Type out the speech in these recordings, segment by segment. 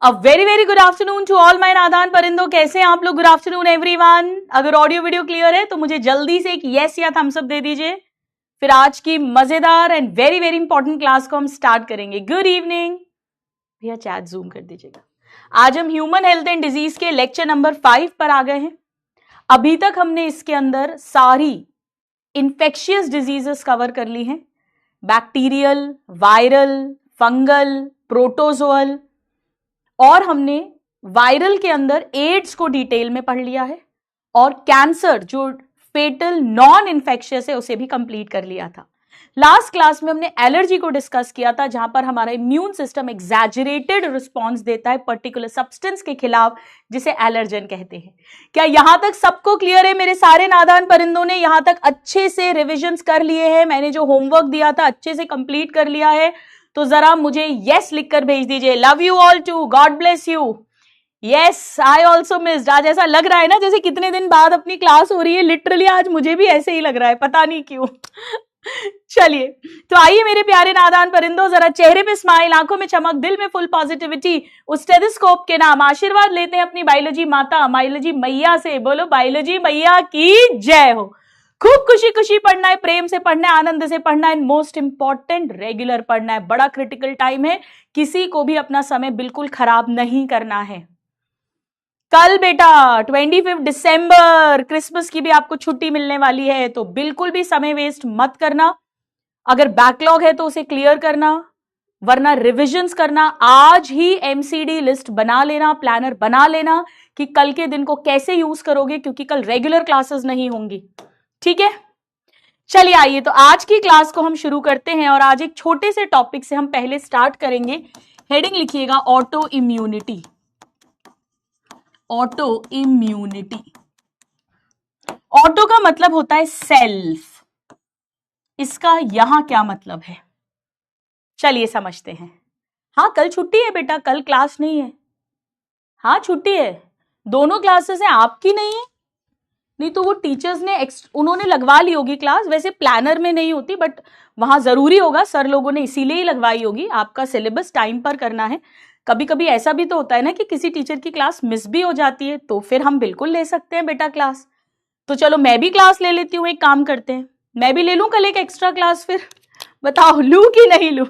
A very very good afternoon to all my नादान परिंदों। कैसे हैं आप लोग? Good afternoon everyone. अगर ऑडियो वीडियो क्लियर है तो मुझे जल्दी से एक यस या थम्स अप दे दीजिए, फिर आज की मजेदार and very very important class को हम स्टार्ट करेंगे। Good evening. भैया चैट जूम कर दीजिएगा। आज हम ह्यूमन हेल्थ एंड डिजीज के लेक्चर नंबर 5 पर आ गए हैं। अभी तक हमने इसके अंदर सारी इंफेक्शियस डिजीजेस कवर कर ली हैं, बैक्टीरियल, वायरल, फंगल, प्रोटोजोअल, और हमने वायरल के अंदर एड्स को डिटेल में पढ़ लिया है, और कैंसर जो फेटल नॉन इन्फेक्शियस है उसे भी कंप्लीट कर लिया था। लास्ट क्लास में हमने एलर्जी को डिस्कस किया था, जहां पर हमारा इम्यून सिस्टम एग्जैजरेटेड रिस्पॉन्स देता है पर्टिकुलर सब्सटेंस के खिलाफ, जिसे एलर्जन कहते हैं। क्या यहां तक सबको क्लियर है? मेरे सारे नादान परिंदों ने यहां तक अच्छे से रिविजन्स कर लिए हैं? मैंने जो होमवर्क दिया था अच्छे से कंप्लीट कर लिया है? तो जरा मुझे यस लिखकर भेज दीजिए। Love you all too, God bless you. Yes, I also missed. आज ऐसा लग रहा है ना जैसे कितने दिन बाद अपनी क्लास हो रही है। लिटरली आज मुझे भी ऐसे ही लग रहा है, पता नहीं क्यों। चलिए, तो आइए मेरे प्यारे नादान परिंदों, जरा चेहरे पे स्माइल, आंखों में चमक, दिल में फुल पॉजिटिविटी, उस स्टेथोस्कोप के नाम आशीर्वाद लेते हैं अपनी बायोलॉजी माता, बायोलॉजी मैया से। बोलो बायोलॉजी मैया की जय हो। खूब खुशी खुशी पढ़ना है, प्रेम से पढ़ना है, आनंद से पढ़ना है, मोस्ट इंपॉर्टेंट रेगुलर पढ़ना है। बड़ा क्रिटिकल टाइम है, किसी को भी अपना समय बिल्कुल खराब नहीं करना है। कल बेटा 25 दिसंबर क्रिसमस की भी आपको छुट्टी मिलने वाली है, तो बिल्कुल भी समय वेस्ट मत करना। अगर बैकलॉग है तो उसे क्लियर करना, वरना रिविजन्स करना। आज ही एमसीडी लिस्ट बना लेना, प्लानर बना लेना कि कल के दिन को कैसे यूज करोगे, क्योंकि कल रेगुलर क्लासेस नहीं होंगी। ठीक है, चलिए आइए तो आज की क्लास को हम शुरू करते हैं। और आज एक छोटे से टॉपिक से हम पहले स्टार्ट करेंगे। हेडिंग लिखिएगा auto immunity. Auto immunity, auto का मतलब होता है सेल्फ। इसका यहां क्या मतलब है, चलिए समझते हैं। हाँ, कल छुट्टी है बेटा, कल क्लास नहीं है। हाँ छुट्टी है, दोनों क्लासेस हैं, आपकी नहीं है। नहीं तो वो टीचर्स ने उन्होंने लगवा ली होगी क्लास, वैसे प्लानर में नहीं होती, बट वहां जरूरी होगा, सर लोगों ने इसीलिए ही लगवाई होगी। आपका सिलेबस टाइम पर करना है। कभी कभी ऐसा भी तो होता है ना कि किसी टीचर की क्लास मिस भी हो जाती है, तो फिर हम बिल्कुल ले सकते हैं बेटा क्लास। तो चलो मैं भी क्लास ले लेती हूँ, एक काम करते हैं, मैं भी ले लूं कल एक एक्स्ट्रा क्लास। फिर बताओ लूं कि नहीं लूं?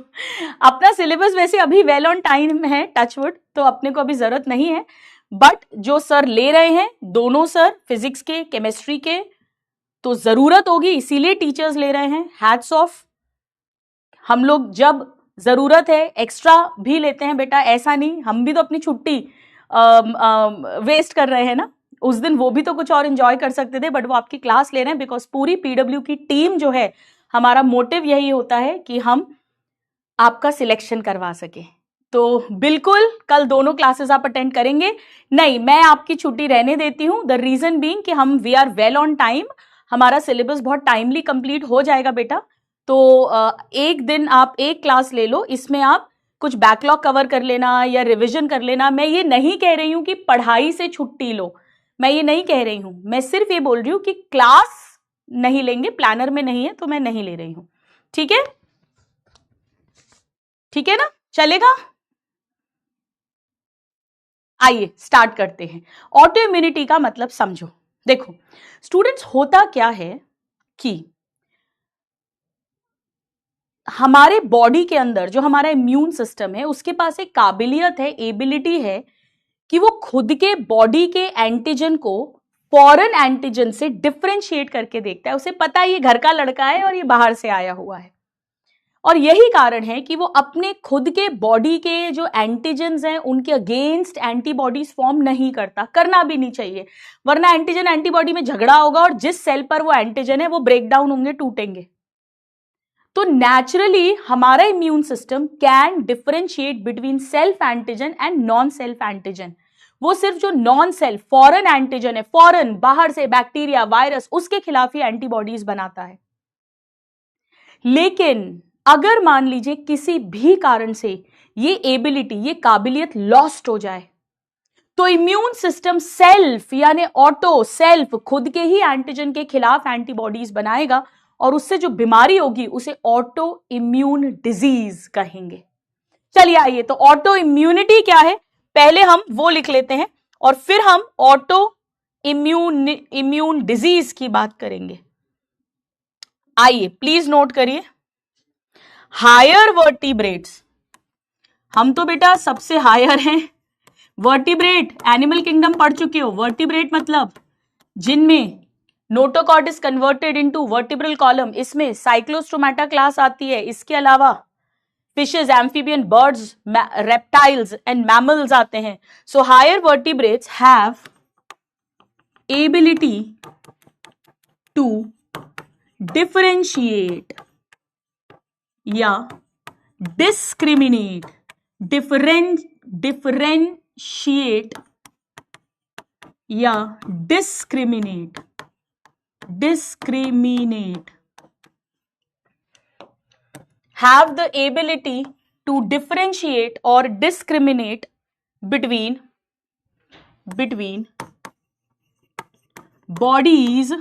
अपना सिलेबस वैसे अभी वेल ऑन टाइम है, टचवुड, तो अपने को अभी जरूरत नहीं है। बट जो सर ले रहे हैं, दोनों सर फिजिक्स के, केमिस्ट्री के, तो जरूरत होगी, इसीलिए टीचर्स ले रहे हैं। Hats off. हम लोग जब जरूरत है एक्स्ट्रा भी लेते हैं बेटा, ऐसा नहीं। हम भी तो अपनी छुट्टी वेस्ट कर रहे हैं ना, उस दिन वो भी तो कुछ और एंजॉय कर सकते थे, बट वो आपकी क्लास ले रहे हैं बिकॉज पूरी पीडब्ल्यू की टीम जो है, हमारा मोटिव यही होता है कि हम आपका सिलेक्शन करवा सके। तो बिल्कुल कल दोनों क्लासेस आप अटेंड करेंगे। नहीं, मैं आपकी छुट्टी रहने देती हूं। द रीजन बीइंग कि हम we are well on time, हमारा सिलेबस बहुत टाइमली कंप्लीट हो जाएगा बेटा। तो एक दिन आप एक क्लास ले लो, इसमें आप कुछ बैकलॉग कवर कर लेना या रिविजन कर लेना। मैं ये नहीं कह रही हूं कि पढ़ाई से छुट्टी लो, मैं ये नहीं कह रही हूं। मैं सिर्फ ये बोल रही हूं कि क्लास नहीं लेंगे, प्लानर में नहीं है तो मैं नहीं ले रही हूं। ठीक है, ठीक है ना, चलेगा? आइए स्टार्ट करते हैं। ऑटो इम्यूनिटी का मतलब समझो। देखो स्टूडेंट्स, होता क्या है कि हमारे बॉडी के अंदर जो हमारा इम्यून सिस्टम है, उसके पास एक काबिलियत है, एबिलिटी है कि वो खुद के बॉडी के एंटीजन को फॉरेन एंटीजन से डिफरेंशिएट करके देखता है। उसे पता है ये घर का लड़का है और ये बाहर से आया हुआ है। और यही कारण है कि वो अपने खुद के बॉडी के जो एंटीजन्स हैं उनके अगेंस्ट एंटीबॉडीज फॉर्म नहीं करता, करना भी नहीं चाहिए, वरना एंटीजन एंटीबॉडी में झगड़ा होगा और जिस सेल पर वो एंटीजन है वो ब्रेक डाउन होंगे, टूटेंगे। तो नेचुरली हमारा immune system can differentiate between self antigen and non self antigen. वो सिर्फ जो नॉन सेल्फ फॉरेन एंटीजन है, फॉरेन बाहर से बैक्टीरिया, वायरस, उसके खिलाफ ही एंटीबॉडीज बनाता है। लेकिन अगर मान लीजिए किसी भी कारण से ये एबिलिटी, ये काबिलियत लॉस्ट हो जाए, तो इम्यून सिस्टम सेल्फ यानी ऑटो, सेल्फ खुद के ही एंटीजन के खिलाफ एंटीबॉडीज बनाएगा, और उससे जो बीमारी होगी उसे ऑटो इम्यून डिजीज कहेंगे। चलिए आइए, तो ऑटो इम्यूनिटी क्या है पहले हम वो लिख लेते हैं और फिर हम ऑटो इम्यून डिजीज की बात करेंगे। आइए प्लीज नोट करिए, हायर वर्टिब्रेट्स, हम तो बेटा सबसे हायर हैं। वर्टिब्रेट एनिमल किंगडम पढ़ चुके हो। वर्टिब्रेट मतलब जिनमें notochord is converted into vertebral column, इसमें साइक्लोस्टोमेटा क्लास आती है। इसके अलावा fishes, amphibian, birds, reptiles and mammals आते हैं। So higher vertebrates have ability to differentiate या डिस्क्रिमिनेट, डिफरेंशिएट या discriminate have the ability to differentiate or discriminate between body's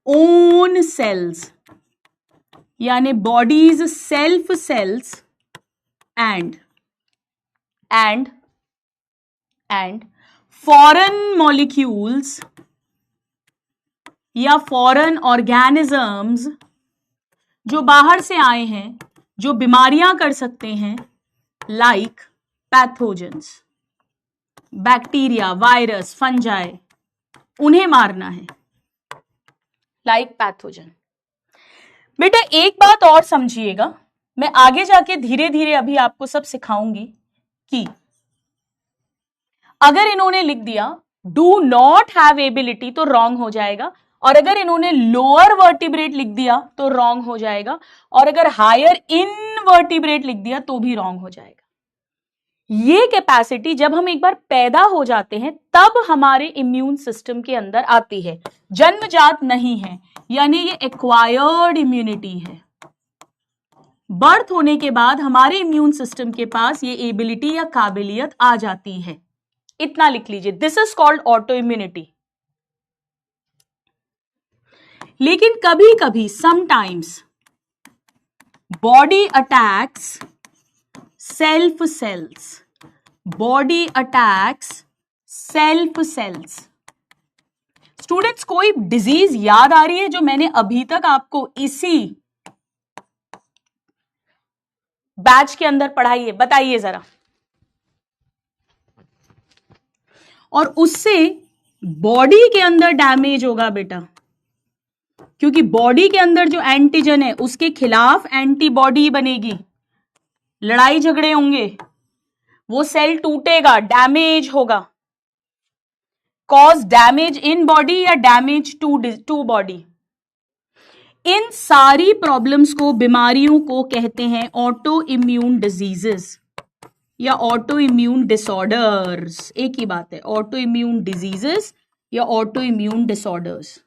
own cells, यानी body's self cells and foreign molecules या foreign organisms जो बाहर से आए हैं, जो बीमारियां कर सकते हैं, like pathogens, bacteria, virus, fungi, उन्हें मारना है, लाइक पैथोजन। बेटा एक बात और समझिएगा, मैं आगे जाके धीरे धीरे अभी आपको सब सिखाऊंगी कि अगर इन्होंने लिख दिया डू नॉट हैव एबिलिटी तो रॉन्ग हो जाएगा, और अगर इन्होंने लोअर वर्टिब्रेट लिख दिया तो रॉन्ग हो जाएगा, और अगर हायर इनवर्टिब्रेट लिख दिया तो भी रॉन्ग हो जाएगा। ये कैपेसिटी जब हम एक बार पैदा हो जाते हैं तब हमारे इम्यून सिस्टम के अंदर आती है, जन्मजात नहीं है, यानी ये एक्वायर्ड इम्यूनिटी है। बर्थ होने के बाद हमारे इम्यून सिस्टम के पास ये एबिलिटी या काबिलियत आ जाती है। इतना लिख लीजिए, this is called auto immunity. लेकिन कभी कभी sometimes body attacks self cells, body attacks self cells. Students कोई डिजीज याद आ रही है जो मैंने अभी तक आपको इसी बैच के अंदर पढ़ाई है? बताइए जरा। और उससे बॉडी के अंदर डैमेज होगा बेटा, क्योंकि बॉडी के अंदर जो एंटीजन है उसके खिलाफ एंटीबॉडी बनेगी, लड़ाई झगड़े होंगे, वो सेल टूटेगा, डैमेज होगा। कॉज डैमेज इन बॉडी या डैमेज टू बॉडी। इन सारी प्रॉब्लम्स को, बीमारियों को कहते हैं ऑटो इम्यून डिजीजेस या ऑटो इम्यून डिसऑर्डर्स। एक ही बात है, ऑटो इम्यून डिजीजेस या ऑटो इम्यून डिसऑर्डर्स।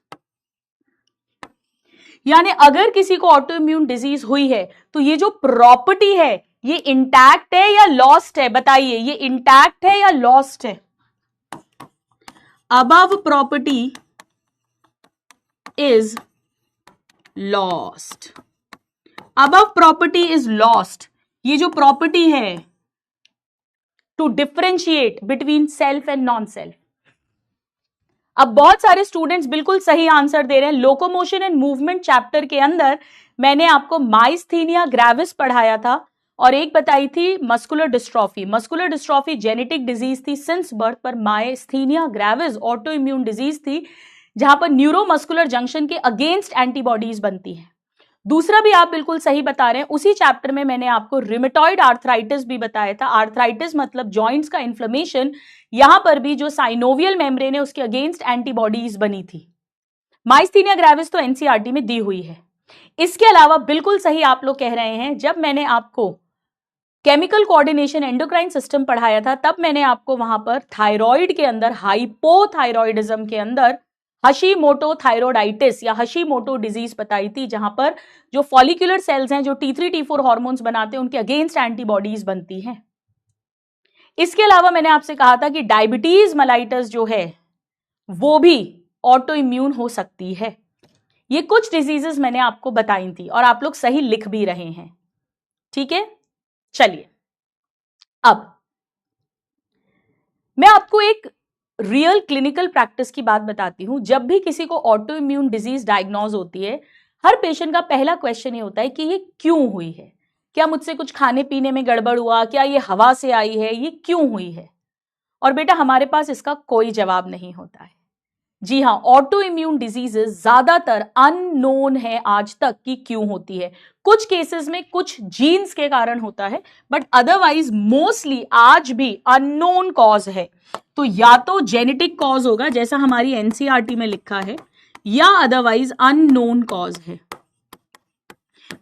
यानी अगर किसी को ऑटो इम्यून डिजीज हुई है तो ये जो प्रॉपर्टी है ये इंटैक्ट है या लॉस्ट है? बताइए, ये इंटैक्ट है या लॉस्ट है? Above property is lost, above property is lost. ये जो प्रॉपर्टी है to differentiate between self and non self. अब बहुत सारे स्टूडेंट्स बिल्कुल सही आंसर दे रहे हैं। लोकोमोशन एंड मूवमेंट चैप्टर के अंदर मैंने आपको माइस्थीनिया ग्रेविस पढ़ाया था और एक बताई थी muscular dystrophy. Muscular dystrophy genetic disease थी सिंस बर्थ, पर myasthenia gravis auto immune disease थी जहां पर न्यूरोमस्कुलर जंक्शन के अगेंस्ट एंटीबॉडीज बनती हैं। दूसरा भी आप बिल्कुल सही बता रहे हैं, उसी चैप्टर में मैंने आपको रिमेटॉइड आर्थराइटिस भी बताया था। आर्थराइटिस मतलब जॉइंट्स का इन्फ्लेमेशन, यहां पर भी जो साइनोवियल मेम्ब्रेन है उसके अगेंस्ट एंटीबॉडीज बनी थी। माइस्थीनिया ग्रेविस तो एनसीईआरटी में दी हुई है। इसके अलावा बिल्कुल सही आप लोग कह रहे हैं, जब मैंने आपको केमिकल कोऑर्डिनेशन एंडोक्राइन सिस्टम पढ़ाया था तब मैंने आपको वहां पर थायराइड के अंदर, हाइपोथायरॉइडिज्म के अंदर हशीमोटो थायरोइडाइटिस या हशीमोटो डिजीज बताई थी, जहां पर जो फॉलिकुलर सेल्स हैं जो T3 T4 हॉर्मोन्स बनाते हैं उनके अगेंस्ट एंटीबॉडीज बनती हैं। इसके अलावा मैंने आपसे कहा था कि डायबिटीज मेलाइटस जो है वो भी ऑटो इम्यून हो सकती है। ये कुछ डिजीजेस मैंने आपको बताई थी और आप लोग सही लिख भी रहे हैं। ठीक है, चलिए अब मैं आपको एक रियल क्लिनिकल प्रैक्टिस की बात बताती हूं। जब भी किसी को ऑटो इम्यून डिजीज डायग्नोज होती है, हर पेशेंट का पहला क्वेश्चन ये होता है कि ये क्यों हुई है, क्या मुझसे कुछ खाने पीने में गड़बड़ हुआ, क्या ये हवा से आई है, ये क्यों हुई है। और बेटा हमारे पास इसका कोई जवाब नहीं होता है। जी हाँ, ऑटो इम्यून डिजीजेस ज्यादातर अननोन है आज तक कि क्यों होती है। कुछ केसेस में कुछ जीन्स के कारण होता है, बट अदरवाइज मोस्टली आज भी अननोन कॉज है। तो या तो जेनेटिक कॉज होगा जैसा हमारी एनसीईआरटी में लिखा है, या अदरवाइज अननोन कॉज है।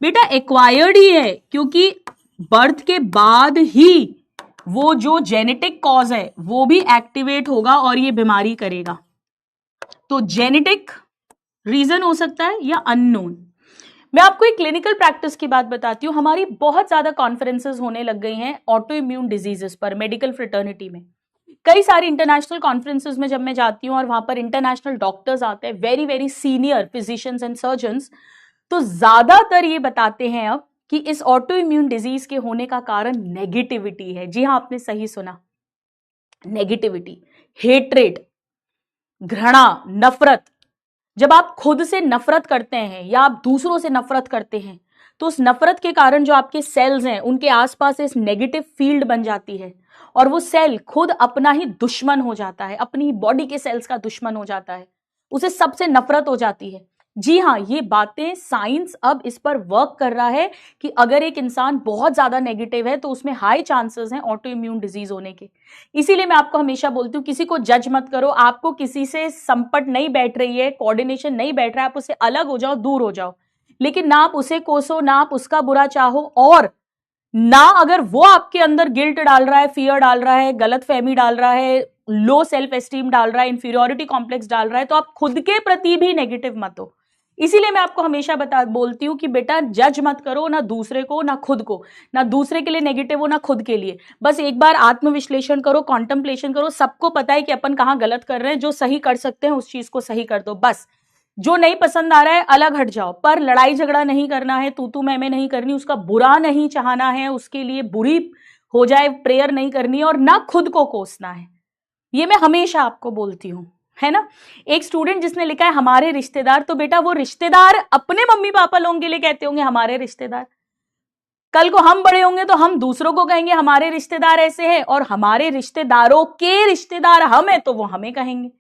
बेटा एक्वायर्ड ही है, क्योंकि बर्थ के बाद ही वो जो जेनेटिक कॉज है वो भी एक्टिवेट होगा और ये बीमारी करेगा। तो जेनेटिक रीजन हो सकता है या अननोन। मैं आपको एक क्लिनिकल प्रैक्टिस की बात बताती हूँ। हमारी बहुत ज्यादा कॉन्फ्रेंसेस होने लग गई हैं ऑटो इम्यून डिजीजेस पर मेडिकल फ्रेटर्निटी में। कई सारी इंटरनेशनल कॉन्फ्रेंसेस में जब मैं जाती हूँ और वहां पर इंटरनेशनल डॉक्टर्स आते हैं, very very senior physicians and surgeons, तो ज्यादातर ये बताते हैं अब कि इस ऑटो इम्यून डिजीज के होने का कारण नेगेटिविटी है। जी हाँ, आपने सही सुना, नेगेटिविटी, हेट्रेड, घृणा, नफरत। जब आप खुद से नफरत करते हैं या आप दूसरों से नफरत करते हैं, तो उस नफरत के कारण जो आपके सेल्स हैं उनके आसपास इस नेगेटिव फील्ड बन जाती है और वो सेल खुद अपना ही दुश्मन हो जाता है, अपनी बॉडी के सेल्स का दुश्मन हो जाता है, उसे सबसे नफरत हो जाती है। जी हाँ, ये बातें साइंस अब इस पर वर्क कर रहा है कि अगर एक इंसान बहुत ज्यादा नेगेटिव है तो उसमें हाई चांसेस हैं ऑटो इम्यून डिजीज होने के। इसीलिए मैं आपको हमेशा बोलती हूँ, किसी को जज मत करो। आपको किसी से संपट नहीं बैठ रही है, कोऑर्डिनेशन नहीं बैठ रहा है, आप उससे अलग हो जाओ, दूर हो जाओ, लेकिन ना आप उसे कोसो, ना आप उसका बुरा चाहो, और ना अगर वो आपके अंदर गिल्ट डाल रहा है, फियर डाल रहा है, गलत फहमी डाल रहा है, लो सेल्फ एस्टीम डाल रहा है, इंफीरियोरिटी कॉम्प्लेक्स डाल रहा है, तो आप खुद के प्रति भी नेगेटिव मत हो। इसीलिए मैं आपको हमेशा बोलती हूं कि बेटा जज मत करो, ना दूसरे को ना खुद को, ना दूसरे के लिए नेगेटिव हो ना खुद के लिए। बस एक बार आत्मविश्लेषण करो, कॉन्टेम्पलेशन करो। सबको पता है कि अपन कहां गलत कर रहे हैं, जो सही कर सकते हैं उस चीज को सही कर दो। बस जो नहीं पसंद आ रहा है अलग हट जाओ, पर लड़ाई झगड़ा नहीं करना है, तू मैं नहीं करनी, उसका बुरा नहीं चाहना है, उसके लिए बुरी हो जाए प्रेयर नहीं करनी, और ना खुद को कोसना है। ये मैं हमेशा आपको बोलती हूं, है ना। एक स्टूडेंट जिसने लिखा है हमारे रिश्तेदार, तो बेटा वो रिश्तेदार अपने मम्मी पापा लोगों के लिए कहते होंगे हमारे रिश्तेदार। कल को हम बड़े होंगे तो हम दूसरों को कहेंगे हमारे रिश्तेदार ऐसे हैं, और हमारे रिश्तेदारों के रिश्तेदार हम हैं तो वो हमें कहेंगे।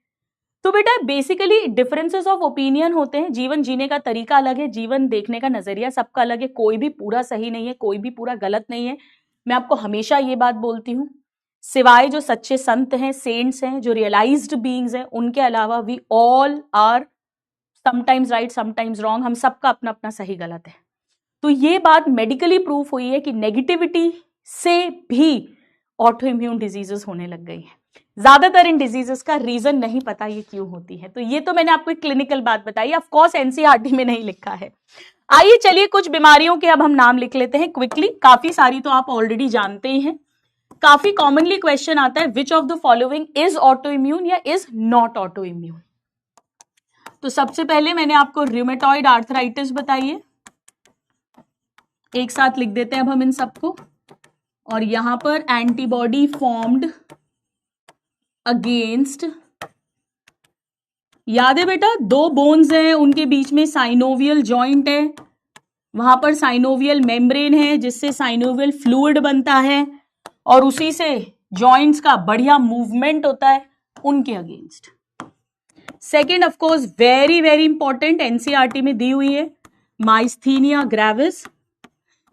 तो बेटा बेसिकली डिफरेंसेस ऑफ ओपिनियन होते हैं। जीवन जीने का तरीका अलग है, जीवन देखने का नजरिया सबका अलग है। कोई भी पूरा सही नहीं है, कोई भी पूरा गलत नहीं है। मैं आपको हमेशा ये बात बोलती हूँ, सिवाय जो सच्चे संत हैं, सेंट्स हैं, जो रियलाइज्ड बीइंग्स हैं, उनके अलावा we all are sometimes right sometimes wrong. हम सबका अपना अपना सही गलत है। तो ये बात मेडिकली प्रूफ हुई है कि नेगेटिविटी से भी ऑटो इम्यून डिजीजेस होने लग गई हैं। ज्यादातर इन डिजीजेस का रीजन नहीं पता ये क्यों होती है। तो ये तो मैंने आपको एक क्लिनिकल बात बताई, ऑफ कोर्स एनसीईआरटी में नहीं लिखा है। आइए चलिए कुछ बीमारियों के अब हम नाम लिख लेते हैं क्विकली। काफी सारी तो आप ऑलरेडी जानते ही हैं। काफी कॉमनली क्वेश्चन आता है, which of the following is auto immune या इज नॉट ऑटो इम्यून। तो सबसे पहले मैंने आपको रूमेटॉइड आर्थराइटिस बताई है। एक साथ लिख देते हैं अब हम इन सबको, और यहां पर एंटीबॉडी फॉर्म्ड अगेंस्ट, याद है बेटा, दो बोन्स हैं, उनके बीच में साइनोवियल जॉइंट है, वहां पर साइनोवियल मेम्ब्रेन है जिससे साइनोवियल फ्लूइड बनता है, और उसी से जॉइंट्स का बढ़िया मूवमेंट होता है, उनके against. Second of course very very important, NCERT में दी हुई है, माइस्थीनिया ग्रेविस।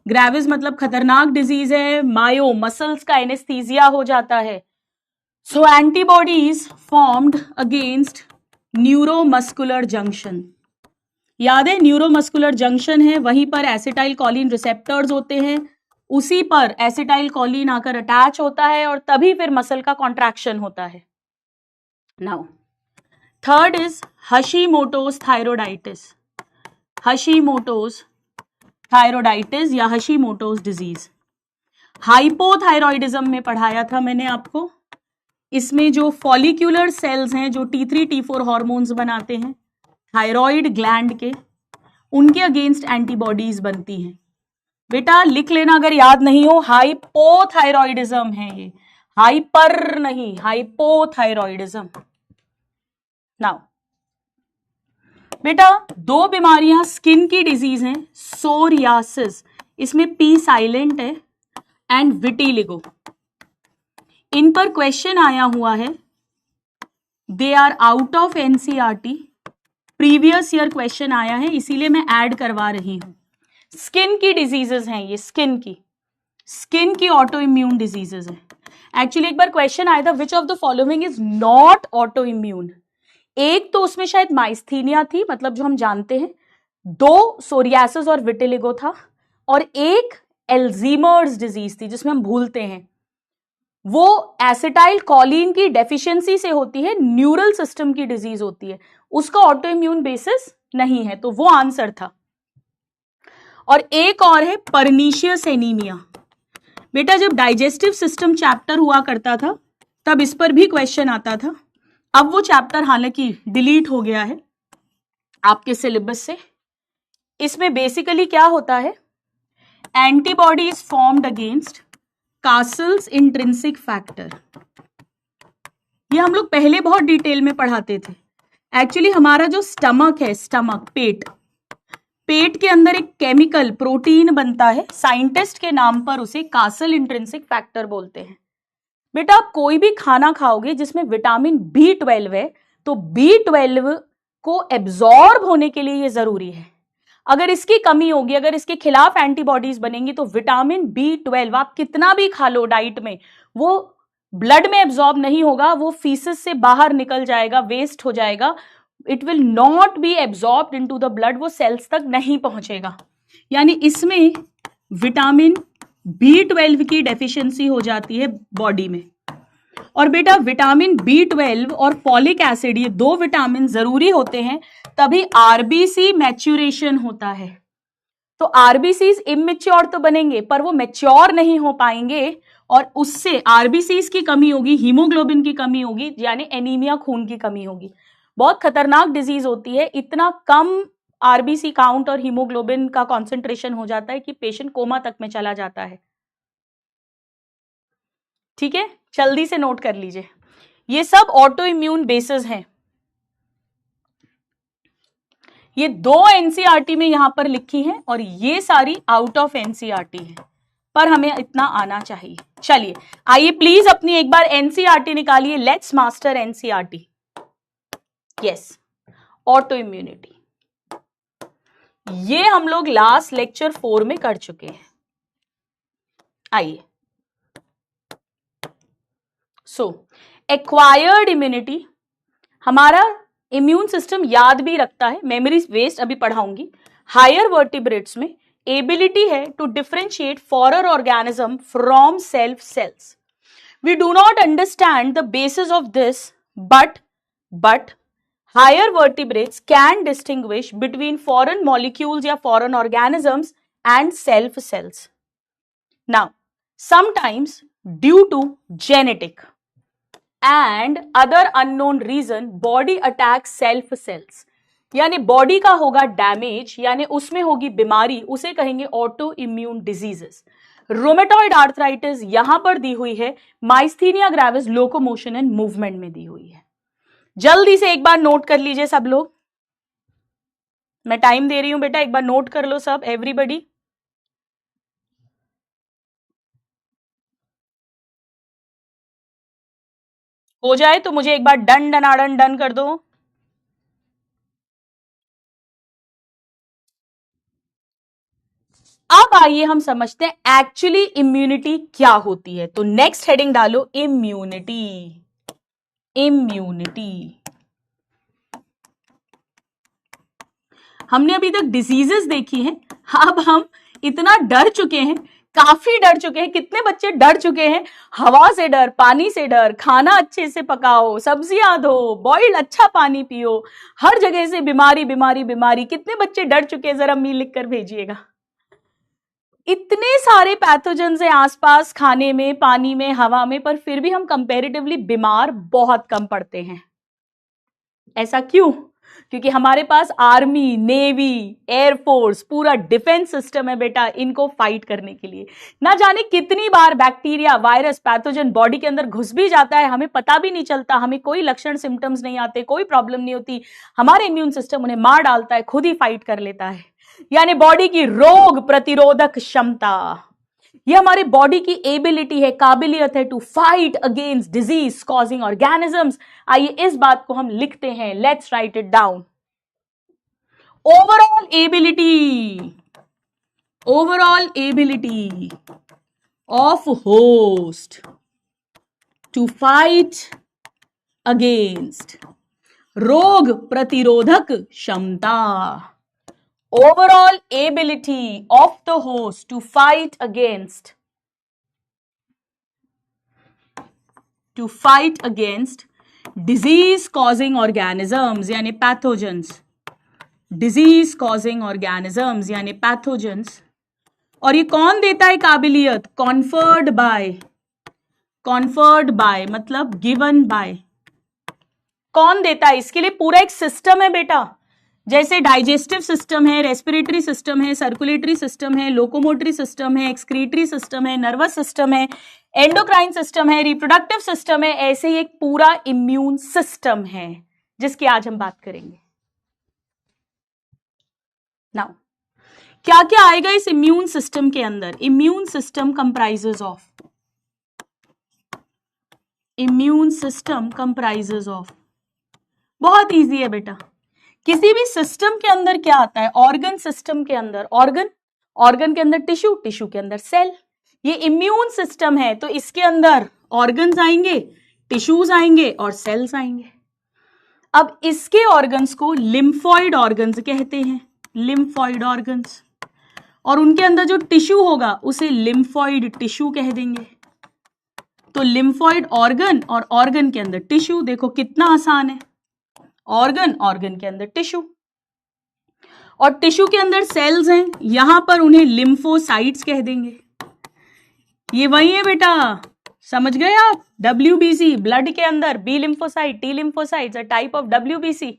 ग्रेविस मतलब खतरनाक डिजीज है, मायो मसल्स का एनेस्थीसिया हो जाता है। So antibodies formed against neuromuscular junction, याद है न्यूरोमस्कुलर जंक्शन है, वहीं पर एसिटाइल कोलिन रिसेप्टर्स होते हैं, उसी पर एसिटाइल कोलिन आकर अटैच होता है और तभी फिर मसल का कॉन्ट्रैक्शन होता है। Now third is Hashimoto's thyroiditis, Hashimoto's thyroiditis या हशीमोटोस डिजीज। हाइपोथायरॉइडिज्म में पढ़ाया था मैंने आपको। इसमें जो फॉलिक्यूलर सेल्स हैं जो T3 T4 हार्मोन्स बनाते हैं थायराइड ग्लैंड के, उनके अगेंस्ट एंटीबॉडीज बनती हैं। बेटा लिख लेना अगर याद नहीं हो, हाइपोथायरॉइडिज्म है ये, हाइपर नहीं, हाइपोथायरॉइडिज्म। नाउ बेटा दो बीमारियां स्किन की डिजीज हैं, सोरियासिस, इसमें पी साइलेंट है, एंड विटिलिगो। इन पर क्वेश्चन आया हुआ है, they are out of NCERT, previous year question आया है, इसीलिए मैं ऐड करवा रही हूं। स्किन की डिजीजेस हैं ये, स्किन की ऑटो इम्यून डिजीजेस हैं। एक्चुअली एक बार क्वेश्चन आया था, which of the following is not auto immune. एक तो उसमें शायद माइस्थीनिया थी, मतलब जो हम जानते हैं, दो सोरियासिस और विटिलिगो था, और एक एल्जीमर्स डिजीज थी जिसमें हम भूलते हैं, वो एसिटाइल कोलिन की डेफिशिएंसी से होती है, न्यूरल सिस्टम की डिजीज होती है, उसका ऑटो इम्यून बेसिस नहीं है, तो वो आंसर था। और एक और है परनीशियस एनीमिया। बेटा जब डाइजेस्टिव सिस्टम चैप्टर हुआ करता था तब इस पर भी क्वेश्चन आता था, अब वो चैप्टर हालांकि डिलीट हो गया है आपके सिलेबस से। इसमें बेसिकली क्या होता है, antibody is formed against castles intrinsic factor. ये हम लोग पहले बहुत डिटेल में पढ़ाते थे। एक्चुअली हमारा जो स्टमक है, स्टमक पेट के अंदर एक केमिकल प्रोटीन बनता है, साइंटिस्ट के नाम पर उसे कासल इंट्रिंसिक फैक्टर बोलते हैं। बेटा आप कोई भी खाना खाओगे जिसमें विटामिन B12 है, तो B12 को एब्जॉर्ब होने के लिए ये जरूरी है। अगर इसकी कमी होगी, अगर इसके खिलाफ एंटीबॉडीज बनेंगी, तो विटामिन B12 आप कितना भी खा लो डाइट में, वो ब्लड में एब्जॉर्ब नहीं होगा, वो फीसिस से बाहर निकल जाएगा, वेस्ट हो जाएगा, it will not B absorbed into the blood, वो सेल्स तक नहीं पहुंचेगा। यानी इसमें विटामिन B12 की डेफिशिएंसी हो जाती है बॉडी में। और बेटा विटामिन B12 और फॉलिक एसिड, ये दो विटामिन जरूरी होते हैं, तभी आरबीसी मैच्यूरेशन होता है। तो आरबीसीज इमेच्योर तो बनेंगे पर वो मैच्योर नहीं हो पाएंगे, और उससे आरबीसीज की कमी होगी, हीमोग्लोबिन की कमी होगी, यानी एनीमिया, खून की कमी होगी। बहुत खतरनाक डिजीज होती है, इतना कम आरबीसी काउंट और हीमोग्लोबिन का कॉन्सेंट्रेशन हो जाता है कि पेशेंट कोमा तक में चला जाता है। ठीक है, जल्दी से नोट कर लीजिए, ये सब ऑटो इम्यून बेसिस हैं। ये दो एनसीईआरटी में यहां पर लिखी हैं और ये सारी आउट ऑफ एनसीईआरटी है, पर हमें इतना आना चाहिए। चलिए आइए प्लीज अपनी एक बार एनसीईआरटी निकालिए, let's master NCERT. Yes, auto immunity, ये हम लोग लास्ट लेक्चर 4 में कर चुके हैं। आइए, सो एक्वायर्ड इम्यूनिटी, हमारा इम्यून सिस्टम याद भी रखता है, मेमोरी वेस्ट अभी पढ़ाऊंगी। हायर वर्टिब्रेट्स में एबिलिटी है to differentiate foreign organism from self cells. We do not understand the basis of this, but higher vertebrates can distinguish between foreign molecules या foreign organisms and self cells. Now, sometimes due to genetic and other unknown reason, body attacks self cells. यानी body का होगा damage, यानी उसमें होगी बीमारी, उसे कहेंगे auto immune diseases. Rheumatoid arthritis यहां पर दी हुई है, myasthenia gravis locomotion and movement में दी हुई है। जल्दी से एक बार नोट कर लीजिए सब लोग, मैं टाइम दे रही हूं बेटा, एक बार नोट कर लो सब, एवरीबडी। हो जाए तो मुझे एक बार डन डनाडन डन कर दो। अब आइए हम समझते हैं एक्चुअली इम्यूनिटी क्या होती है। तो नेक्स्ट हेडिंग डालो, इम्यूनिटी। इम्यूनिटी, हमने अभी तक डिजीजेस देखी हैं, अब हम इतना डर चुके हैं, काफी डर चुके हैं। कितने बच्चे डर चुके हैं, हवा से डर, पानी से डर, खाना अच्छे से पकाओ, सब्जियां धो, बॉइल्ड अच्छा पानी पियो, हर जगह से बीमारी बीमारी बीमारी। कितने बच्चे डर चुके हैं, जरा मी लिख कर भेजिएगा। इतने सारे पैथोजेंस हैं आसपास, खाने में, पानी में, हवा में, पर फिर भी हम कंपैरेटिवली बीमार बहुत कम पड़ते हैं। ऐसा क्यों? क्योंकि हमारे पास आर्मी, नेवी, एयरफोर्स, पूरा डिफेंस सिस्टम है बेटा इनको फाइट करने के लिए। ना जाने कितनी बार बैक्टीरिया, वायरस, पैथोजन बॉडी के अंदर घुस भी जाता है, हमें पता भी नहीं चलता, हमें कोई लक्षण, सिम्टम्स नहीं आते, कोई प्रॉब्लम नहीं होती, हमारे इम्यून सिस्टम उन्हें मार डालता है, खुद ही फाइट कर लेता है। यानी बॉडी की रोग प्रतिरोधक क्षमता, ये हमारे बॉडी की एबिलिटी है, काबिलियत है to fight against disease causing organisms. आइए इस बात को हम लिखते हैं, let's write it down. Overall ability of host to fight against, रोग प्रतिरोधक क्षमता, overall ability of the host to fight against disease causing organisms यानी pathogens, disease causing organisms यानी pathogens। और ये कौन देता है काबिलियत? conferred by मतलब given by। कौन देता है? इसके लिए पूरा एक सिस्टम है बेटा, जैसे डाइजेस्टिव सिस्टम है, रेस्पिरेटरी सिस्टम है, सर्कुलेटरी सिस्टम है, लोकोमोटरी सिस्टम है, एक्सक्रीटरी सिस्टम है, नर्वस सिस्टम है, एंडोक्राइन सिस्टम है, रिप्रोडक्टिव सिस्टम है, ऐसे ही एक पूरा इम्यून सिस्टम है जिसकी आज हम बात करेंगे। नाउ क्या क्या आएगा इस इम्यून सिस्टम के अंदर? इम्यून सिस्टम कंप्राइजेज ऑफ, बहुत इजी है बेटा। किसी भी सिस्टम के अंदर क्या आता है? ऑर्गन सिस्टम के अंदर ऑर्गन के अंदर टिश्यू के अंदर सेल। ये इम्यून सिस्टम है तो इसके अंदर ऑर्गन्स आएंगे, टिश्यूज आएंगे और सेल्स आएंगे। अब इसके ऑर्गन्स को लिम्फॉइड ऑर्गन्स कहते हैं, लिम्फॉइड ऑर्गन्स, और उनके अंदर जो टिश्यू होगा उसे लिम्फॉइड टिश्यू कह देंगे। तो लिम्फॉइड ऑर्गन और ऑर्गन के अंदर टिश्यू, देखो कितना आसान है। ऑर्गन के अंदर टिश्यू, और टिश्यू के अंदर सेल्स हैं, यहां पर उन्हें लिम्फोसाइट्स कह देंगे। ये वही है बेटा, समझ गए आप? WBC, ब्लड के अंदर B lymphocyte, T lymphocytes, a type of WBC।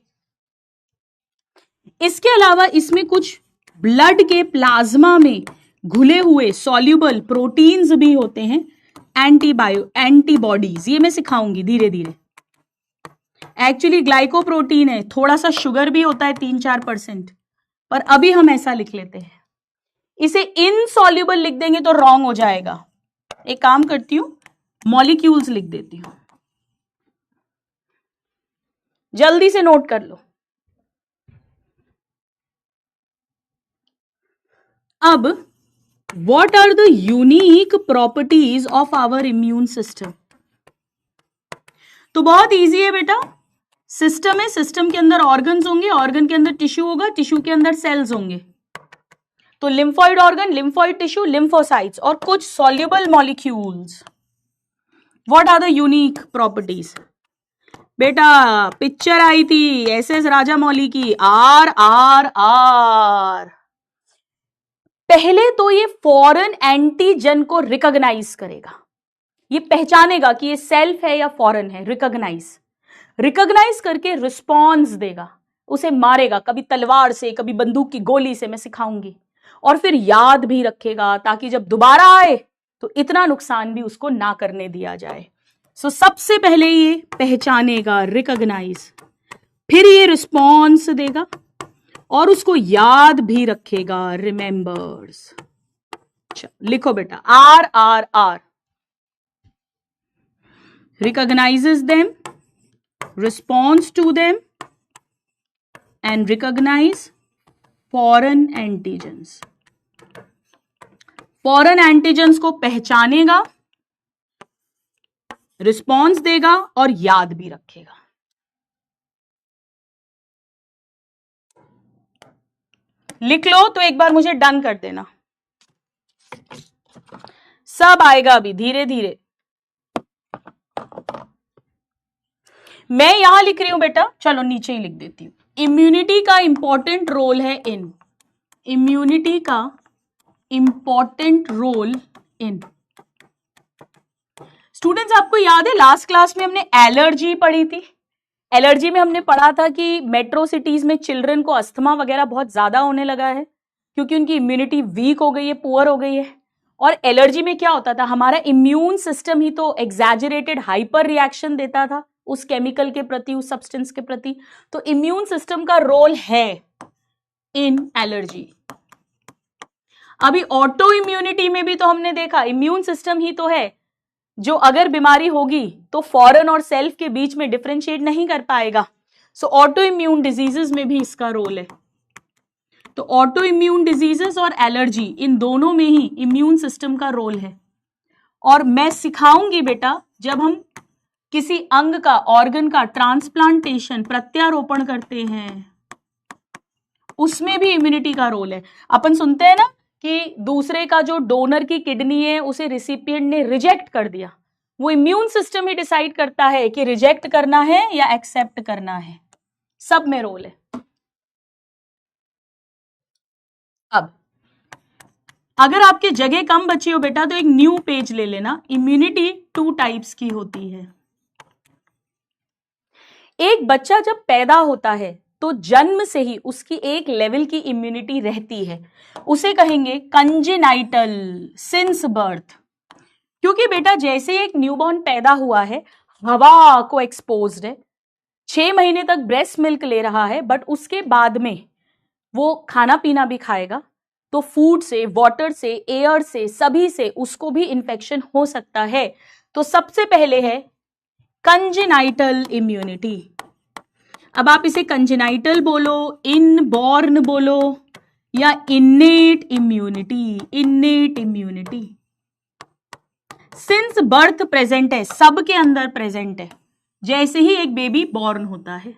इसके अलावा इसमें कुछ ब्लड के प्लाज्मा में घुले हुए सॉल्युबल प्रोटीन्स भी होते हैं, एंटीबॉडीज। ये मैं सिखाऊंगी धीरे धीरे। एक्चुअली ग्लाइकोप्रोटीन है, थोड़ा सा शुगर भी होता है 3-4%, पर अभी हम ऐसा लिख लेते हैं। इसे इनसॉल्युबल लिख देंगे तो रॉन्ग हो जाएगा। एक काम करती हूं, मॉलिक्यूल्स लिख देती हूं, जल्दी से नोट कर लो। अब what are the unique properties of our immune system? तो बहुत इजी है बेटा, सिस्टम है, सिस्टम के अंदर ऑर्गन्स होंगे, ऑर्गन के अंदर टिश्यू होगा, टिश्यू के अंदर सेल्स होंगे। तो lymphoid organ, lymphoid tissue, lymphocytes और कुछ soluble molecules. What are the unique properties? बेटा पिक्चर आई थी SS राजामौली की, RRR। पहले तो ये फॉरेन एंटीजन को रिकॉग्नाइज करेगा, ये पहचानेगा कि ये सेल्फ है या फॉरेन है। रिकॉग्नाइज करके रिस्पॉन्स देगा, उसे मारेगा, कभी तलवार से, कभी बंदूक की गोली से, मैं सिखाऊंगी। और फिर याद भी रखेगा ताकि जब दोबारा आए तो इतना नुकसान भी उसको ना करने दिया जाए। सो सबसे पहले ये पहचानेगा, रिकॉग्नाइज, फिर ये रिस्पॉन्स देगा और उसको याद भी रखेगा, रिमेंबर्स। लिखो बेटा, RRR, recognizes them, responds to them and recognize foreign antigens। Foreign antigens को पहचानेगा, रिस्पॉन्स देगा और याद भी रखेगा। लिख लो तो एक बार मुझे डन कर देना, सब आएगा अभी धीरे धीरे। मैं यहां लिख रही हूं बेटा, चलो नीचे ही लिख देती हूं। इम्यूनिटी का इंपॉर्टेंट रोल है इन, इम्यूनिटी का इंपॉर्टेंट रोल इन। स्टूडेंट्स आपको याद है लास्ट क्लास में हमने एलर्जी पढ़ी थी। एलर्जी में हमने पढ़ा था कि मेट्रो सिटीज में चिल्ड्रन को अस्थमा वगैरह बहुत ज्यादा होने लगा है क्योंकि उनकी इम्यूनिटी वीक हो गई है, पुअर हो गई है। और एलर्जी में क्या होता था, हमारा इम्यून सिस्टम ही तो एग्जैजरेटेड हाइपर रिएक्शन देता था उस केमिकल के प्रति, उस सब्सटेंस के प्रति। तो इम्यून सिस्टम का रोल है इन एलर्जी। अभी ऑटो इम्यूनिटी में भी तो हमने देखा इम्यून सिस्टम ही तो है जो अगर बीमारी होगी तो फॉरेन और सेल्फ के बीच में डिफरेंशिएट नहीं कर पाएगा। सो ऑटो इम्यून डिजीजेस में भी इसका रोल है। तो ऑटो इम्यून डिजीजेस और एलर्जी, इन दोनों में ही इम्यून सिस्टम का रोल है। और मैं सिखाऊंगी बेटा, जब हम किसी अंग का, ऑर्गन का ट्रांसप्लांटेशन, प्रत्यारोपण करते हैं, उसमें भी इम्यूनिटी का रोल है। अपन सुनते हैं ना कि दूसरे का जो डोनर की किडनी है उसे रिसिपिएंट ने रिजेक्ट कर दिया। वो इम्यून सिस्टम ही डिसाइड करता है कि रिजेक्ट करना है या एक्सेप्ट करना है। सब में रोल है। अब अगर आपके जगह कम बची हो बेटा तो एक न्यू पेज ले लेना। इम्यूनिटी 2 टाइप्स की होती है। एक बच्चा जब पैदा होता है तो जन्म से ही उसकी एक लेवल की इम्यूनिटी रहती है, उसे कहेंगे कंजेनाइटल, सिंस बर्थ। क्योंकि बेटा जैसे एक न्यूबॉर्न पैदा हुआ है, हवा को एक्सपोज्ड है, 6 महीने तक ब्रेस्ट मिल्क ले रहा है, बट उसके बाद में वो खाना पीना भी खाएगा, तो फूड से, वाटर से, एयर से, सभी से उसको भी इंफेक्शन हो सकता है। तो सबसे पहले है कंजेनाइटल इम्यूनिटी। अब आप इसे कंजेनाइटल बोलो, इनबॉर्न बोलो या innate immunity. Innate immunity since birth present है, सबके अंदर प्रेजेंट है, जैसे ही एक बेबी बॉर्न होता है।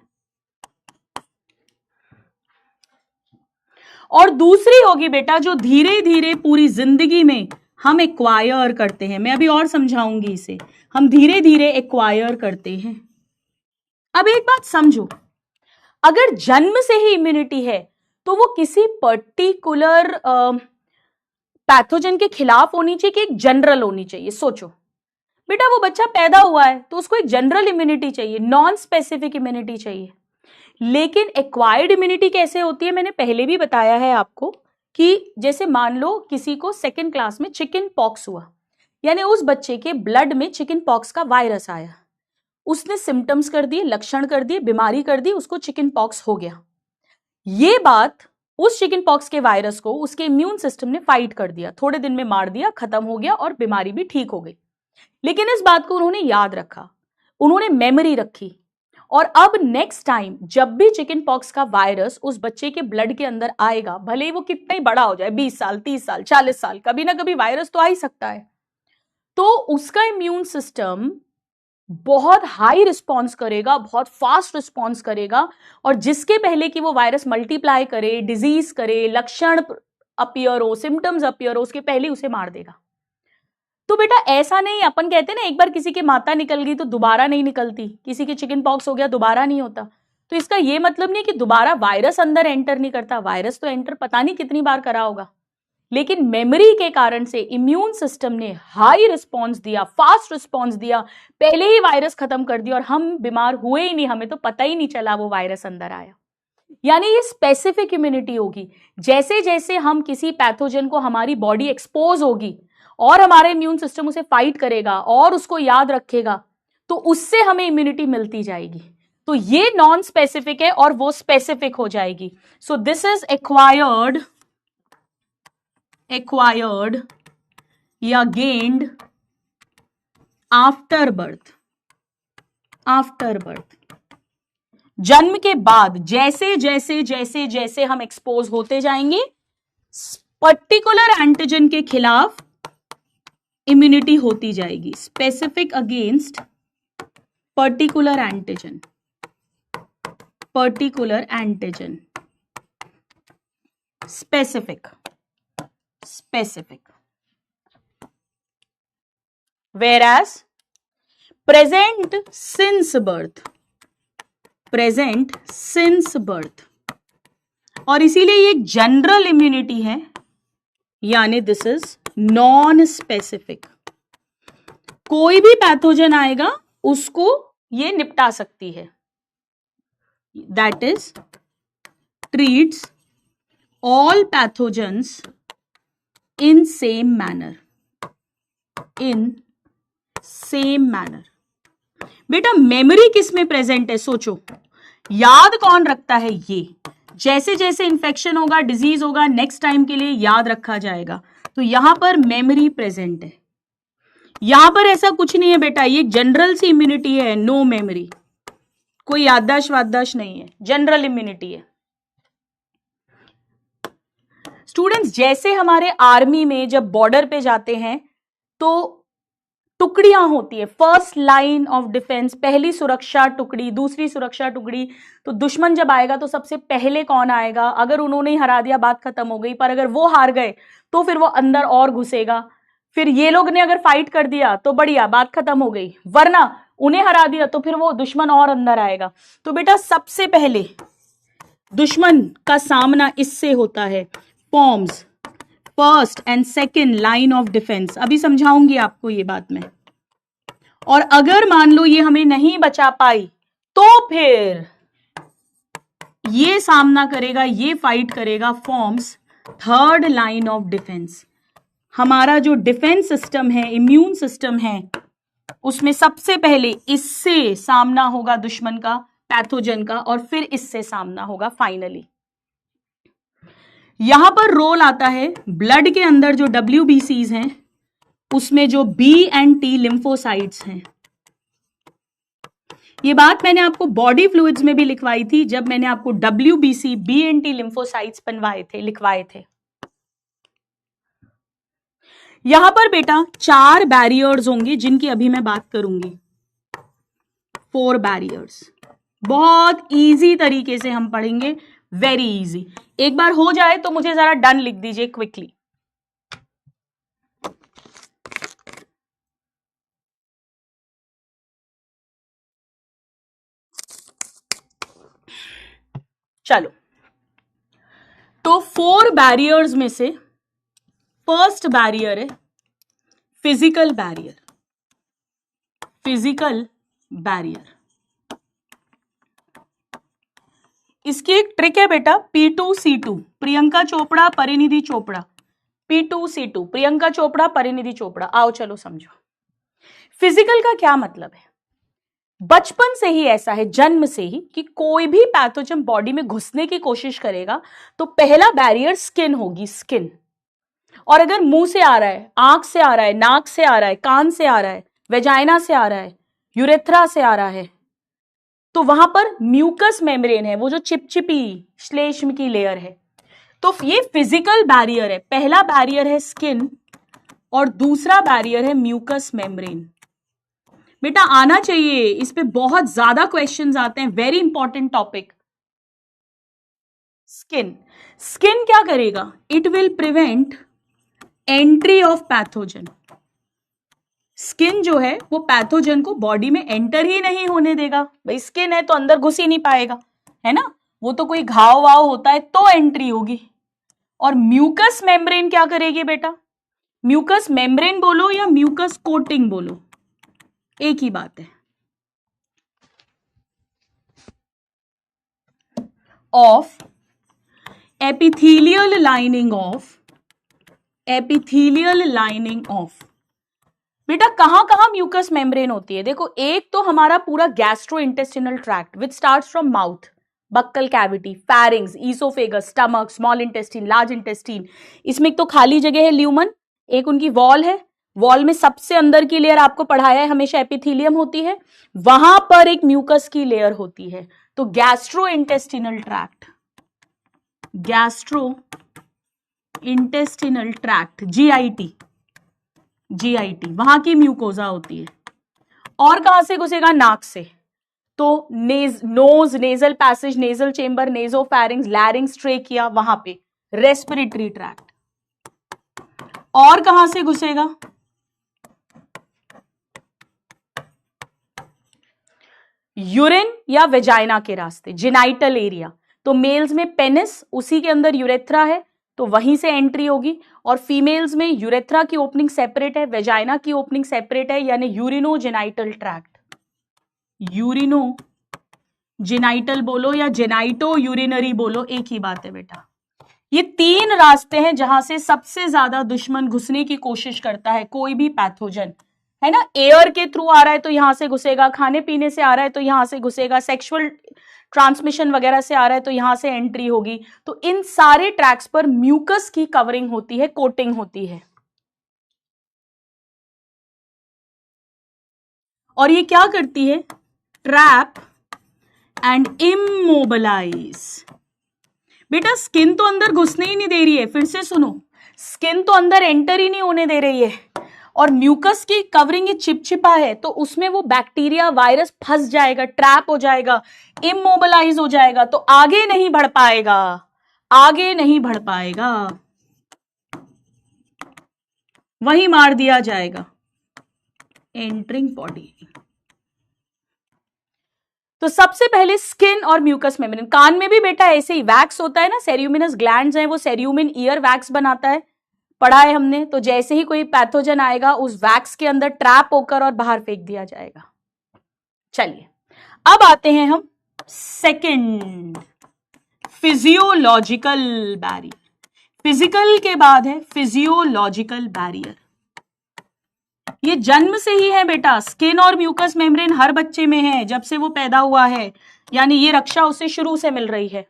और दूसरी होगी बेटा जो धीरे धीरे पूरी जिंदगी में हम एक्वायर करते हैं। मैं अभी और समझाऊंगी इसे। हम धीरे धीरे एक्वायर करते हैं। अब एक बात समझो, अगर जन्म से ही इम्यूनिटी है तो वो किसी पर्टिकुलर पैथोजन के खिलाफ होनी चाहिए कि एक जनरल होनी चाहिए। सोचो बेटा, वो बच्चा पैदा हुआ है तो उसको एक जनरल इम्यूनिटी चाहिए, नॉन स्पेसिफिक इम्यूनिटी चाहिए। लेकिन एक्वायर्ड इम्यूनिटी कैसे होती है, मैंने पहले भी बताया है आपको कि जैसे मान लो किसी को 2nd क्लास में चिकन पॉक्स हुआ, यानी उस बच्चे के ब्लड में चिकन पॉक्स का वायरस आया, उसने सिम्टम्स कर दिए, लक्षण कर दिए, बीमारी कर दी, उसको चिकन पॉक्स हो गया। ये बात उस चिकन पॉक्स के वायरस को उसके इम्यून सिस्टम ने फाइट कर दिया, थोड़े दिन में मार दिया, खत्म हो गया और बीमारी भी ठीक हो गई। लेकिन इस बात को उन्होंने याद रखा, उन्होंने मेमोरी रखी, और अब नेक्स्ट टाइम जब भी चिकन पॉक्स का वायरस उस बच्चे के ब्लड के अंदर आएगा, भले ही वो कितना ही बड़ा हो जाए, 20 साल, 30 साल, 40 साल, कभी ना कभी वायरस तो आ ही सकता है, तो उसका इम्यून सिस्टम बहुत हाई रिस्पॉन्स करेगा, बहुत फास्ट रिस्पॉन्स करेगा, और जिसके पहले कि वो वायरस मल्टीप्लाई करे, डिजीज करे, लक्षण अपीयर हो, सिम्टम्स अपीयर हो, उसके पहले उसे मार देगा। तो बेटा ऐसा नहीं, अपन कहते हैं ना एक बार किसी की माता निकल गई तो दोबारा नहीं निकलती, किसी की चिकन पॉक्स हो गया दोबारा नहीं होता। तो इसका ये मतलब नहीं कि दोबारा वायरस अंदर एंटर नहीं करता, वायरस तो एंटर पता नहीं कितनी बार करा होगा, लेकिन मेमोरी के कारण से इम्यून सिस्टम ने हाई रिस्पॉन्स दिया, फास्ट रिस्पॉन्स दिया, पहले ही वायरस खत्म कर दिया और हम बीमार हुए ही नहीं, हमें तो पता ही नहीं चला वो वायरस अंदर आया। यानी ये स्पेसिफिक इम्यूनिटी होगी। जैसे जैसे हम किसी पैथोजन को, हमारी बॉडी एक्सपोज होगी और हमारा इम्यून सिस्टम उसे फाइट करेगा और उसको याद रखेगा, तो उससे हमें इम्यूनिटी मिलती जाएगी। तो ये नॉन स्पेसिफिक है और वो स्पेसिफिक हो जाएगी। सो दिस इज एक्वायर्ड या gained after birth. After birth, जन्म के बाद जैसे जैसे जैसे जैसे हम एक्सपोज होते जाएंगे, पर्टिकुलर एंटीजन के खिलाफ इम्यूनिटी होती जाएगी, specific against particular antigen. Particular antigen, specific, whereas present since birth, और इसीलिए ये जनरल इम्यूनिटी है, यानी दिस इज नॉन स्पेसिफिक। कोई भी पैथोजन आएगा उसको ये निपटा सकती है, that is treats all pathogens in same manner. बेटा मेमोरी किस में प्रेजेंट है, सोचो, याद कौन रखता है, ये जैसे जैसे इंफेक्शन होगा, डिजीज होगा, नेक्स्ट टाइम के लिए याद रखा जाएगा, तो यहां पर मेमोरी प्रेजेंट है। यहां पर ऐसा कुछ नहीं है बेटा, ये जनरल सी इम्यूनिटी है, नो मेमोरी, कोई याददाश्त वाददाश्त नहीं है, जनरल इम्यूनिटी है। स्टूडेंट्स, जैसे हमारे आर्मी में जब बॉर्डर पे जाते हैं तो टुकड़ियां होती है, फर्स्ट लाइन ऑफ डिफेंस, पहली सुरक्षा टुकड़ी, दूसरी सुरक्षा टुकड़ी, तो दुश्मन जब आएगा तो सबसे पहले कौन आएगा, अगर उन्होंने ही हरा दिया बात खत्म हो गई, पर अगर वो हार गए तो फिर वो अंदर और घुसेगा, फिर ये लोग ने अगर फाइट कर दिया तो बढ़िया, बात खत्म हो गई, वरना उन्हें हरा दिया तो फिर वो दुश्मन और अंदर आएगा। तो बेटा सबसे पहले दुश्मन का सामना इससे होता है, forms first and second line of defence. अभी समझाऊंगी आपको ये बात मैं। और अगर मान लो ये हमें नहीं बचा पाई तो फिर ये सामना करेगा, ये फाइट करेगा, forms third line of defence. हमारा जो डिफेंस सिस्टम है, इम्यून सिस्टम है, उसमें सबसे पहले इससे सामना होगा दुश्मन का, पैथोजन का, और फिर इससे सामना होगा फाइनली। यहां पर रोल आता है ब्लड के अंदर जो WBCs हैं, उसमें जो B and T लिम्फोसाइट्स हैं। ये बात मैंने आपको बॉडी फ्लूइड्स में भी लिखवाई थी, जब मैंने आपको WBC B and T lymphocytes लिखवाए थे। यहां पर बेटा 4 बैरियर्स होंगे जिनकी अभी मैं बात करूंगी, 4 बैरियर्स। बहुत इजी तरीके से हम पढ़ेंगे, वेरी इजी। एक बार हो जाए तो मुझे जरा डन लिख दीजिए क्विकली। चलो, तो 4 बैरियर्स में से फर्स्ट बैरियर है फिजिकल बैरियर। फिजिकल बैरियर, इसकी एक ट्रिक है बेटा, P2C2, प्रियंका चोपड़ा, परिनिधि चोपड़ा, P2C2, प्रियंका चोपड़ा, परिनिधि चोपड़ा। आओ चलो समझो, फिजिकल का क्या मतलब है। बचपन से ही ऐसा है, जन्म से ही, कि कोई भी पैथोजन बॉडी में घुसने की कोशिश करेगा तो पहला बैरियर स्किन होगी, स्किन। और अगर मुंह से आ रहा है, आंख से आ रहा है, नाक से आ रहा है, कान से आ रहा है, वेजाइना से आ रहा है, यूरेथ्रा से आ रहा है, तो वहां पर म्यूकस मेम्ब्रेन है, वो जो चिपचिपी श्लेष्म की लेयर है। तो ये फिजिकल बैरियर है। पहला बैरियर है स्किन और दूसरा बैरियर है म्यूकस मेम्ब्रेन। बेटा आना चाहिए, इस पे बहुत ज्यादा क्वेश्चंस आते हैं, very important topic. Skin, skin क्या करेगा, it will prevent entry of pathogen. Skin जो है वो पैथोजन को बॉडी में एंटर ही नहीं होने देगा। भाई स्किन है तो अंदर घुस ही नहीं पाएगा, है ना, वो तो कोई घाव वाव होता है तो एंट्री होगी। और म्यूकस मेम्ब्रेन क्या करेगी बेटा, म्यूकस मेम्ब्रेन बोलो या म्यूकस कोटिंग बोलो, एक ही बात है। Of epithelial lining of, epithelial lining of. बेटा कहां कहां म्यूकस मेम्ब्रेन होती है, देखो, एक तो हमारा पूरा gastrointestinal tract which starts from mouth, buccal cavity, फैरिंग्स, oesophagus, stomach, small intestine, large intestine. इसमें एक तो खाली जगह है ल्यूमन, एक उनकी वॉल है, वॉल में सबसे अंदर की लेयर आपको पढ़ाया है हमेशा एपिथेलियम होती है, वहां पर एक म्यूकस की लेयर होती है। तो gastrointestinal tract, gastro intestinal tract, GIT, वहां की म्यूकोजा होती है। और कहां से घुसेगा, नाक से, तो nose, nasal passage, nasal chamber, nasopharynx, larynx, trachea, वहां पे रेस्पिरेटरी ट्रैक्ट। और कहां से घुसेगा, यूरिन या वेजाइना के रास्ते, जेनाइटल एरिया। तो मेल्स में पेनिस, उसी के अंदर यूरेथ्रा है, तो वहीं से एंट्री होगी। और फीमेल्स में यूरेथ्रा की ओपनिंग सेपरेट है, वेजाइना की ओपनिंग सेपरेट है, यानी यूरिनो जेनाइटल ट्रैक्ट, यूरिनो जेनाइटल बोलो या जेनाइटो यूरिनरी बोलो, एक ही बात है बेटा। ये 3 रास्ते हैं जहां से सबसे ज्यादा दुश्मन घुसने की कोशिश करता है कोई भी पैथोजन, है ना। एयर के थ्रू आ रहा है तो यहां से घुसेगा, खाने पीने से आ रहा है तो यहां से घुसेगा, सेक्सुअल ट्रांसमिशन वगैरह से आ रहा है तो यहां से एंट्री होगी। तो इन सारे ट्रैक्स पर म्यूकस की कवरिंग होती है, कोटिंग होती है। और ये क्या करती है? Trap and immobilise. बेटा स्किन तो अंदर घुसने ही नहीं दे रही है, फिर से सुनो, स्किन तो अंदर एंटर ही नहीं होने दे रही है, और म्यूकस की कवरिंग ये चिपचिपा है, तो उसमें वो बैक्टीरिया वायरस फंस जाएगा, ट्रैप हो जाएगा, इमोबिलाइज हो जाएगा, तो आगे नहीं बढ़ पाएगा, आगे नहीं बढ़ पाएगा, वहीं मार दिया जाएगा। Entering body. तो सबसे पहले स्किन और म्यूकस मेम्ब्रेन। कान में भी बेटा ऐसे ही वैक्स होता है ना, सेरियुमिनस ग्लैंड्स हैं, वो सेरियुमिन ईयर वैक्स बनाता है, पढ़ा है हमने। तो जैसे ही कोई पैथोजन आएगा उस वैक्स के अंदर ट्रैप होकर और बाहर फेंक दिया जाएगा। चलिए अब आते हैं हम सेकंड, फिजियोलॉजिकल बैरियर। फिजिकल के बाद है फिजियोलॉजिकल बैरियर। ये जन्म से ही है बेटा, स्किन और म्यूकस मेम्ब्रेन हर बच्चे में है जब से वो पैदा हुआ है, यानी ये रक्षा उसे शुरू से मिल रही है।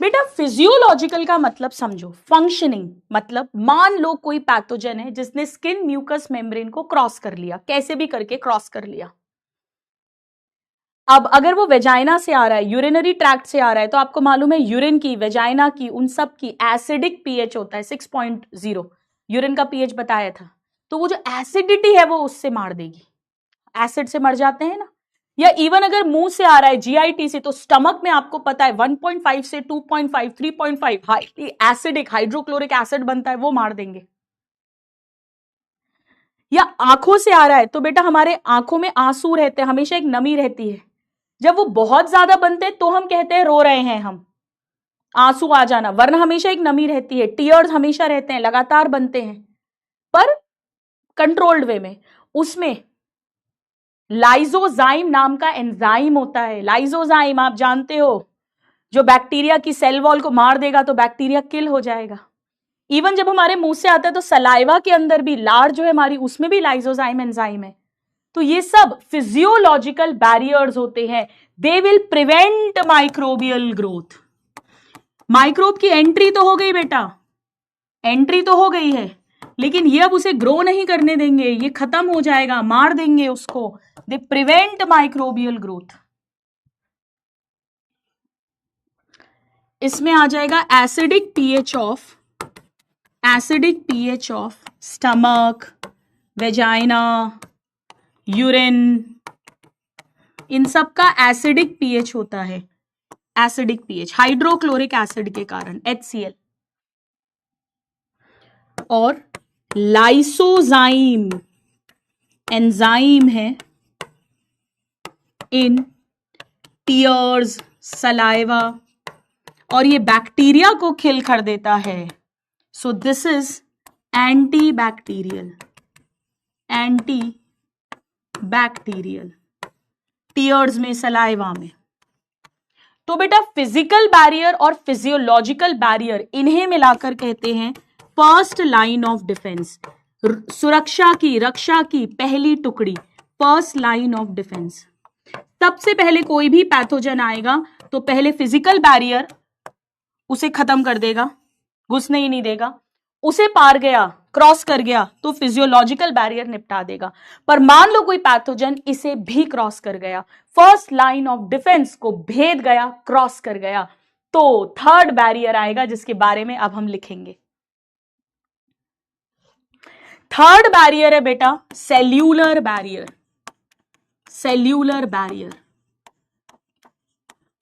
बेटा फिजियोलॉजिकल का मतलब समझो, फंक्शनिंग, मतलब मान लो कोई पैथोजन है जिसने स्किन म्यूकस मेम्ब्रेन को क्रॉस कर लिया, कैसे भी करके क्रॉस कर लिया। अब अगर वो वेजाइना से आ रहा है, यूरिनरी ट्रैक्ट से आ रहा है, तो आपको मालूम है यूरिन की, वेजाइना की, उन सब की एसिडिक पीएच होता है 6.0, यूरिन का पीएच बताया था। तो वो जो एसिडिटी है वो उससे मार देगी, एसिड से मर जाते हैं ना। या इवन अगर मुंह से आ रहा है, जीआईटी से, तो स्टमक में आपको पता है 1.5 से 2.5, 3.5 हाईली एसिडिक हाइड्रोक्लोरिक एसिड बनता है, वो मार देंगे। या आंखों से आ रहा है तो बेटा हमारे आंखों में आंसू रहते हैं, हमेशा एक नमी रहती है, जब वो बहुत ज्यादा बनते हैं तो हम कहते हैं रो रहे हैं हम, आंसू आ जाना, वरना हमेशा एक नमी रहती है, टीयर्स हमेशा रहते हैं, लगातार बनते हैं, पर कंट्रोल्ड वे में। उसमें लाइजोजाइम नाम का एंजाइम होता है, लाइजोजाइम आप जानते हो, जो बैक्टीरिया की सेल वॉल को मार देगा तो बैक्टीरिया किल हो जाएगा। इवन जब हमारे मुंह से आता है तो सलाइवा के अंदर भी, लार जो है हमारी, उसमें भी लाइजोजाइम एंजाइम है। तो ये सब फिजियोलॉजिकल बैरियर्स होते हैं, they will prevent microbial growth. Microbe की एंट्री तो हो गई बेटा, एंट्री तो हो गई है, लेकिन ये अब उसे ग्रो नहीं करने देंगे, ये खत्म हो जाएगा, मार देंगे उसको। They prevent microbial growth. इसमें आ जाएगा acidic pH of stomach, vagina, urine, इन सब का एसिडिक पीएच होता है, एसिडिक पीएच हाइड्रोक्लोरिक एसिड के कारण, HCl। और लाइसोजाइम एंजाइम है इन टीयर्स, सलाइवा, और ये बैक्टीरिया को किल कर देता है। सो this is anti bacterial tears में, सलाइवा में। तो बेटा फिजिकल बैरियर और फिजियोलॉजिकल बैरियर, इन्हें मिलाकर कहते हैं फर्स्ट लाइन ऑफ डिफेंस, सुरक्षा की, रक्षा की पहली टुकड़ी, फर्स्ट लाइन ऑफ डिफेंस। सबसे पहले कोई भी पैथोजन आएगा तो पहले फिजिकल बैरियर उसे खत्म कर देगा, घुसने ही नहीं देगा, उसे पार गया, क्रॉस कर गया तो फिजियोलॉजिकल बैरियर निपटा देगा। पर मान लो कोई पैथोजन इसे भी क्रॉस कर गया, फर्स्ट लाइन ऑफ डिफेंस को भेद गया, क्रॉस कर गया, तो थर्ड बैरियर आएगा जिसके बारे में अब हम लिखेंगे। थर्ड बैरियर है बेटा सेल्यूलर बैरियर। सेल्यूलर बैरियर,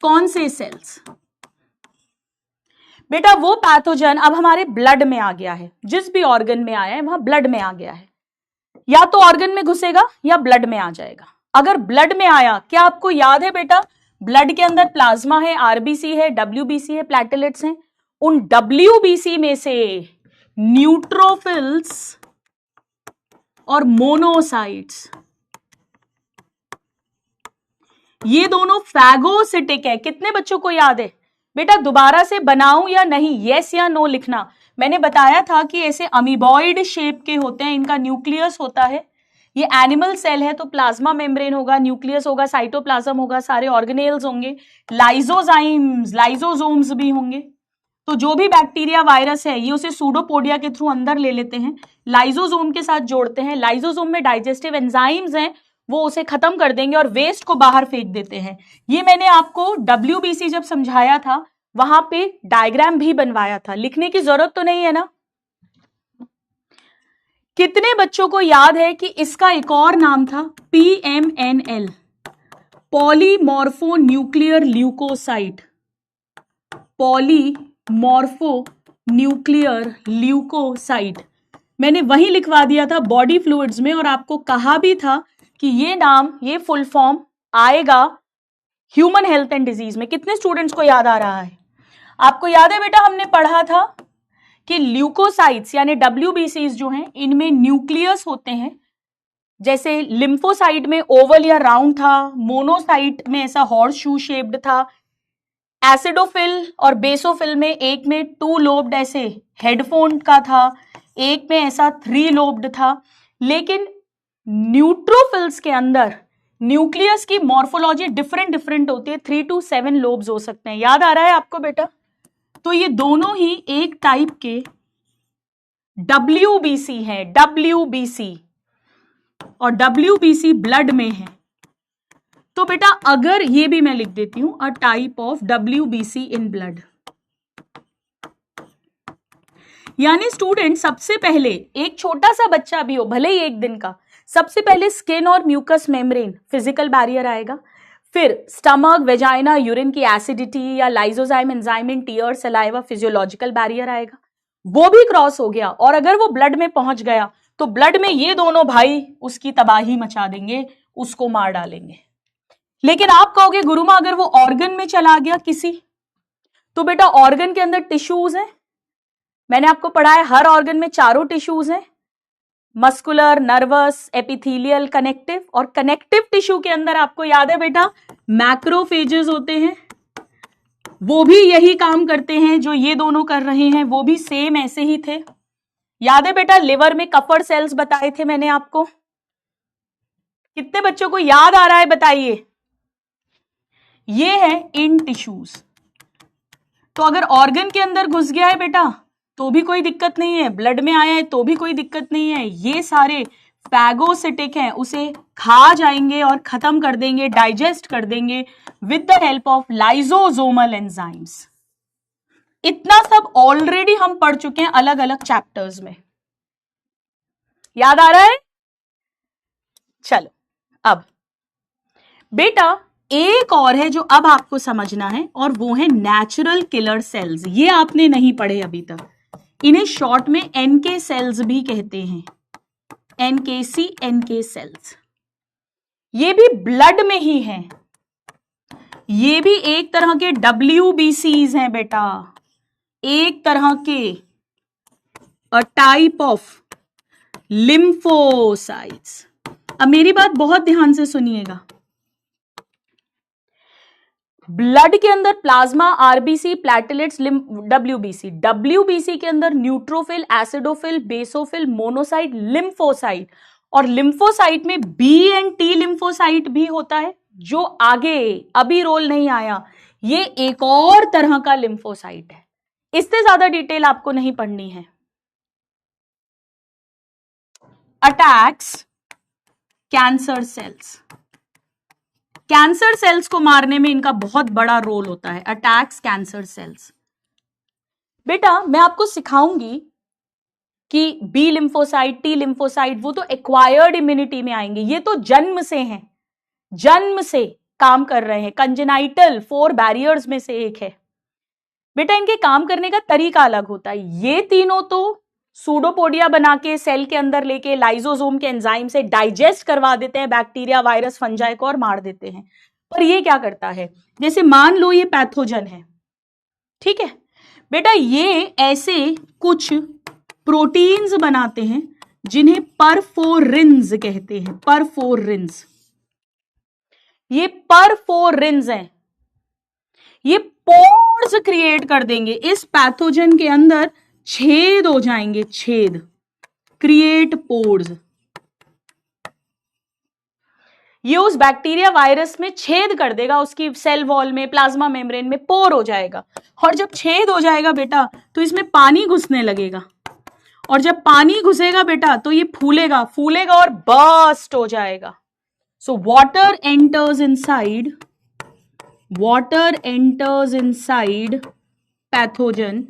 कौन से सेल्स? बेटा वो पैथोजन अब हमारे ब्लड में आ गया है, जिस भी ऑर्गन में आया है वहां ब्लड में आ गया है, या तो ऑर्गन में घुसेगा या ब्लड में आ जाएगा। अगर ब्लड में आया, क्या आपको याद है बेटा ब्लड के अंदर प्लाज्मा है, आरबीसी है, डब्ल्यूबीसी है, प्लेटलेट्स हैं, उन डब्ल्यूबीसी में से न्यूट्रोफिल्स और मोनोसाइट्स ये दोनों फैगोसिटिक है। कितने बच्चों को याद है बेटा? दोबारा से बनाऊं या नहीं, यस या नो लिखना। मैंने बताया था कि ऐसे अमीबॉइड शेप के होते हैं, इनका न्यूक्लियस होता है। ये एनिमल सेल है तो प्लाज्मा मेम्ब्रेन होगा, न्यूक्लियस होगा, साइटोप्लाज्म होगा, सारे ऑर्गेनेल्स होंगे, लाइजोजाइम्स, लाइजोसोम्स भी होंगे। तो जो भी बैक्टीरिया वायरस है ये उसे सूडोपोडिया के थ्रू अंदर ले लेते हैं, लाइजोसोम के साथ जोड़ते हैं, लाइजोसोम में डाइजेस्टिव एंजाइम्स हैं, वो उसे खत्म कर देंगे और वेस्ट को बाहर फेंक देते हैं। ये मैंने आपको WBC जब समझाया था वहां पे डायग्राम भी बनवाया था, लिखने की जरूरत तो नहीं है ना। कितने बच्चों को याद है कि इसका एक और नाम था PMNL, polymorpho nuclear leukocyte, polymorpho nuclear leukocyte. मैंने वही लिखवा दिया था बॉडी फ्लूइड्स में और आपको कहा भी था कि ये नाम, ये फुल फॉर्म आएगा ह्यूमन हेल्थ एंड डिजीज में। कितने स्टूडेंट्स को याद आ रहा है? आपको याद है बेटा हमने पढ़ा था कि ल्यूकोसाइट्स यानी WBCs जो हैं इनमें न्यूक्लियस होते हैं। जैसे लिम्फोसाइट में ओवल या राउंड था, मोनोसाइट में ऐसा हॉर्स शू शेप्ड था, एसिडोफिल और बेसोफिल में एक में 2 लोब्ड ऐसे हेडफोन का था, एक में ऐसा 3 लोब्ड था। लेकिन न्यूट्रोफिल्स के अंदर न्यूक्लियस की मॉर्फोलॉजी डिफरेंट होती है, 3 to 7 लोब्स हो सकते हैं। याद आ रहा है आपको बेटा? तो ये दोनों ही एक टाइप के WBC हैं, WBC, और WBC ब्लड में है। तो बेटा अगर ये भी मैं लिख देती हूं, अ type of WBC in blood, यानी स्टूडेंट सबसे पहले एक छोटा सा बच्चा भी हो, भले ही 1 दिन का, सबसे पहले स्किन और म्यूकस मेम्ब्रेन फिजिकल बैरियर आएगा, फिर स्टमक, वेजाइना, यूरिन की एसिडिटी या lysozyme enzyme in tear, saliva, physiological barrier आएगा, वो भी क्रॉस हो गया और अगर वो ब्लड में पहुंच गया तो ब्लड में ये दोनों भाई उसकी तबाही मचा देंगे, उसको मार डालेंगे। लेकिन आप कहोगे गुरुमा अगर वो ऑर्गन में चला गया किसी, तो बेटा ऑर्गन के अंदर टिश्यूज हैं। मैंने आपको पढ़ा है हर ऑर्गन में 4 टिश्यूज हैं, मस्कुलर, नर्वस, एपिथेलियल, कनेक्टिव। और कनेक्टिव टिश्यू के अंदर आपको याद है बेटा मैक्रोफेजेस होते हैं, वो भी यही काम करते हैं जो ये दोनों कर रहे हैं, वो भी सेम ऐसे ही थे। याद है बेटा लिवर में कफर सेल्स बताए थे मैंने आपको? कितने बच्चों को याद आ रहा है बताइए? ये है इन टिश्यूज। तो अगर ऑर्गन के अंदर घुस गया है बेटा तो भी कोई दिक्कत नहीं है, ब्लड में आया है तो भी कोई दिक्कत नहीं है, ये सारे फैगोसिटिक हैं, उसे खा जाएंगे और खत्म कर देंगे, डाइजेस्ट कर देंगे with the help of lysosomal enzymes. इतना सब ऑलरेडी हम पढ़ चुके हैं अलग अलग चैप्टर्स में। याद आ रहा है? चलो अब बेटा एक और है जो अब आपको समझना है और वो है नेचुरल किलर सेल्स। ये आपने नहीं पढ़े अभी तक, इन्हें शॉर्ट में NK सेल्स भी कहते हैं, NKC, NK सेल्स। ये भी ब्लड में ही हैं, ये भी एक तरह के WBCs हैं बेटा, एक तरह के अ टाइप ऑफ लिम्फोसाइट्स। अब मेरी बात बहुत ध्यान से सुनिएगा, ब्लड के अंदर plasma, RBC, platelets, WBC, WBC के अंदर neutrophil, acidophil, basophil, monocyte, lymphocyte, और लिम्फोसाइट में B and T लिम्फोसाइट भी होता है जो आगे अभी रोल नहीं आया। ये एक और तरह का लिम्फोसाइट है, इससे ज्यादा डिटेल आपको नहीं पढ़नी है। Attacks cancer cells, cancer cells को मारने में इनका बहुत बड़ा रोल होता है। Attacks cancer cells. बेटा मैं आपको सिखाऊंगी कि बी लिम्फोसाइट, टी लिम्फोसाइट वो तो एक्वायर्ड इम्यूनिटी में आएंगे, ये तो जन्म से हैं, जन्म से काम कर रहे हैं, कंजेनाइटल 4 बैरियर्स में से एक है। बेटा इनके काम करने का तरीका अलग होता है। ये तीनों तो सूडोपोडिया बना के सेल के अंदर लेके लाइजोसोम के एंजाइम से डाइजेस्ट करवा देते हैं बैक्टीरिया, वायरस, फंजाई को और मार देते हैं। पर ये क्या करता है, जैसे मान लो ये पैथोजन है, ठीक है बेटा, ये ऐसे कुछ प्रोटीन्स बनाते हैं जिन्हें परफोरिन्स कहते हैं, परफोरिन्स। ये परफोरिन्स हैं, ये पोर्स क्रिएट कर देंगे, इस पैथोजन के अंदर छेद हो जाएंगे, छेद, क्रिएट पोर्स। ये उस बैक्टीरिया वायरस में छेद कर देगा, उसकी सेल वॉल में, प्लाज्मा मेम्ब्रेन में पोर हो जाएगा, और जब छेद हो जाएगा बेटा तो इसमें पानी घुसने लगेगा, और जब पानी घुसेगा बेटा तो ये फूलेगा, फूलेगा और बर्स्ट हो जाएगा। So water enters inside, water enters inside pathogen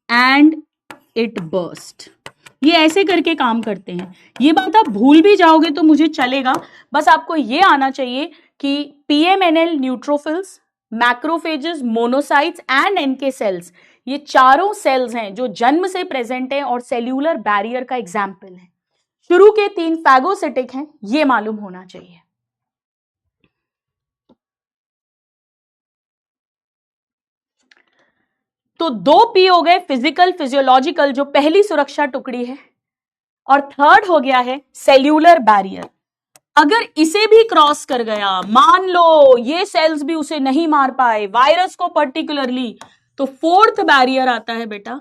and it burst. ये ऐसे करके काम करते हैं। ये बात आप भूल भी जाओगे तो मुझे चलेगा, बस आपको ये आना चाहिए कि PMNL neutrophils, macrophages, monocytes and NK cells, ये चारों सेल्स हैं जो जन्म से प्रेजेंट हैं और सेल्यूलर बैरियर का एग्जाम्पल है। शुरू के 3 फैगोसिटिक हैं, ये मालूम होना चाहिए। तो 2 पी हो गए, फिजिकल, फिजियोलॉजिकल, जो पहली सुरक्षा टुकड़ी है, और थर्ड हो गया है सेल्यूलर बैरियर। अगर इसे भी क्रॉस कर गया, मान लो ये सेल्स भी उसे नहीं मार पाए, वायरस को पर्टिकुलरली, तो फोर्थ बैरियर आता है बेटा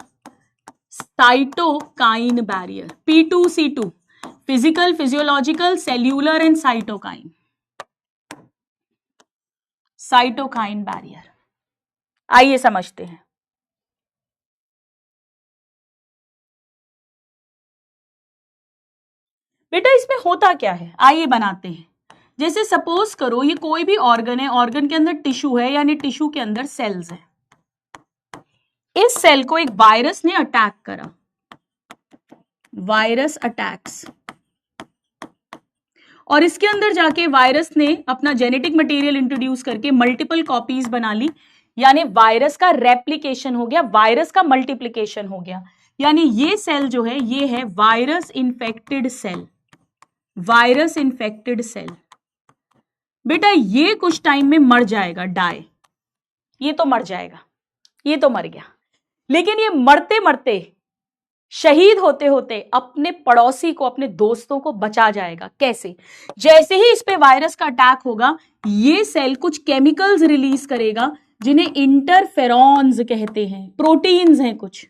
cytokine barrier, P2C2, physical, physiological, cellular and cytokine, cytokine barrier. आइए समझते हैं। बेटा इसमें होता क्या है, आइए बनाते हैं। जैसे सपोज करो ये कोई भी ऑर्गन है, ऑर्गन के अंदर टिश्यू है, यानी टिश्यू के अंदर सेल्स है। इस सेल को एक वायरस ने अटैक करा, वायरस अटैक्स, और इसके अंदर जाके वायरस ने अपना जेनेटिक मटेरियल इंट्रोड्यूस करके मल्टीपल कॉपीज बना ली, यानी वायरस का रेप्लिकेशन हो गया, वायरस का मल्टीप्लिकेशन हो गया। यानी ये सेल जो है ये है virus infected cell, virus infected cell. बेटा ये कुछ टाइम में मर जाएगा, डाई, ये तो मर जाएगा, ये तो मर गया, लेकिन ये मरते मरते, शहीद होते होते अपने पड़ोसी को, अपने दोस्तों को बचा जाएगा। कैसे? जैसे ही इस पे वायरस का अटैक होगा, ये सेल कुछ केमिकल्स रिलीज करेगा जिन्हें इंटरफेरॉन्स कहते हैं, प्रोटीन्स हैं कुछ,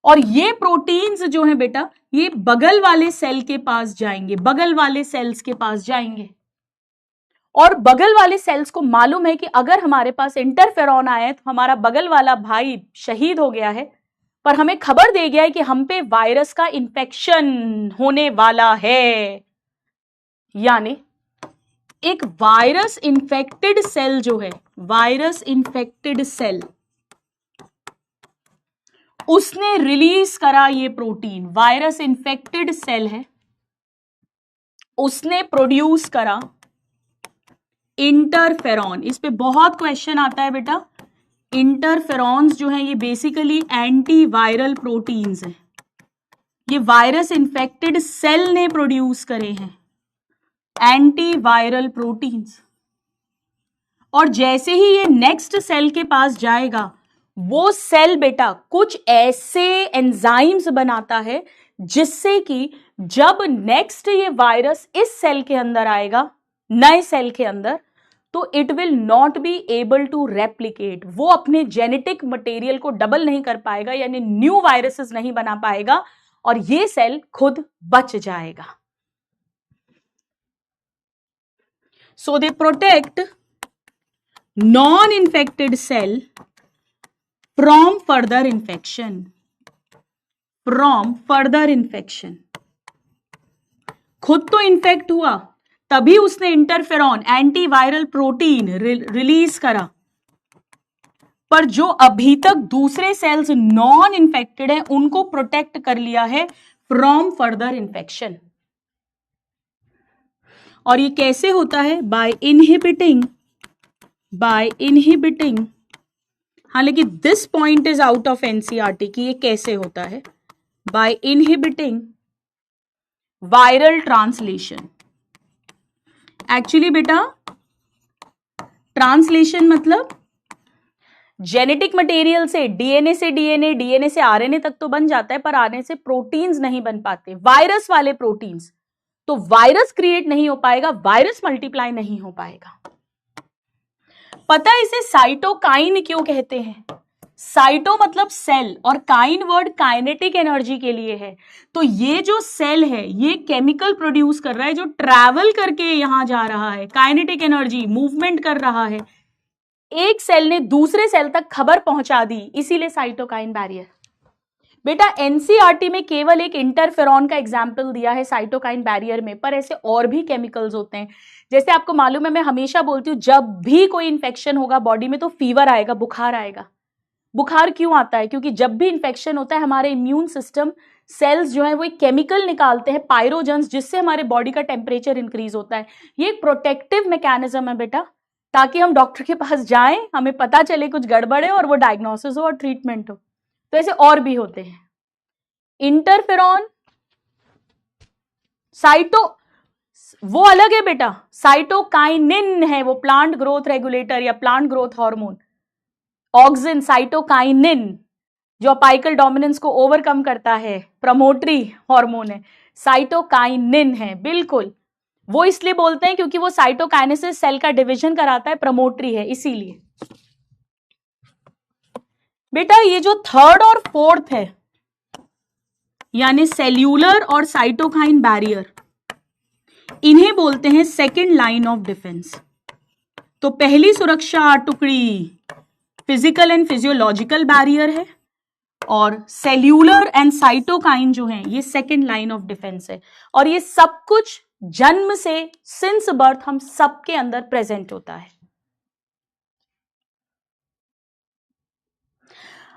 और ये प्रोटीन्स जो है बेटा ये बगल वाले सेल के पास जाएंगे, बगल वाले सेल्स के पास जाएंगे, और बगल वाले सेल्स को मालूम है कि अगर हमारे पास इंटरफेरॉन आया है तो हमारा बगल वाला भाई शहीद हो गया है, पर हमें खबर दे गया है कि हम पे वायरस का इंफेक्शन होने वाला है। यानी एक वायरस इन्फेक्टेड सेल जो है, वायरस इन्फेक्टेड सेल, उसने रिलीज करा ये प्रोटीन, वायरस इन्फेक्टेड सेल है, उसने प्रोड्यूस करा इंटरफेरॉन। इस पे बहुत क्वेश्चन आता है बेटा। इंटरफेरॉन्स जो है ये बेसिकली एंटीवायरल प्रोटीन्स हैं, ये वायरस इन्फेक्टेड सेल ने प्रोड्यूस करे हैं एंटीवायरल प्रोटीन्स, और जैसे ही ये नेक्स्ट सेल के पास जाएगा, वो सेल बेटा कुछ ऐसे एंजाइम्स बनाता है जिससे कि जब नेक्स्ट ये वायरस इस सेल के अंदर आएगा, नए सेल के अंदर, तो it will not be able to replicate, वो अपने जेनेटिक मटेरियल को डबल नहीं कर पाएगा, यानी न्यू वायरसेस नहीं बना पाएगा, और ये सेल खुद बच जाएगा। So they protect non infected cell from further infection, from further infection. खुद तो इन्फेक्ट हुआ, तभी उसने इंटरफेरॉन एंटीवायरल प्रोटीन रिलीज करा, पर जो अभी तक दूसरे सेल्स नॉन इन्फेक्टेड हैं उनको प्रोटेक्ट कर लिया है फ्रॉम फर्दर इन्फेक्शन। और ये कैसे होता है? बाय इनहिबिटिंग, हाँ लेकिन this point is out of NCERT कि ये कैसे होता है। By inhibiting viral translation. Actually बेटा ट्रांसलेशन मतलब जेनेटिक मटेरियल से डीएनए से डीएनए, डीएनए से आरएनए तक तो बन जाता है, पर आरएनए से प्रोटीन्स नहीं बन पाते, वायरस वाले प्रोटीन्स। तो वायरस क्रिएट नहीं हो पाएगा, वायरस मल्टीप्लाई नहीं हो पाएगा। पता है इसे साइटोकाइन क्यों कहते हैं? साइटो मतलब सेल और काइन वर्ड काइनेटिक एनर्जी के लिए है। तो ये जो सेल है ये केमिकल प्रोड्यूस कर रहा है जो ट्रैवल करके यहां जा रहा है, काइनेटिक एनर्जी मूवमेंट कर रहा है। एक सेल ने दूसरे सेल तक खबर पहुंचा दी, इसीलिए साइटोकाइन बैरियर। बेटा एनसीईआरटी में केवल एक इंटरफेरॉन का एग्जाम्पल दिया है साइटोकाइन बैरियर में, पर ऐसे और भी केमिकल्स होते हैं। जैसे आपको मालूम है, मैं हमेशा बोलती हूँ जब भी कोई इंफेक्शन होगा बॉडी में तो फीवर आएगा, बुखार आएगा। बुखार क्यों आता है? क्योंकि जब भी इंफेक्शन होता है हमारे इम्यून सिस्टम सेल्स जो है वो एक केमिकल निकालते हैं पायरोजेंस, जिससे हमारे बॉडी का टेम्परेचर इंक्रीज होता है। ये एक प्रोटेक्टिव मैकेनिज्म है बेटा, ताकि हम डॉक्टर के पास जाएं, हमें पता चले कुछ गड़बड़ है और वो डायग्नोसिस हो और ट्रीटमेंट हो। तो ऐसे और भी होते हैं। इंटरफेरॉन साइटो वो अलग है बेटा, साइटोकाइनिन है वो प्लांट ग्रोथ रेगुलेटर या plant growth hormone. Auxin cytokinin जो अपाइकल डोमिनेंस को ओवरकम करता है, प्रमोटरी हार्मोन है, साइटोकाइनिन है। बिल्कुल, वो इसलिए बोलते हैं क्योंकि वो साइटोकाइनेसिस सेल का डिवीजन कराता है, प्रमोटरी है इसीलिए। बेटा ये जो थर्ड और फोर्थ है यानी सेल्यूलर और साइटोकाइन बैरियर, इन्हें बोलते हैं सेकेंड लाइन ऑफ डिफेंस। तो पहली सुरक्षा टुकड़ी फिजिकल एंड फिजियोलॉजिकल बैरियर है और सेल्यूलर एंड साइटोकाइन जो है ये सेकेंड लाइन ऑफ डिफेंस है। और ये सब कुछ जन्म से सिंस बर्थ हम सबके अंदर प्रेजेंट होता है।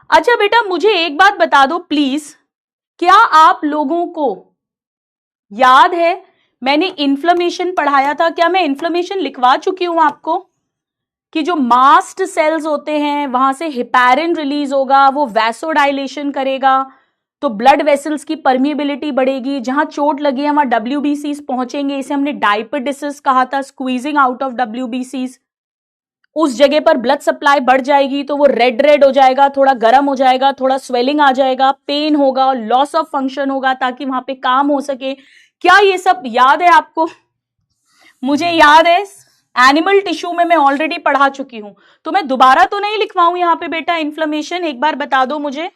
अच्छा बेटा मुझे एक बात बता दो प्लीज, क्या आप लोगों को याद है मैंने इन्फ्लेमेशन पढ़ाया था? क्या मैं इन्फ्लेमेशन लिखवा चुकी हूं आपको कि जो मास्ट सेल्स होते हैं वहां से हेपेरिन रिलीज होगा, वो वैसोडाइलेशन करेगा तो ब्लड वेसल्स की परमिएबिलिटी बढ़ेगी, जहां चोट लगी है वहां WBCs पहुंचेंगे, इसे हमने डायपिडिसिस कहा था, स्क्वीजिंग आउट ऑफ WBCs। उस जगह पर ब्लड सप्लाई बढ़ जाएगी तो वो रेड रेड हो जाएगा, थोड़ा गर्म हो जाएगा, थोड़ा स्वेलिंग आ जाएगा, पेन होगा, लॉस ऑफ फंक्शन होगा ताकि वहां पे काम हो सके। क्या ये सब याद है आपको? मुझे याद है, एनिमल टिश्यू में मैं ऑलरेडी पढ़ा चुकी हूं, तो मैं दोबारा तो नहीं लिखवाऊं यहां पे बेटा इन्फ्लेमेशन, एक बार बता दो मुझे।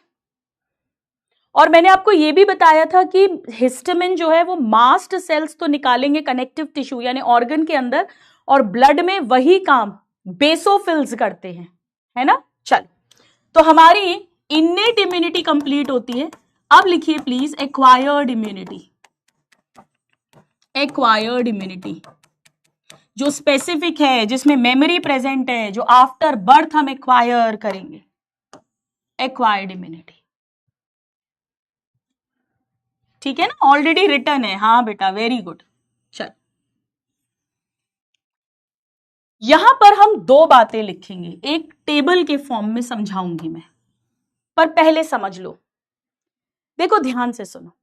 और मैंने आपको यह भी बताया था कि हिस्टामिन जो है वो मास्ट सेल्स तो निकालेंगे कनेक्टिव टिश्यू यानी ऑर्गन के अंदर, और ब्लड में वही काम बेसोफिल्स करते हैं, है ना। चल, तो हमारी इनेट इम्यूनिटी कंप्लीट होती है। अब लिखिए please acquired immunity. Acquired immunity जो स्पेसिफिक है, जिसमें मेमोरी प्रेजेंट है, जो आफ्टर बर्थ हम एक्वायर करेंगे, एक्वायर्ड इम्यूनिटी। ठीक है ना, ऑलरेडी रिटर्न है। हाँ बेटा वेरी गुड। चल, यहां पर हम दो बातें लिखेंगे, एक टेबल के फॉर्म में समझाऊंगी मैं, पर पहले समझ लो। देखो ध्यान से सुनो।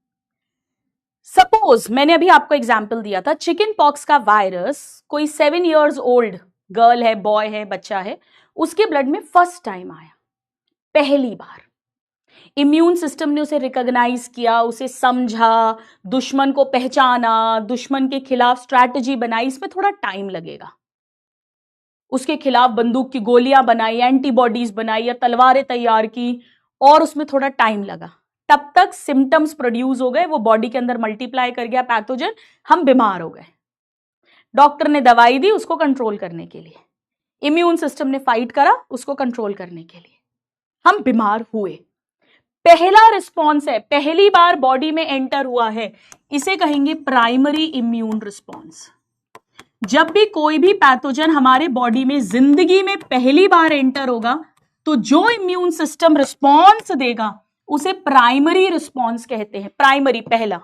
सपोज मैंने अभी आपको एग्जाम्पल दिया था, चिकन पॉक्स का वायरस कोई 7 years ओल्ड गर्ल है, बॉय है, बच्चा है, उसके ब्लड में फर्स्ट टाइम आया, पहली बार। इम्यून सिस्टम ने उसे रिकॉग्नाइज किया, उसे समझा, दुश्मन को पहचाना, दुश्मन के खिलाफ स्ट्रैटेजी बनाई। इसमें थोड़ा टाइम लगेगा। उसके खिलाफ बंदूक की गोलियां बनाई, एंटीबॉडीज बनाई या तलवारें तैयार की, और उसमें थोड़ा टाइम लगा। तब तक सिम्टम्स प्रोड्यूस हो गए, वो बॉडी के अंदर मल्टीप्लाई कर गया पैथोजन, हम बीमार हो गए। डॉक्टर ने दवाई दी उसको कंट्रोल करने के लिए, इम्यून सिस्टम ने फाइट करा उसको कंट्रोल करने के लिए, हम बीमार हुए। पहला रिस्पॉन्स है, पहली बार बॉडी में एंटर हुआ है, इसे कहेंगे प्राइमरी इम्यून रिस्पॉन्स। जब भी कोई भी पैथोजन हमारे बॉडी में जिंदगी में पहली बार एंटर होगा तो जो इम्यून सिस्टम रिस्पॉन्स देगा उसे प्राइमरी रिस्पॉन्स कहते हैं। प्राइमरी पहला,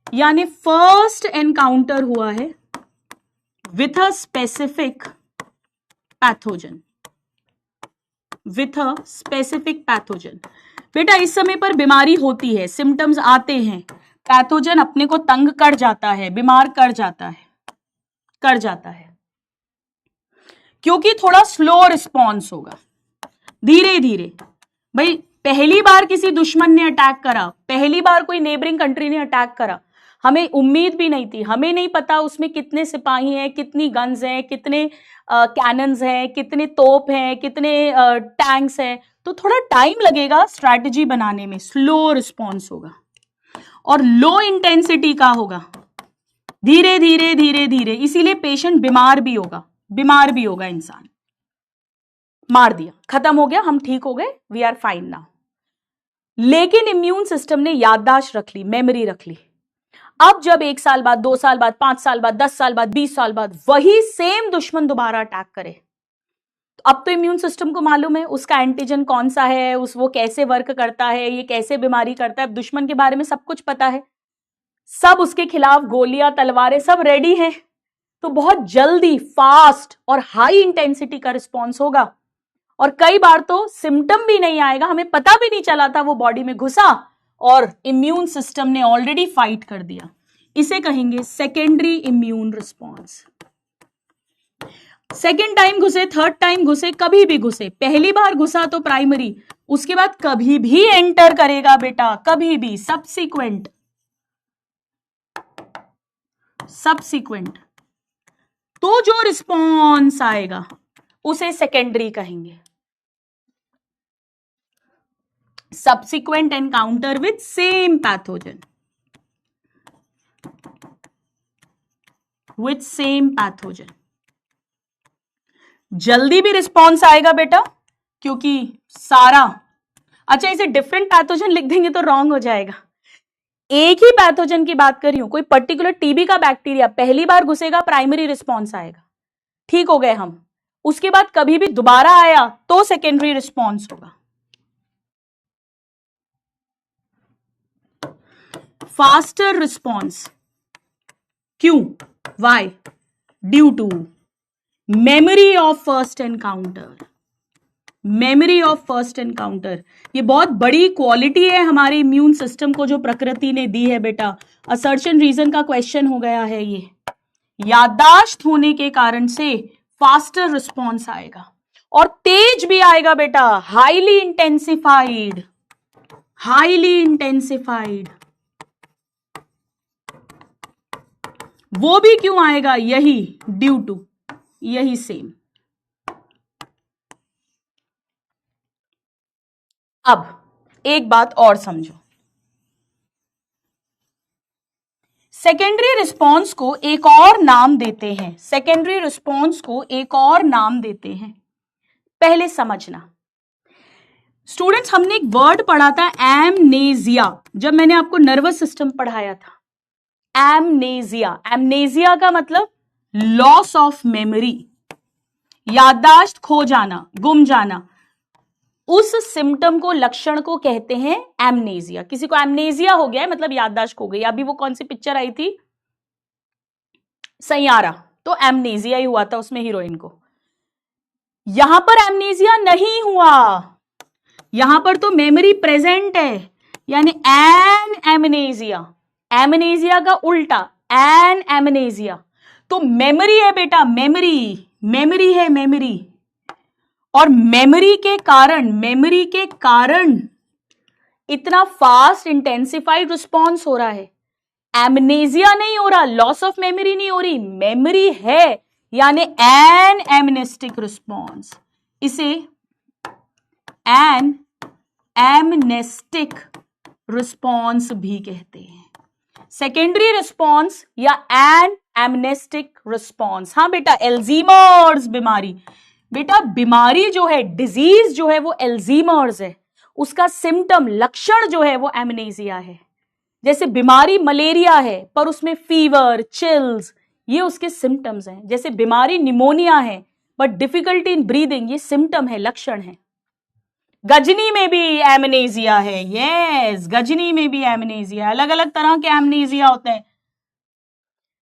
यानी फर्स्ट एनकाउंटर हुआ है with a specific pathogen, with a specific pathogen. बेटा इस समय पर बीमारी होती है, सिम्टम्स आते हैं, पैथोजन अपने को तंग कर जाता है, बीमार कर जाता है, क्योंकि थोड़ा स्लो रिस्पॉन्स होगा, धीरे धीरे। भाई पहली बार किसी दुश्मन ने अटैक करा, पहली बार कोई नेबरिंग कंट्री ने अटैक करा, हमें उम्मीद भी नहीं थी, हमें नहीं पता उसमें कितने सिपाही हैं, कितनी गन्स हैं, कितने कैनन्स हैं, कितने तोप हैं, कितने टैंक्स हैं। तो थोड़ा टाइम लगेगा स्ट्रैटेजी बनाने में, स्लो रिस्पॉन्स होगा और लो इंटेंसिटी का होगा, धीरे धीरे धीरे धीरे। इसीलिए पेशेंट बीमार भी होगा इंसान। मार दिया, खत्म हो गया, हम ठीक हो गए, वी आर फाइन नाउ। लेकिन इम्यून सिस्टम ने याददाश्त रख ली, मेमोरी रख ली। अब जब 1 साल बाद, 2 साल बाद, 5 साल बाद, 10 साल बाद, 20 साल बाद वही सेम दुश्मन दोबारा अटैक करे, तो अब तो इम्यून सिस्टम को मालूम है उसका एंटीजन कौन सा है, वो कैसे वर्क करता है, ये कैसे बीमारी करता है, दुश्मन के बारे में सब कुछ पता है, सब उसके खिलाफ गोलियां, तलवारें सब रेडी हैं। तो बहुत जल्दी, फास्ट और हाई इंटेंसिटी का रिस्पॉन्स होगा। और कई बार तो सिम्टम भी नहीं आएगा, हमें पता भी नहीं चला था वो बॉडी में घुसा और इम्यून सिस्टम ने ऑलरेडी फाइट कर दिया। इसे कहेंगे secondary immune response. Second time घुसे, थर्ड टाइम घुसे, कभी भी घुसे, पहली बार घुसा तो प्राइमरी, उसके बाद कभी भी एंटर करेगा बेटा, कभी भी। सब्सिक्वेंट तो जो रिस्पॉन्स आएगा उसे सेकेंडरी कहेंगे। Subsequent encounter with same pathogen, जल्दी भी रिस्पॉन्स आएगा बेटा, क्योंकि सारा, अच्छा इसे डिफरेंट पैथोजन लिख देंगे तो रॉन्ग हो जाएगा। एक ही पैथोजन की बात कर रही हूं, कोई पर्टिकुलर टीबी का बैक्टीरिया पहली बार घुसेगा, प्राइमरी रिस्पॉन्स आएगा, ठीक हो गए हम। उसके बाद कभी भी दोबारा आया तो सेकेंडरी रिस्पॉन्स होगा। फास्टर रिस्पॉन्स, क्यों, why, due to memory of first encounter. ये बहुत बड़ी क्वालिटी है हमारे इम्यून सिस्टम को जो प्रकृति ने दी है बेटा। असर्शन रीजन का क्वेश्चन हो गया है ये। याददाश्त होने के कारण से फास्टर रिस्पॉन्स आएगा और तेज भी आएगा बेटा, हाईली इंटेंसिफाइड। वो भी क्यों आएगा, यही ड्यू टू, यही सेम। अब एक बात और समझो, सेकेंडरी रिस्पॉन्स को एक और नाम देते हैं, पहले समझना। स्टूडेंट्स, हमने एक वर्ड पढ़ा था एमनेजिया, जब मैंने आपको नर्वस सिस्टम पढ़ाया था। एमनेजिया का मतलब लॉस ऑफ मेमोरी, याददाश्त खो जाना, गुम जाना। उस सिम्टम को, लक्षण को कहते हैं एमनेजिया। किसी को एमनेजिया हो गया है मतलब याददाश्त खो गई। अभी वो कौन सी पिक्चर आई थी, सैयारा, तो एमनेजिया ही हुआ था उसमें हीरोइन को। यहां पर एमनेजिया नहीं हुआ, यहां पर तो मेमोरी प्रेजेंट है, यानी एन एमनेजिया। एमनेजिया का उल्टा एन एमनेजिया। तो मेमोरी है बेटा, मेमोरी है। और मेमोरी के कारण इतना फास्ट इंटेंसिफाइड रिस्पॉन्स हो रहा है। एमनेजिया नहीं हो रहा, लॉस ऑफ मेमोरी नहीं हो रही, मेमोरी है, यानी एन एमनेस्टिक रिस्पॉन्स। इसे एन एमनेस्टिक रिस्पॉन्स भी कहते हैं, सेकेंडरी रिस्पॉन्स या एन एमनेस्टिक रिस्पॉन्स। हाँ बेटा, एल्जीमर्स बीमारी, बेटा बीमारी जो है, डिजीज जो है वो एल्जीमर्स है, उसका सिम्टम, लक्षण जो है वो एमनेजिया है। जैसे बीमारी मलेरिया है पर उसमें फीवर, चिल्स, ये उसके सिम्टम्स हैं। जैसे बीमारी निमोनिया है बट डिफिकल्टी इन ब्रीदिंग, ये सिम्टम है, लक्षण है। गजनी में भी एमनेजिया है, यस, गजनी में भी एमनेजिया। अलग अलग तरह के एमनेजिया होते हैं।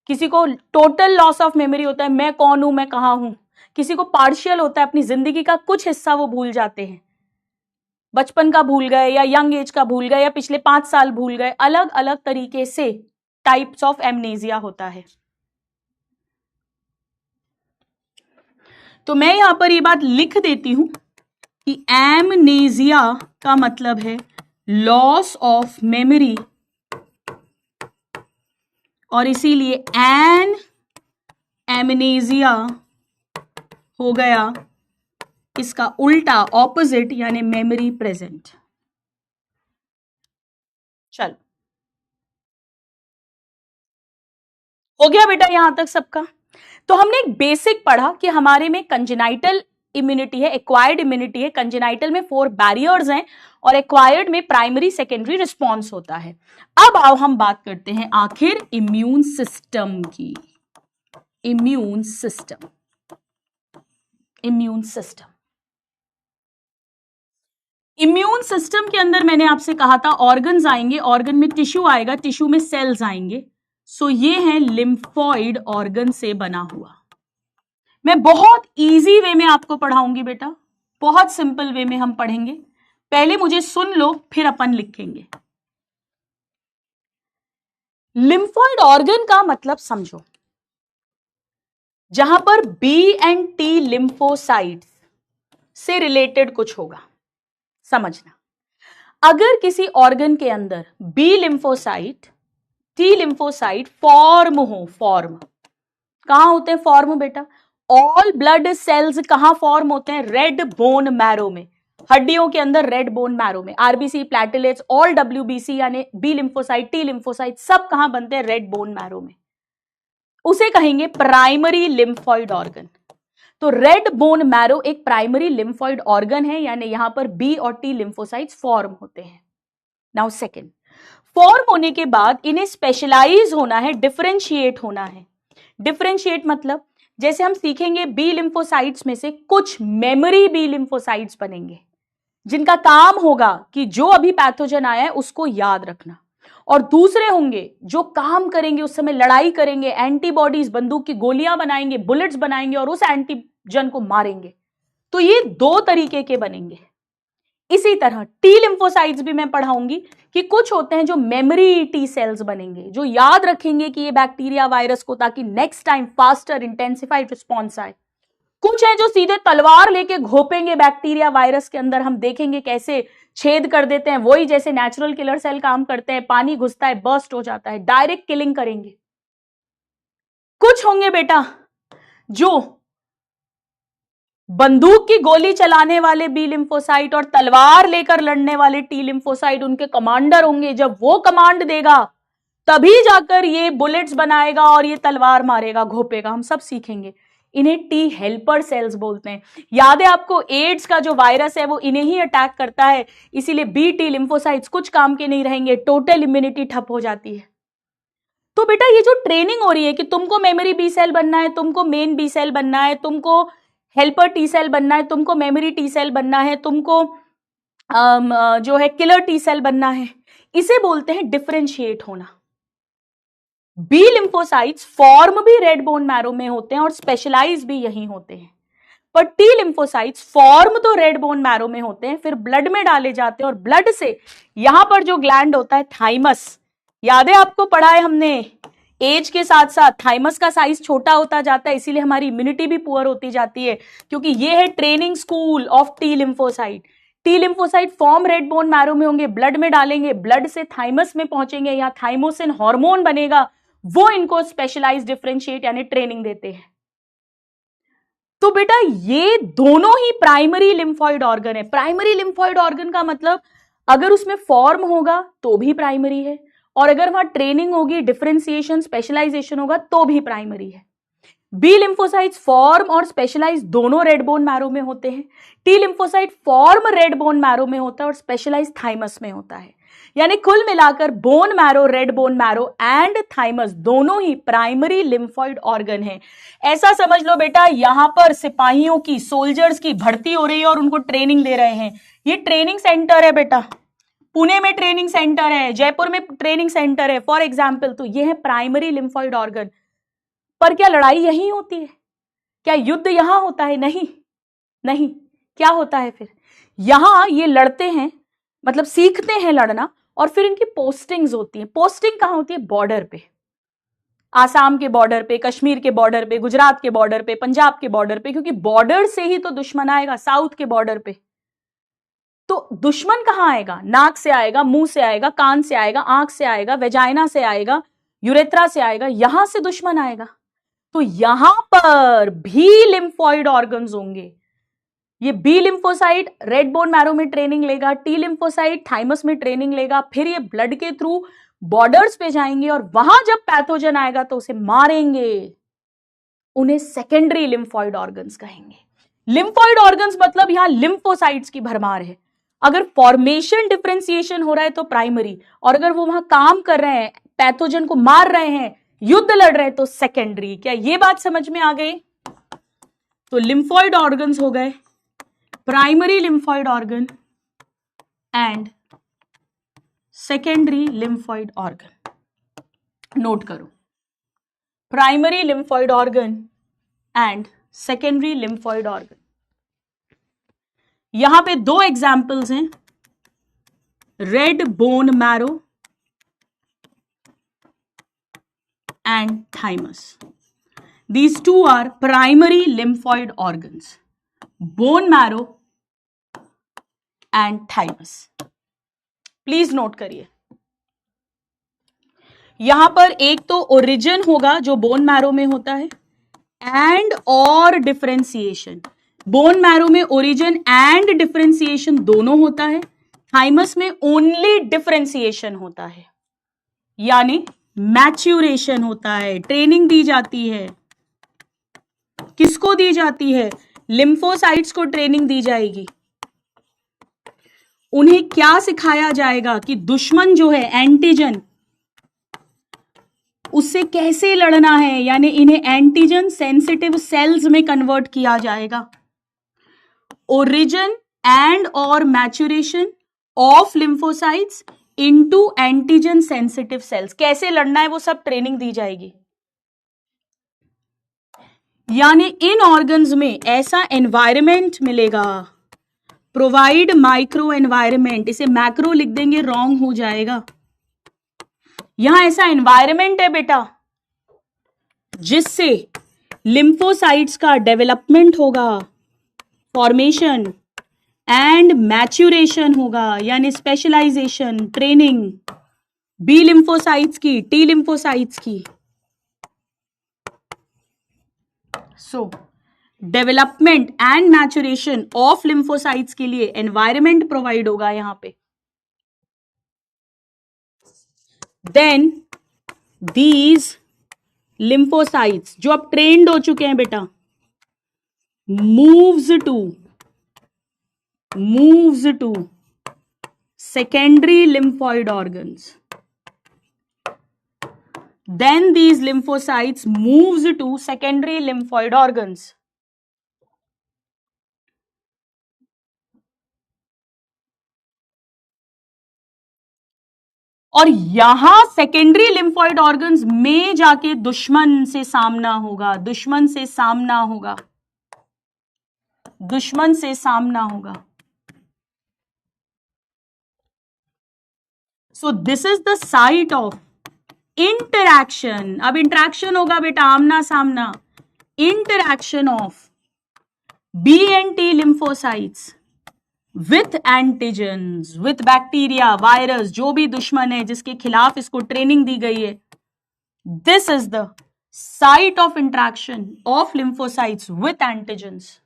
किसी को टोटल लॉस ऑफ मेमोरी होता है, मैं कौन हूं, मैं कहां हूं। किसी को पार्शियल होता है, अपनी जिंदगी का कुछ हिस्सा वो भूल जाते हैं, बचपन का भूल गए या यंग एज का भूल गए या पिछले 5 साल भूल गए। अलग अलग तरीके से टाइप्स ऑफ एमनेजिया होता है। तो मैं यहां पर ये बात लिख देती हूं कि एमनेजिया का मतलब है लॉस ऑफ मेमोरी और इसीलिए एन एमनेजिया हो गया इसका उल्टा, ऑपोजिट, यानी मेमोरी प्रेजेंट। चलो, हो गया बेटा यहां तक सबका। तो हमने एक बेसिक पढ़ा कि हमारे में कंजेनाइटल इम्यूनिटी है, एक्वायर्ड इम्यूनिटी है। कंजेनाइटल में 4 बैरियर्स हैं और एक्वायर्ड में प्राइमरी सेकेंडरी रिस्पॉन्स होता है। अब आओ हम बात करते हैं आखिर इम्यून सिस्टम की। Immune system, immune system, immune system के अंदर मैंने आपसे कहा था ऑर्गन्स आएंगे, ऑर्गन में टिश्यू आएगा, टिश्यू में सेल्स आएंगे। सो ये है लिम्फॉइड ऑर्गन से बना हुआ। मैं बहुत इजी वे में आपको पढ़ाऊंगी बेटा, बहुत सिंपल वे में हम पढ़ेंगे। पहले मुझे सुन लो, फिर अपन लिखेंगे। लिम्फॉइड ऑर्गन का मतलब समझो, जहां पर बी एंड टी लिम्फोसाइट्स से रिलेटेड कुछ होगा। समझना, अगर किसी ऑर्गन के अंदर B lymphocyte, T lymphocyte form हो, फॉर्म कहां होते हैं फॉर्म बेटा? ऑल ब्लड सेल्स कहां फॉर्म होते हैं? रेड बोन मैरो में, हड्डियों के अंदर रेड बोन मैरो में। आरबीसी, प्लेटलेट्स, ऑल डब्ल्यूबीसी यानी बी लिम्फोसाइट, टी लिम्फोसाइट सब कहां बनते हैं? रेड बोन मैरो में। उसे कहेंगे प्राइमरी लिम्फॉइड ऑर्गन। तो रेड बोन मैरो एक प्राइमरी लिम्फॉइड ऑर्गन है, यानी यहां पर बी और टी लिम्फोसाइट्स फॉर्म होते हैं। नाउ सेकेंड, फॉर्म होने के बाद इन्हें स्पेशलाइज होना है, डिफरेंशिएट होना है। डिफरेंशिएट मतलब जैसे हम सीखेंगे बी लिम्फोसाइट्स में से कुछ मेमोरी बी लिम्फोसाइट्स बनेंगे, जिनका काम होगा कि जो अभी पैथोजन आया है उसको याद रखना, और दूसरे होंगे जो काम करेंगे, उस समय लड़ाई करेंगे, एंटीबॉडीज, बंदूक की गोलियां बनाएंगे, बुलेट्स बनाएंगे और उस एंटीजन को मारेंगे। तो ये 2 तरीके के बनेंगे। इसी तरह टी लिम्फोसाइट्स भी मैं पढ़ाऊंगी कि कुछ होते हैं जो मेमोरी टी सेल्स बनेंगे, जो याद रखेंगे कि ये बैक्टीरिया, वायरस को, ताकि next time faster intensified response आए। कुछ है जो सीधे तलवार लेके घोपेंगे बैक्टीरिया, वायरस के अंदर, हम देखेंगे कैसे छेद कर देते हैं, वही जैसे नेचुरल किलर सेल काम करते हैं, पानी घुसता है, बर्स्ट हो जाता है, डायरेक्ट किलिंग करेंगे। कुछ होंगे बेटा जो बंदूक की गोली चलाने वाले बी लिम्फोसाइट और तलवार लेकर लड़ने वाले टी लिम्फोसाइट, उनके कमांडर होंगे। जब वो कमांड देगा तभी जाकर ये बुलेट्स बनाएगा और ये तलवार मारेगा, घोपेगा। हम सब सीखेंगे। इन्हें टी हेल्पर सेल्स बोलते हैं। याद है आपको, एड्स का जो वायरस है वो इन्हें ही अटैक करता है, इसीलिए बी टी लिम्फोसाइट्स कुछ काम के नहीं रहेंगे, टोटल इम्यूनिटी ठप हो जाती है। तो बेटा ये जो ट्रेनिंग हो रही है कि तुमको मेमोरी बी सेल बनना है, तुमको मेन बी सेल बनना है, तुमको हेल्पर टी सेल बनना है, तुमको मेमोरी टी सेल बनना है, तुमको जो है किलर टी सेल बनना है, इसे बोलते हैं डिफरेंशिएट होना। बी लिम्फोसाइट्स फॉर्म भी रेड बोन मैरो में होते हैं और स्पेशलाइज भी यही होते हैं, पर टी लिम्फोसाइट्स फॉर्म तो रेड बोन मैरो में होते हैं, फिर ब्लड में डाले जाते हैं और ब्लड से यहां पर जो ग्लैंड होता है थाइमस, याद है आपको पढ़ा है हमने, एज के साथ साथ थाइमस का साइज छोटा होता जाता है, इसीलिए हमारी इम्यूनिटी भी पुअर होती जाती है, क्योंकि ये है training school of T lymphocyte. T lymphocyte form red bone marrow में होंगे, ब्लड में डालेंगे, ब्लड से थाइमस में पहुंचेंगे, यहां थाइमोसिन हार्मोन बनेगा, वो इनको स्पेशलाइज डिफरेंशिएट यानी ट्रेनिंग देते हैं। तो बेटा ये दोनों ही प्राइमरी लिम्फॉइड ऑर्गन है। प्राइमरी लिम्फॉइड ऑर्गन का मतलब अगर उसमें फॉर्म होगा तो भी प्राइमरी है, और अगर वहां ट्रेनिंग होगी, डिफरेंशिएशन, स्पेशलाइजेशन होगा तो भी प्राइमरी है। बी लिम्फोसाइट्स फॉर्म और स्पेशलाइज दोनों रेड बोन मैरो में होते हैं। T lymphocyte form red bone marrow में होता है और स्पेशलाइज थाइमस में होता है। यानी कुल मिलाकर bone marrow, red bone marrow and thymus दोनों ही प्राइमरी लिम्फॉइड ऑर्गन है। ऐसा समझ लो बेटा, यहां पर सिपाहियों की, सोल्जर्स की भर्ती हो रही है और उनको ट्रेनिंग दे रहे हैं। ये ट्रेनिंग सेंटर है बेटा, पुणे में ट्रेनिंग सेंटर है, जयपुर में ट्रेनिंग सेंटर है फॉर एग्जाम्पल। तो ये है प्राइमरी लिम्फॉइड ऑर्गन। पर क्या लड़ाई यहीं होती है? क्या युद्ध यहां होता है? नहीं नहीं। क्या होता है फिर? यहां ये लड़ते हैं, मतलब सीखते हैं लड़ना, और फिर इनकी पोस्टिंग्स होती हैं। पोस्टिंग कहां होती है? बॉर्डर पे, आसाम के बॉर्डर पे, कश्मीर के बॉर्डर पे, गुजरात के बॉर्डर पे, पंजाब के बॉर्डर पे, क्योंकि बॉर्डर से ही तो दुश्मन आएगा, साउथ के बॉर्डर पे। तो दुश्मन कहां आएगा? नाक से आएगा, मुंह से आएगा, कान से आएगा, आंख से आएगा, वेजाइना से आएगा, यूरेथ्रा से आएगा, यहां से दुश्मन आएगा, तो यहां पर भी लिम्फॉइड ऑर्गन्स होंगे। ये B lymphocyte red bone marrow में ट्रेनिंग लेगा, टी लिम्फोसाइट थाइमस में ट्रेनिंग लेगा, फिर ये ब्लड के थ्रू बॉर्डर्स पे जाएंगे और वहां जब पैथोजन आएगा तो उसे मारेंगे। उन्हें सेकेंडरी लिम्फॉइड ऑर्गन्स कहेंगे। लिम्फॉइड ऑर्गन्स मतलब यहां लिम्फोसाइट्स की भरमार है। अगर फॉर्मेशन डिफरेंशिएशन हो रहा है तो प्राइमरी, और अगर वो वहां काम कर रहे हैं, पैथोजन को मार रहे हैं, युद्ध लड़ रहे हैं, तो सेकेंडरी। क्या ये बात समझ में आ गई? तो लिम्फॉइड ऑर्गन्स हो गए primary lymphoid organ and secondary lymphoid organ. Note करो, primary lymphoid organ and secondary lymphoid organ. यहां पे दो एग्जाम्पल्स हैं, red bone marrow and thymus. These two are primary lymphoid organs, bone marrow and thymus. Please note करिए, यहां पर एक तो ओरिजिन होगा जो बोन मैरो में होता है, एंड और डिफरेंशिएशन। बोन मैरो में ओरिजिन एंड डिफरेंशिएशन दोनों होता है, थाइमस में ओनली डिफरेंशिएशन होता है, यानी मैच्यूरेशन होता है, ट्रेनिंग दी जाती है। किसको दी जाती है? लिम्फोसाइट्स को ट्रेनिंग दी जाएगी। उन्हें क्या सिखाया जाएगा कि दुश्मन जो है एंटीजन, उससे कैसे लड़ना है, यानी इन्हें एंटीजन सेंसिटिव सेल्स में कन्वर्ट किया जाएगा। ओरिजिन एंड और maturation of lymphocytes into antigen sensitive sales, कैसे लड़ना है वो सब ट्रेनिंग दी जाएगी। यानी इन ऑर्गन्स में ऐसा एनवायरमेंट मिलेगा, प्रोवाइड माइक्रो एनवायरमेंट, इसे मैक्रो लिख देंगे रॉन्ग हो जाएगा। यहां ऐसा एनवायरमेंट है बेटा जिससे लिम्फोसाइट्स का डेवलपमेंट होगा, फॉर्मेशन एंड मैच्यूरेशन होगा, यानी स्पेशलाइजेशन, ट्रेनिंग बी लिम्फोसाइट्स की, टी लिम्फोसाइट्स की। सो development and maturation of lymphocytes के लिए एनवायरमेंट प्रोवाइड होगा यहां पे। देन दीज लिम्फोसाइट्स जो अब ट्रेंड हो चुके हैं बेटा, moves to secondary lymphoid organs. Then these lymphocytes moves to secondary lymphoid organs. और यहां सेकेंडरी लिम्फॉइड ऑर्गन्स में जाके दुश्मन से सामना होगा, दुश्मन से सामना होगा। So this is the site of interaction. अब इंटरैक्शन होगा बेटा, आमना सामना, interaction of B and T lymphocytes with antigens, with bacteria, virus, जो भी दुश्मन है जिसके खिलाफ इसको ट्रेनिंग दी गई है। This is the site of interaction of lymphocytes with antigens.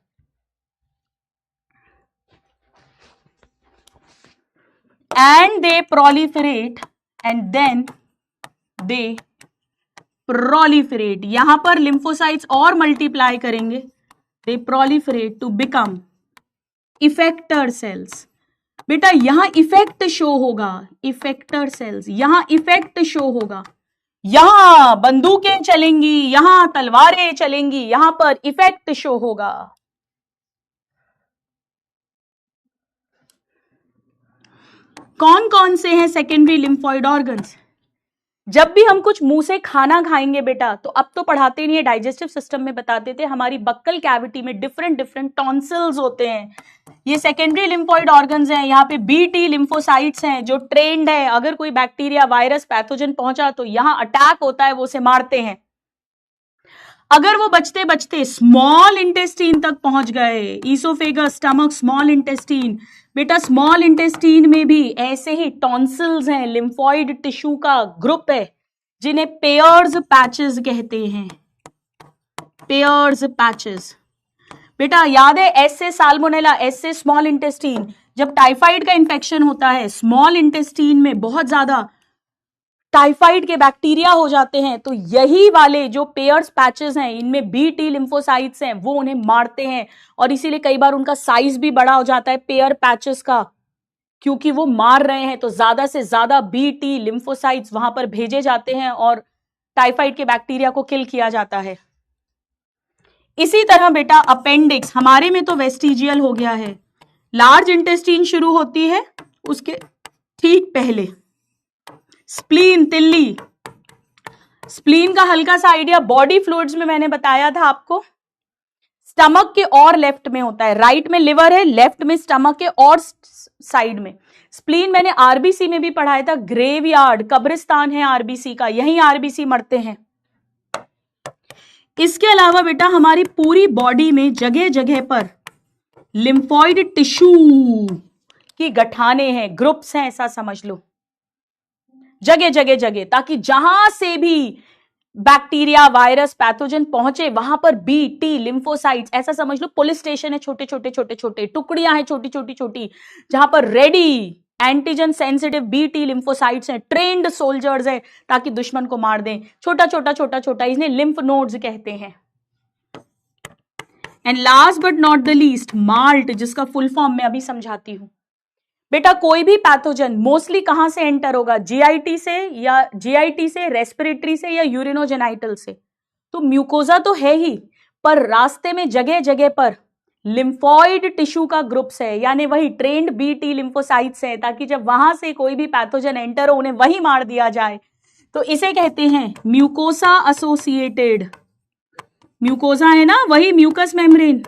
And they proliferate and then they proliferate. यहां पर लिम्फोसाइट्स और मल्टीप्लाई करेंगे, they proliferate to become effector cells. बेटा यहां इफेक्ट शो होगा, इफेक्टर सेल्स, यहां इफेक्ट शो होगा, यहां बंदूकें चलेंगी, यहां तलवारें चलेंगी, यहां पर इफेक्ट शो होगा। कौन कौन से हैं सेकेंडरी लिम्फॉइड ऑर्गन्स? जब भी हम कुछ मुंह से खाना खाएंगे बेटा, तो अब तो पढ़ाते नहीं है, डाइजेस्टिव सिस्टम में बताते थे, हमारी बक्कल कैविटी में डिफरेंट डिफरेंट टॉन्सिल्स होते हैं। ये सेकेंडरी लिम्फॉइड ऑर्गन्स हैं। यहाँ पे बी टी लिम्फोसाइट्स हैं जो ट्रेंड है, अगर कोई बैक्टीरिया, वायरस, पैथोजन पहुंचा तो यहां अटैक होता है, वो उसे मारते हैं। अगर वो बचते बचते स्मॉल इंटेस्टीन तक पहुंच गए, ईसोफेगस, स्टमक, स्मॉल इंटेस्टीन, बेटा स्मॉल इंटेस्टीन में भी ऐसे ही टॉन्सिल्स हैं, लिम्फॉइड टिश्यू का ग्रुप है, जिन्हें पेयर्स पैचेस कहते हैं, पेयर्स पैचेस। बेटा याद है एस से साल्मोनेला, एस से स्मॉल इंटेस्टीन। जब टाइफाइड का इन्फेक्शन होता है स्मॉल इंटेस्टीन में, बहुत ज्यादा टाइफाइड के बैक्टीरिया हो जाते हैं, तो यही वाले जो पेयर्स पैचेस हैं इनमें बी टी लिम्फोसाइट्स हैं, वो उन्हें मारते हैं और इसीलिए कई बार उनका साइज भी बड़ा हो जाता है पेयर पैचेस का, क्योंकि वो मार रहे हैं। तो ज्यादा से ज्यादा बी टी लिम्फोसाइट्स वहां पर भेजे जाते हैं और टाइफाइड के बैक्टीरिया को किल किया जाता है। इसी तरह बेटा अपेंडिक्स, हमारे में तो वेस्टिजियल हो गया है, लार्ज इंटेस्टीन शुरू होती है, उसके ठीक पहले स्प्लीन, तिल्ली। स्प्लीन का हल्का सा आइडिया बॉडी फ्लूइड्स में मैंने बताया था आपको, स्टमक के और लेफ्ट में होता है, राइट में लिवर है, लेफ्ट में स्टमक के और साइड में। स्प्लीन मैंने आरबीसी में भी पढ़ाया था, ग्रेवयार्ड, कब्रिस्तान है आरबीसी का, यहीं आरबीसी मरते हैं। इसके अलावा बेटा हमारी पूरी बॉडी में जगह जगह पर लिम्फॉइड टिश्यू की गठाने हैं, ग्रुप्स हैं, ऐसा समझ लो, जगह जगह जगह, ताकि जहां से भी बैक्टीरिया, वायरस, पैथोजन पहुंचे वहां पर बी टी लिम्फोसाइट्स, ऐसा समझ लो पुलिस स्टेशन है, छोटे छोटे छोटे छोटे टुकड़ियां हैं, छोटी छोटी छोटी, जहां पर ready antigen sensitive B T lymphocytes हैं, ट्रेन्ड सोल्जर्स हैं, ताकि दुश्मन को मार दें। छोटा छोटा छोटा छोटा, इन्हें लिम्फ नोड्स कहते हैं। And last but not the least malt, जिसका फुल फॉर्म मैं अभी समझाती हूं। बेटा कोई भी पैथोजन मोस्टली कहां से एंटर होगा, जीआईटी से, या जीआईटी से, रेस्पिरेटरी से, या यूरिनोजेनाइटल से। तो म्यूकोजा तो है ही, पर रास्ते में जगह जगह पर लिम्फॉइड टिश्यू का ग्रुप्स है, यानी वही ट्रेन्ड बी टी लिम्फोसाइट्स है, ताकि जब वहां से कोई भी पैथोजन एंटर हो उन्हें वही मार दिया जाए। तो इसे कहते हैं म्यूकोसा एसोसिएटेड, म्यूकोजा है ना, वही म्यूकस मेम्ब्रेन,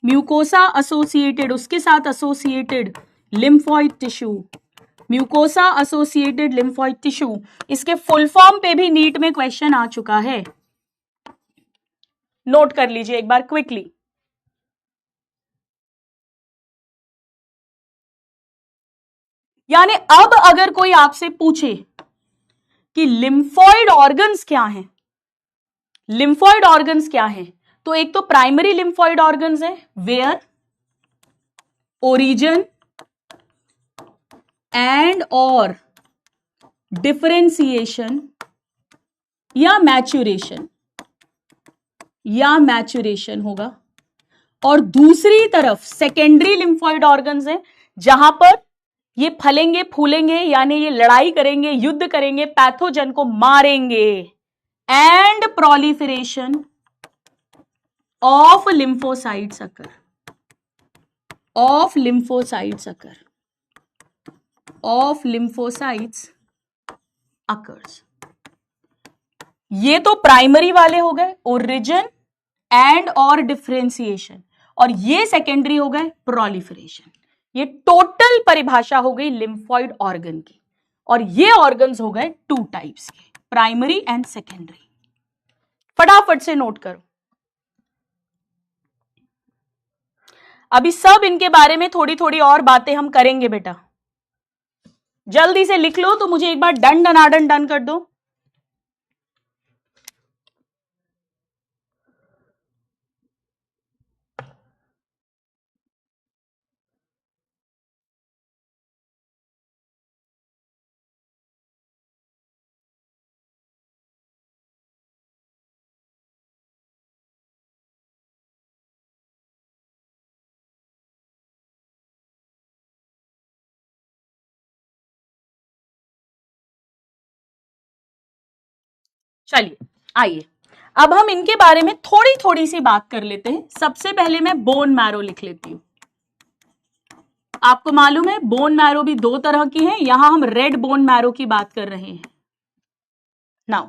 म्यूकोसा एसोसिएटेड, उसके साथ associated lymphoid tissue, mucosa associated lymphoid tissue. इसके फुल फॉर्म पे भी नीट में क्वेश्चन आ चुका है, नोट कर लीजिए एक बार क्विकली। यानी अब अगर कोई आपसे पूछे कि लिम्फॉइड ऑर्गन्स क्या हैं, लिम्फॉइड ऑर्गन्स क्या हैं, तो एक तो प्राइमरी लिम्फॉइड ऑर्गन्स है, वेयर, ओरिजिन एंड और डिफरेंशिएशन या मैच्यूरेशन, या मैच्यूरेशन होगा। और दूसरी तरफ सेकेंडरी लिम्फॉइड ऑर्गन्स हैं, जहां पर ये फलेंगे फूलेंगे, यानी ये लड़ाई करेंगे, युद्ध करेंगे, पैथोजन को मारेंगे। And proliferation of lymphocytes occur, of lymphocytes occur, of lymphocytes occurs. ये तो प्राइमरी वाले हो गए, ओरिजिन एंड और डिफरेंशिएशन, और ये सेकेंडरी हो गए प्रोलिफरेशन। ये टोटल परिभाषा हो गई लिम्फॉइड ऑर्गन की, और ये ऑर्गन्स हो गए टू टाइप्स के, प्राइमरी एंड सेकेंडरी। फटाफट से नोट करो, अभी सब इनके बारे में थोड़ी थोड़ी और बातें हम करेंगे बेटा, जल्दी से लिख लो। तो मुझे एक बार डन डनाडन डन कर दो। चलिए आइए, अब हम इनके बारे में थोड़ी थोड़ी सी बात कर लेते हैं। सबसे पहले मैं बोन मैरो लिख लेती हूं। आपको मालूम है बोन मैरो भी दो तरह की है, यहां हम रेड बोन मैरो की बात कर रहे हैं। नाउ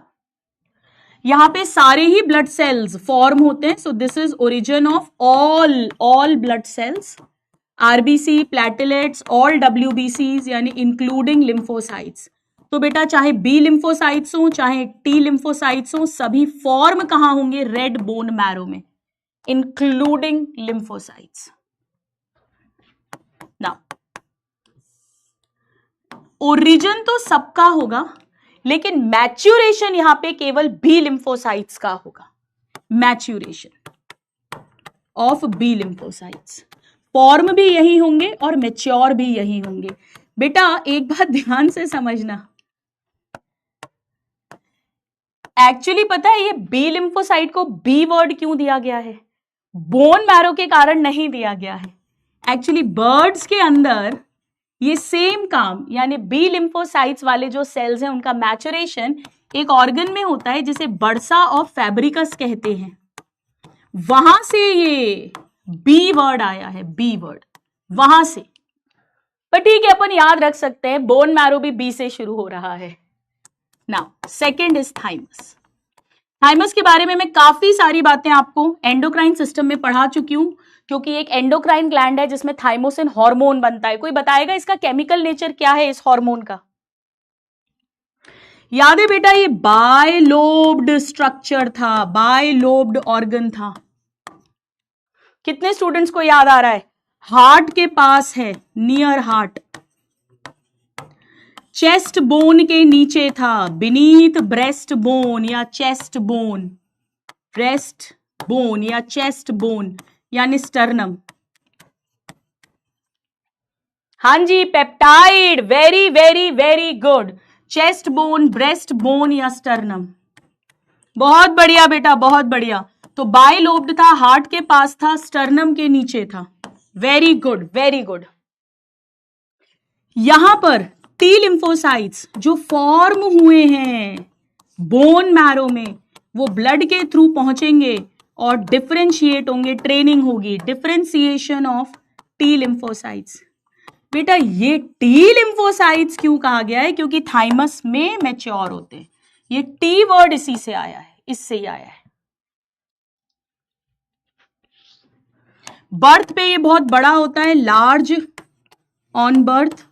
यहां पे सारे ही ब्लड सेल्स फॉर्म होते हैं, so this is origin of all blood cells, RBC, platelets, all डब्ल्यूबीसीज, यानी इंक्लूडिंग लिम्फोसाइट्स। तो बेटा चाहे बी लिम्फोसाइट्स हो चाहे टी लिम्फोसाइट्स हो, सभी फॉर्म कहां होंगे, रेड बोन मैरो में, इंक्लूडिंग लिम्फोसाइट्स। नाउ ओरिजिन तो सबका होगा, लेकिन मैच्यूरेशन यहां पे केवल बी लिम्फोसाइट्स का होगा, maturation of B lymphocytes. Form भी यही होंगे और मैच्योर भी यही होंगे। बेटा एक बात ध्यान से समझना, एक्चुअली पता है ये बी लिम्फोसाइट को बी वर्ड क्यों दिया गया है? बोन मैरो के कारण नहीं दिया गया है। एक्चुअली बर्ड्स के अंदर ये सेम काम, यानी बी लिम्फोसाइट्स वाले जो सेल्स हैं उनका मैचुरेशन एक ऑर्गन में होता है जिसे बर्सा ऑफ फैब्रिकस कहते हैं, वहां से ये बी वर्ड आया है, बी वर्ड वहां से। पर ठीक है, अपन याद रख सकते हैं बोन मैरो भी बी से शुरू हो रहा है। Now second is thymus. Thymus के बारे में मैं काफी सारी बातें आपको एंडोक्राइन सिस्टम में पढ़ा चुकी हूं, क्योंकि एक एंडोक्राइन ग्लैंड है जिसमें थाइमोसिन हार्मोन बनता है। कोई बताएगा इसका केमिकल नेचर क्या है इस हार्मोन का? याद है बेटा, ये बायलोब्ड स्ट्रक्चर था, बायलोब्ड ऑर्गन था। कितने स्टूडेंट्स को याद आ रहा है? हार्ट के पास है, नियर हार्ट, चेस्ट बोन के नीचे था, बीनीथ ब्रेस्ट बोन या चेस्ट बोन, ब्रेस्ट बोन या चेस्ट बोन यानी स्टर्नम। हाँ जी, peptide, very very very good. Chest bone, breast bone या स्टर्नम। बहुत बढ़िया बेटा, बहुत बढ़िया। तो बायलोब्ड था, हार्ट के पास था, स्टर्नम के नीचे था। Very good, very good. यहां पर टी लिम्फोसाइट्स जो फॉर्म हुए हैं बोन मैरो में, वो ब्लड के थ्रू पहुंचेंगे और डिफरेंशिएट होंगे, ट्रेनिंग होगी, डिफरेंशिएशन ऑफ टी लिम्फोसाइट्स। बेटा ये टी लिम्फोसाइट्स क्यों कहा गया है? क्योंकि थाइमस में मैच्योर होते हैं। ये टी वर्ड इसी से आया है, इससे ही आया है। बर्थ पे ये बहुत बड़ा होता है, लार्ज ऑन बर्थ।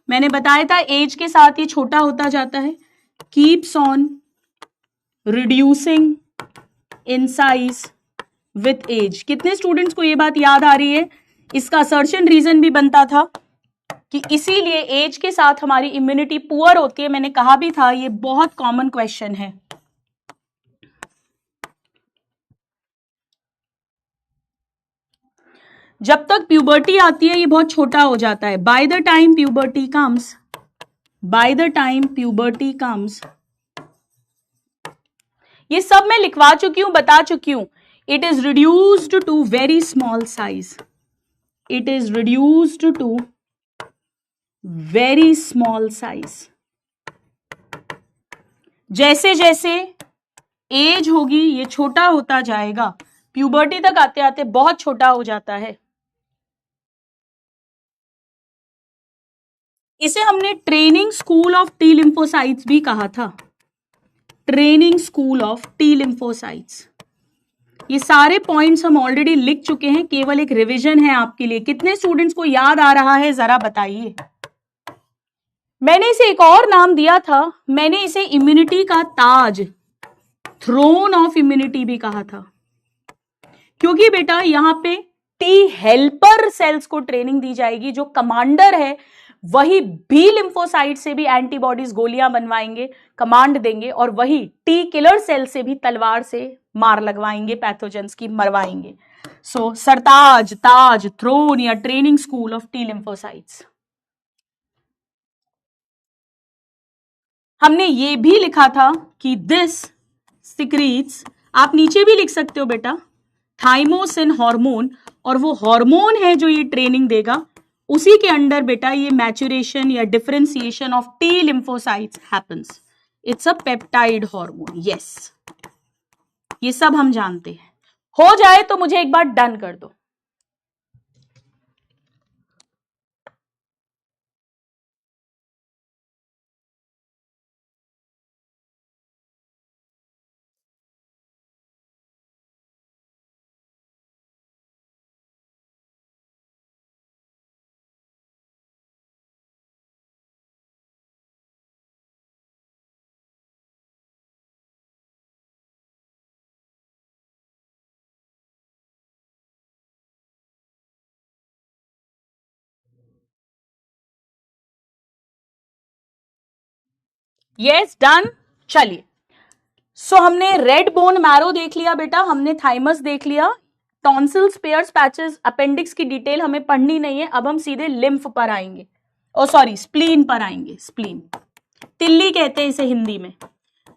मैंने बताया था एज के साथ ये छोटा होता जाता है, keeps on reducing in size with age. कितने स्टूडेंट्स को ये बात याद आ रही है? इसका असर्शन रीजन भी बनता था कि इसीलिए एज के साथ हमारी इम्यूनिटी पुअर होती है। मैंने कहा भी था ये बहुत कॉमन क्वेश्चन है। जब तक प्यूबर्टी आती है ये बहुत छोटा हो जाता है। By the time puberty comes, by the time puberty comes, ये सब मैं लिखवा चुकी हूं, बता चुकी हूं। It is reduced to very small size, it is reduced to very small size. जैसे जैसे एज होगी ये छोटा होता जाएगा, प्यूबर्टी तक आते आते बहुत छोटा हो जाता है। इसे हमने training school of T lymphocytes भी कहा था, training school of T lymphocytes. ये सारे पॉइंट्स हम ऑलरेडी लिख चुके हैं, केवल एक रिवीजन है आपके लिए। कितने स्टूडेंट्स को याद आ रहा है जरा बताइए? मैंने इसे एक और नाम दिया था, मैंने इसे इम्यूनिटी का ताज, थ्रोन ऑफ इम्यूनिटी भी कहा था, क्योंकि बेटा यहां पे टी हेल्पर सेल्स को ट्रेनिंग दी जाएगी। जो कमांडर है वही बी लिम्फोसाइट से भी एंटीबॉडीज गोलियां बनवाएंगे, कमांड देंगे, और वही टी किलर सेल से भी तलवार से मार लगवाएंगे, पैथोजेंस की मरवाएंगे। सो सरताज, ताज, थ्रोन या training school of T lymphocytes. हमने ये भी लिखा था कि दिस सिक्रीट्स, आप नीचे भी लिख सकते हो बेटा, थाइमोसिन हार्मोन, और वो हार्मोन है जो ये ट्रेनिंग देगा, उसी के अंडर बेटा ये मैच्यूरेशन या differentiation of T lymphocytes happens. It's a peptide hormone. Yes, ये सब हम जानते हैं। हो जाए तो मुझे एक बार डन कर दो। Yes done. चलिए, सो हमने रेड बोन मैरो देख लिया बेटा, हमने थाइमस देख लिया, टॉन्सिल्स, पेयर्स, पैचेस, अपेंडिक्स की डिटेल हमें पढ़नी नहीं है। अब हम सीधे लिम्फ पर आएंगे, और सॉरी स्प्लीन पर आएंगे। स्प्लीन तिल्ली कहते हैं इसे हिंदी में,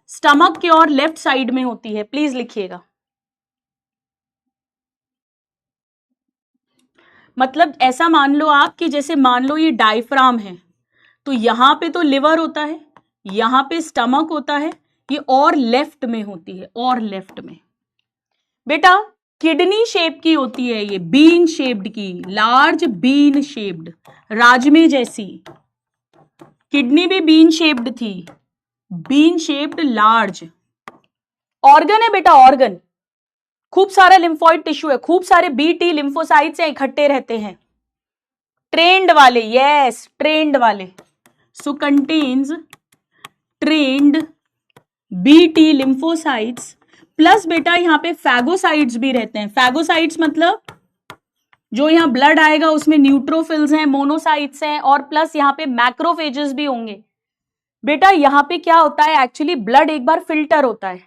स्टमक के और लेफ्ट साइड में होती है, प्लीज लिखिएगा। मतलब ऐसा मान लो आप कि जैसे मान लो ये डायफ्राम है, तो यहां पे तो लिवर होता है, यहां पे स्टमक होता है, ये और लेफ्ट में होती है, और लेफ्ट में बेटा किडनी शेप की होती है, ये बीन शेप्ड की, लार्ज बीन शेप्ड, राजमे जैसी। किडनी भी बीन शेप्ड थी, बीन शेप्ड लार्ज। ऑर्गन है बेटा, ऑर्गन, खूब सारा लिम्फोइड टिश्यू है, खूब सारे बीटी लिम्फोसाइट्स इकट्ठे रहते हैं, ट्रेंड वाले, यस ट्रेंड वाले। So contains trained BT lymphocytes, plus बेटा यहां पे फैगोसाइट्स भी रहते हैं। फैगोसाइट्स मतलब जो यहां ब्लड आएगा उसमें न्यूट्रोफिल्स हैं, मोनोसाइट्स हैं, और प्लस यहां पे मैक्रोफेजेस भी होंगे। बेटा यहां पे क्या होता है, एक्चुअली ब्लड एक बार फिल्टर होता है,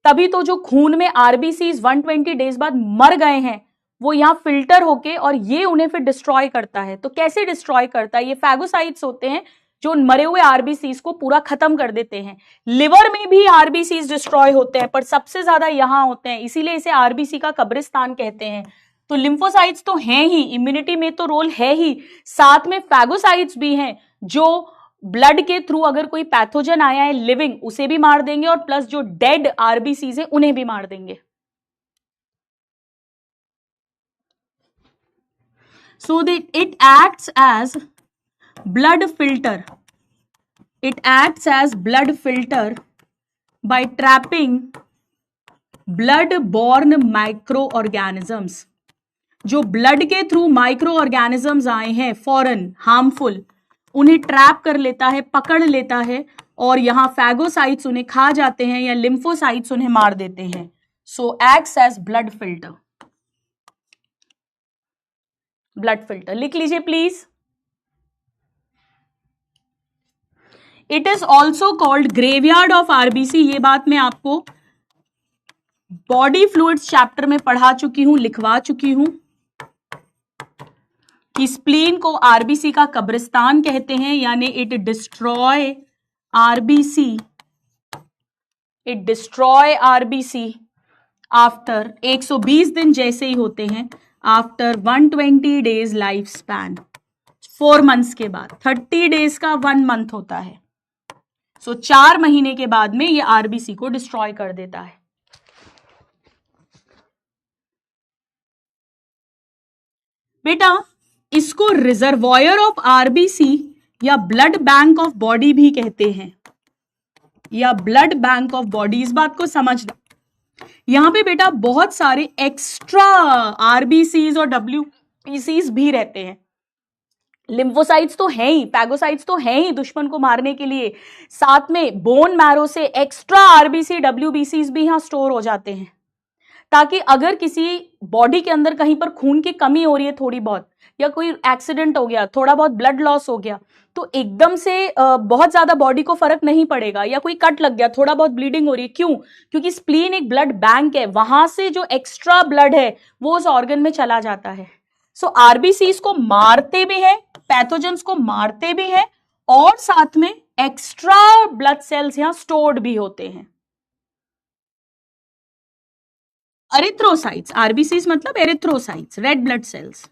तभी तो जो खून में आरबीसीज 120 डेज बाद मर गए हैं वो यहां फिल्टर होके और ये उन्हें फिर डिस्ट्रॉय करता है। तो कैसे डिस्ट्रॉय करता है, ये फैगोसाइट्स होते हैं जो मरे हुए आरबीसीज को पूरा खत्म कर देते हैं। लिवर में भी आरबीसीज डिस्ट्रॉय होते हैं, पर सबसे ज्यादा यहां होते हैं, इसीलिए इसे आरबीसी का कब्रिस्तान कहते हैं। तो लिम्फोसाइट्स तो हैं ही, इम्यूनिटी में तो रोल है ही, साथ में फैगोसाइट्स भी हैं जो ब्लड के थ्रू अगर कोई पैथोजन आया है लिविंग उसे भी मार देंगे, और प्लस जो डेड आरबीसीज है उन्हें भी मार देंगे। So it acts as blood filter, it acts as blood filter by trapping blood borne microorganisms। जो ब्लड के थ्रू माइक्रो ऑर्गेनिजम्स आए हैं फॉरेन हार्मफुल, उन्हें ट्रैप कर लेता है, पकड़ लेता है, और यहां फैगोसाइट्स उन्हें खा जाते हैं या लिम्फोसाइट्स उन्हें मार देते हैं। So acts as blood filter, blood filter लिख लीजिए please. It is also called graveyard of RBC, ये बात मैं आपको बॉडी फ्लूइड्स चैप्टर में पढ़ा चुकी हूं, लिखवा चुकी हूं कि स्प्लीन को आरबीसी का कब्रिस्तान कहते हैं, यानी it destroy RBC, it destroy RBC after 120 दिन जैसे ही होते हैं, after 120 days life span, 4 months के बाद, 30 डेज का 1 मंथ होता है। सो 4 महीने के बाद में ये आरबीसी को डिस्ट्रॉय कर देता है। बेटा इसको रिजर्वॉयर ऑफ आरबीसी या ब्लड बैंक ऑफ बॉडी भी कहते हैं, या ब्लड बैंक ऑफ बॉडी, इस बात को समझना। यहां पे बेटा बहुत सारे एक्स्ट्रा आरबीसीज और डब्ल्यूपीसीज भी रहते हैं। लिम्फोसाइट्स तो हैं ही, पैगोसाइट्स तो हैं ही दुश्मन को मारने के लिए, साथ में बोन मैरो से एक्स्ट्रा आरबीसी डब्ल्यूबीसीज भी यहां स्टोर हो जाते हैं, ताकि अगर किसी बॉडी के अंदर कहीं पर खून की कमी हो रही है थोड़ी बहुत, या कोई एक्सीडेंट हो गया, थोड़ा बहुत ब्लड लॉस हो गया, तो एकदम से बहुत ज्यादा बॉडी को फर्क नहीं पड़ेगा, या कोई कट लग गया, थोड़ा बहुत ब्लीडिंग हो रही है, क्यों? क्योंकि स्प्लीन एक ब्लड बैंक है, वहां से जो एक्स्ट्रा ब्लड है वो उस ऑर्गन में चला जाता है। सो आरबीसीज को मारते भी है, पैथोजेंस को मारते भी है, और साथ में एक्स्ट्रा ब्लड सेल्स यहां स्टोर्ड भी होते हैं। एरिथ्रोसाइट्स, आरबीसीज मतलब एरिथ्रोसाइट्स, रेड ब्लड सेल्स।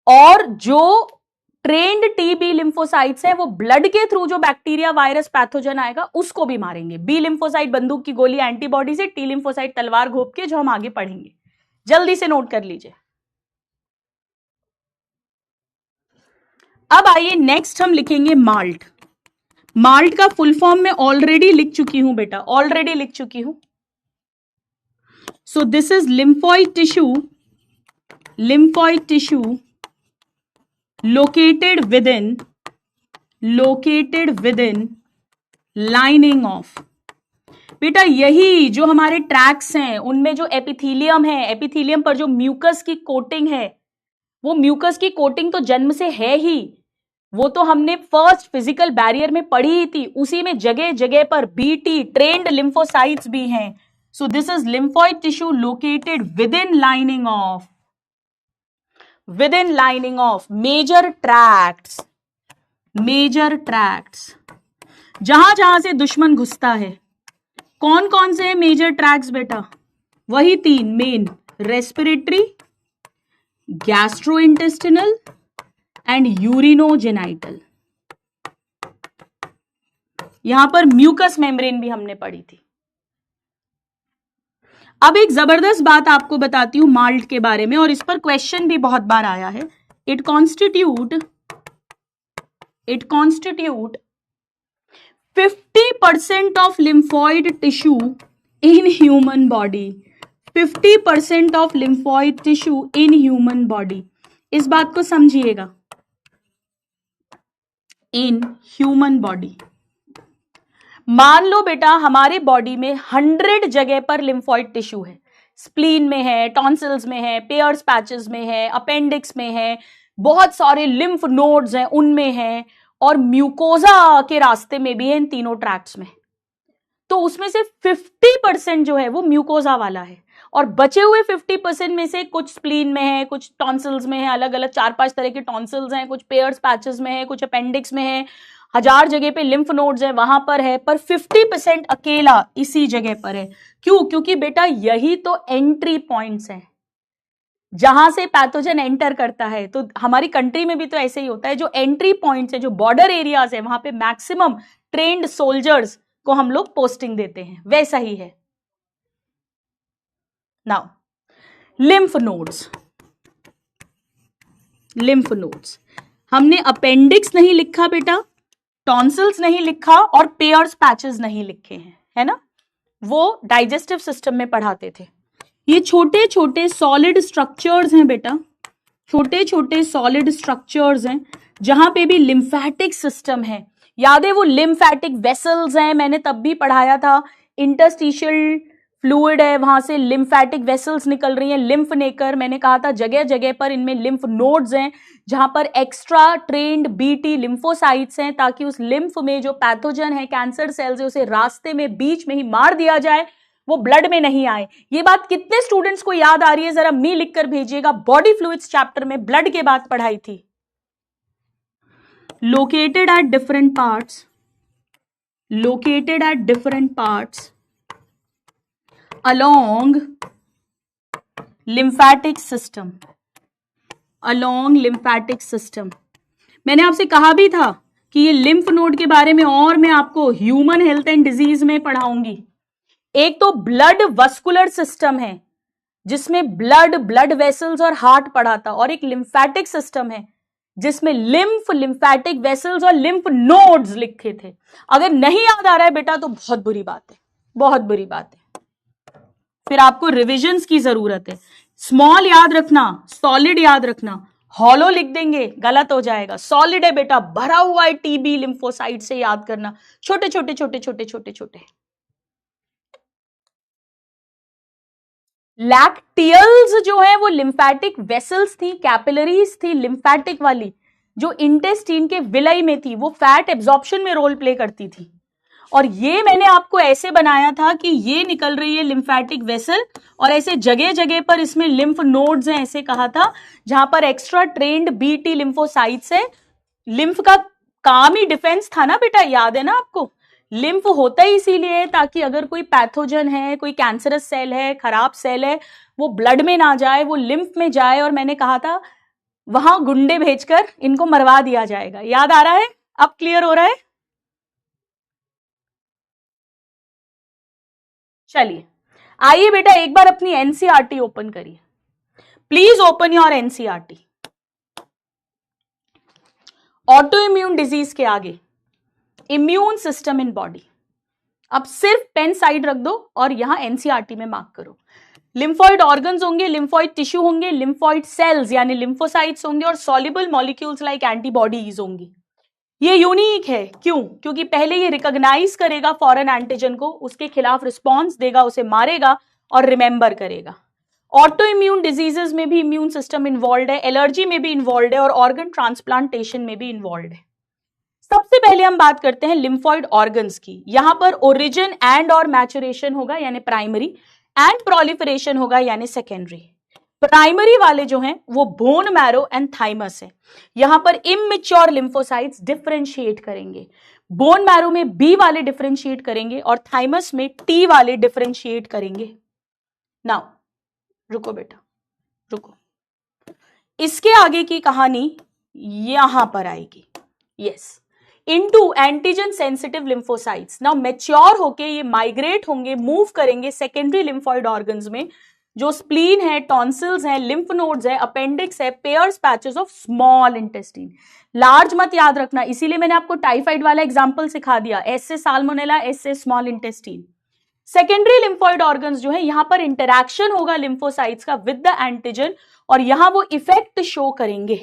और जो ट्रेंड टीबी लिम्फोसाइट्स है वो ब्लड के थ्रू जो बैक्टीरिया वायरस पैथोजन आएगा उसको भी मारेंगे। बी लिम्फोसाइट बंदूक की गोली एंटीबॉडी से, टी लिम्फोसाइट तलवार घोप के, जो हम आगे पढ़ेंगे, जल्दी से नोट कर लीजिए। अब आइए नेक्स्ट हम लिखेंगे माल्ट। माल्ट का फुल फॉर्म में ऑलरेडी लिख चुकी हूं बेटा, ऑलरेडी लिख चुकी हूं। सो this is lymphoid tissue, lymphoid tissue located within lining of। बेटा यही जो हमारे ट्रैक्स हैं उनमें जो एपिथेलियम है, एपिथेलियम पर जो म्यूकस की कोटिंग है, वो म्यूकस की कोटिंग तो जन्म से है ही, वो तो हमने फर्स्ट फिजिकल बैरियर में पढ़ी ही थी, उसी में जगह जगह पर बीटी ट्रेन्ड लिम्फोसाइट्स भी हैं. So this is lymphoid tissue located within lining of major tracts. जहां जहां से दुश्मन घुसता है. कौन कौन से मेजर ट्रैक्ट्स बेटा? वही 3 main, respiratory, gastrointestinal and urinogenital. यहां पर म्यूकस मेम्ब्रेन भी हमने पढ़ी थी. अब एक जबरदस्त बात आपको बताती हूं माल्ट के बारे में, और इस पर क्वेश्चन भी बहुत बार आया है. It constitute 50% of lymphoid tissue in human body. 50% of lymphoid tissue in human body. इस बात को समझिएगा, इन ह्यूमन बॉडी. मान लो बेटा हमारे बॉडी में 100 जगह पर लिम्फॉइड टिश्यू है. स्प्लीन में है, टॉन्सिल्स में है, पेयर्स पैचेस में है, अपेंडिक्स में है, बहुत सारे लिम्फ नोड्स हैं उनमें है, और म्यूकोजा के रास्ते में भी है इन तीनों ट्रैक्ट्स में. तो उसमें से 50% जो है वो म्यूकोजा वाला है, और बचे हुए 50% में से कुछ स्प्लीन में है, कुछ टॉन्सिल्स में है, अलग अलग 4-5 तरह के टॉन्सिल्स हैं, कुछ पेयर्स पैचेस में है, कुछ अपेंडिक्स में है, 1000 जगह पे लिम्फ नोड्स है वहां पर है, पर 50% अकेला इसी जगह पर है. क्यों? क्योंकि बेटा यही तो एंट्री पॉइंट्स हैं जहां से पैथोजन एंटर करता है. तो हमारी कंट्री में भी तो ऐसे ही होता है, जो एंट्री पॉइंट्स है, जो बॉर्डर एरियाज है, वहां पे मैक्सिमम ट्रेन्ड सोल्जर्स को हम लोग पोस्टिंग देते हैं. वैसा ही है. नाउ लिम्फ नोड्स हमने अपेंडिक्स नहीं लिखा बेटा, टॉन्सिल्स नहीं लिखा, और पेयर्स पैचेस नहीं लिखे हैं, है ना. वो डाइजेस्टिव सिस्टम में पढ़ाते थे. ये छोटे छोटे सॉलिड स्ट्रक्चर्स हैं बेटा, छोटे छोटे सॉलिड स्ट्रक्चर्स हैं जहां पे भी लिम्फैटिक सिस्टम है. याद है वो लिम्फैटिक वेसल्स हैं, मैंने तब भी पढ़ाया था. इंटरस्टिशियल फ्लूइड है, वहां से लिम्फैटिक वेसल्स निकल रही हैं, लिम्फ नेकर. मैंने कहा था जगह जगह पर इनमें लिम्फ नोड्स हैं जहां पर एक्स्ट्रा ट्रेन्ड बीटी लिम्फोसाइट्स हैं, ताकि उस लिम्फ में जो पैथोजन है, कैंसर सेल्स है, उसे रास्ते में बीच में ही मार दिया जाए, वो ब्लड में नहीं आए. ये बात कितने स्टूडेंट्स को याद आ रही है जरा मी लिखकर भेजिएगा. बॉडी फ्लूइड्स चैप्टर में ब्लड के बाद पढ़ाई थी. Located at different parts along lymphatic system. मैंने आपसे कहा भी था कि ये लिम्फ नोड के बारे में और मैं आपको ह्यूमन हेल्थ एंड डिजीज में पढ़ाऊंगी. एक तो ब्लड वस्कुलर सिस्टम है जिसमें ब्लड वेसल्स और हार्ट पढ़ा था, और एक लिम्फैटिक सिस्टम है जिसमें लिम्फैटिक वेसल्स और लिम्फ नोड्स लिखे थे. अगर नहीं याद आ रहा है बेटा तो बहुत बुरी बात है, फिर आपको रिविजन्स की जरूरत है. स्मॉल याद रखना, सॉलिड याद रखना. हॉलो लिख देंगे गलत हो जाएगा. सॉलिड है बेटा, भरा हुआ है टीबी लिम्फोसाइट से, याद करना. छोटे छोटे. लैक्टियल्स जो है वो लिम्फैटिक वेसल्स थी, कैपिलरीज थी लिम्फैटिक वाली, जो इंटेस्टीन के विलय में थी. वो फैट एब्जॉर्प्शन में रोल प्ले करती थी. और ये मैंने आपको ऐसे बनाया था कि ये निकल रही है लिम्फैटिक वेसल, और ऐसे जगह जगह पर इसमें लिम्फ नोड्स हैं, ऐसे कहा था, जहां पर एक्स्ट्रा ट्रेन्ड बीटी लिम्फोसाइट्स है. लिम्फ का काम ही डिफेंस था ना बेटा, याद है ना आपको. लिम्फ होता ही इसीलिए ताकि अगर कोई पैथोजन है, कोई कैंसरस सेल है, खराब सेल है, वो ब्लड में ना जाए, वो लिम्फ में जाए. और मैंने कहा था वहां गुंडे भेजकर इनको मरवा दिया जाएगा. याद आ रहा है? अब क्लियर हो रहा है? चलिए आइए बेटा एक बार अपनी एनसीईआरटी ओपन करिए. Please open your NCERT. Auto immune disease के आगे इम्यून सिस्टम इन बॉडी. अब सिर्फ पेन साइड रख दो और यहां एनसीईआरटी में मार्क करो. लिम्फॉइड ऑर्गन्स होंगे, लिम्फॉइड टिश्यू होंगे, लिम्फॉइड सेल्स यानी लिम्फोसाइट्स होंगे, और सॉल्युबल मॉलिक्यूल्स लाइक एंटीबॉडीज होंगी. ये यूनिक है. क्यों? क्योंकि पहले ये रिकॉग्नाइज करेगा फॉरेन एंटीजन को, उसके खिलाफ रिस्पॉन्स देगा, उसे मारेगा और रिमेंबर करेगा. ऑटो इम्यून डिजीजेस में भी इम्यून सिस्टम इन्वॉल्व है, एलर्जी में भी इन्वॉल्व है और ऑर्गन ट्रांसप्लांटेशन में भी इन्वॉल्व है। सबसे पहले हम बात करते हैं लिम्फॉइड ऑर्गन्स की। यहां पर ओरिजिन एंड और मैचुरेशन होगा यानी प्राइमरी, एंड प्रोलिफरेशन होगा यानी सेकेंडरी। प्राइमरी वाले जो हैं वो बोन मैरो एंड थाइमस है। यहां पर इमैच्योर लिम्फोसाइट्स डिफरेंशिएट करेंगे। बोन मैरो में बी वाले डिफरेंशिएट करेंगे और थाइमस में टी वाले डिफरेंशिएट करेंगे। नाउ रुको बेटा, रुको, इसके आगे की कहानी यहां पर आएगी। Yes, into antigen sensitive lymphocytes. Now mature होके ये माइग्रेट होंगे, मूव करेंगे सेकेंडरी लिम्फॉइड ऑर्गन्स में, जो स्प्लीन है, टॉन्सिल्स है, लिम्फ नोड्स है, अपेंडिक्स है, pairs patches of small intestine. Large मत याद रखना, इसीलिए मैंने आपको टाइफाइड वाला एग्जांपल सिखा दिया, एस से साल्मोनेला, एस से small intestine. Secondary lymphoid organs जो है यहां पर इंटरैक्शन होगा लिम्फोसाइट्स का विद द एंटीजन और यहां वो इफेक्ट शो करेंगे।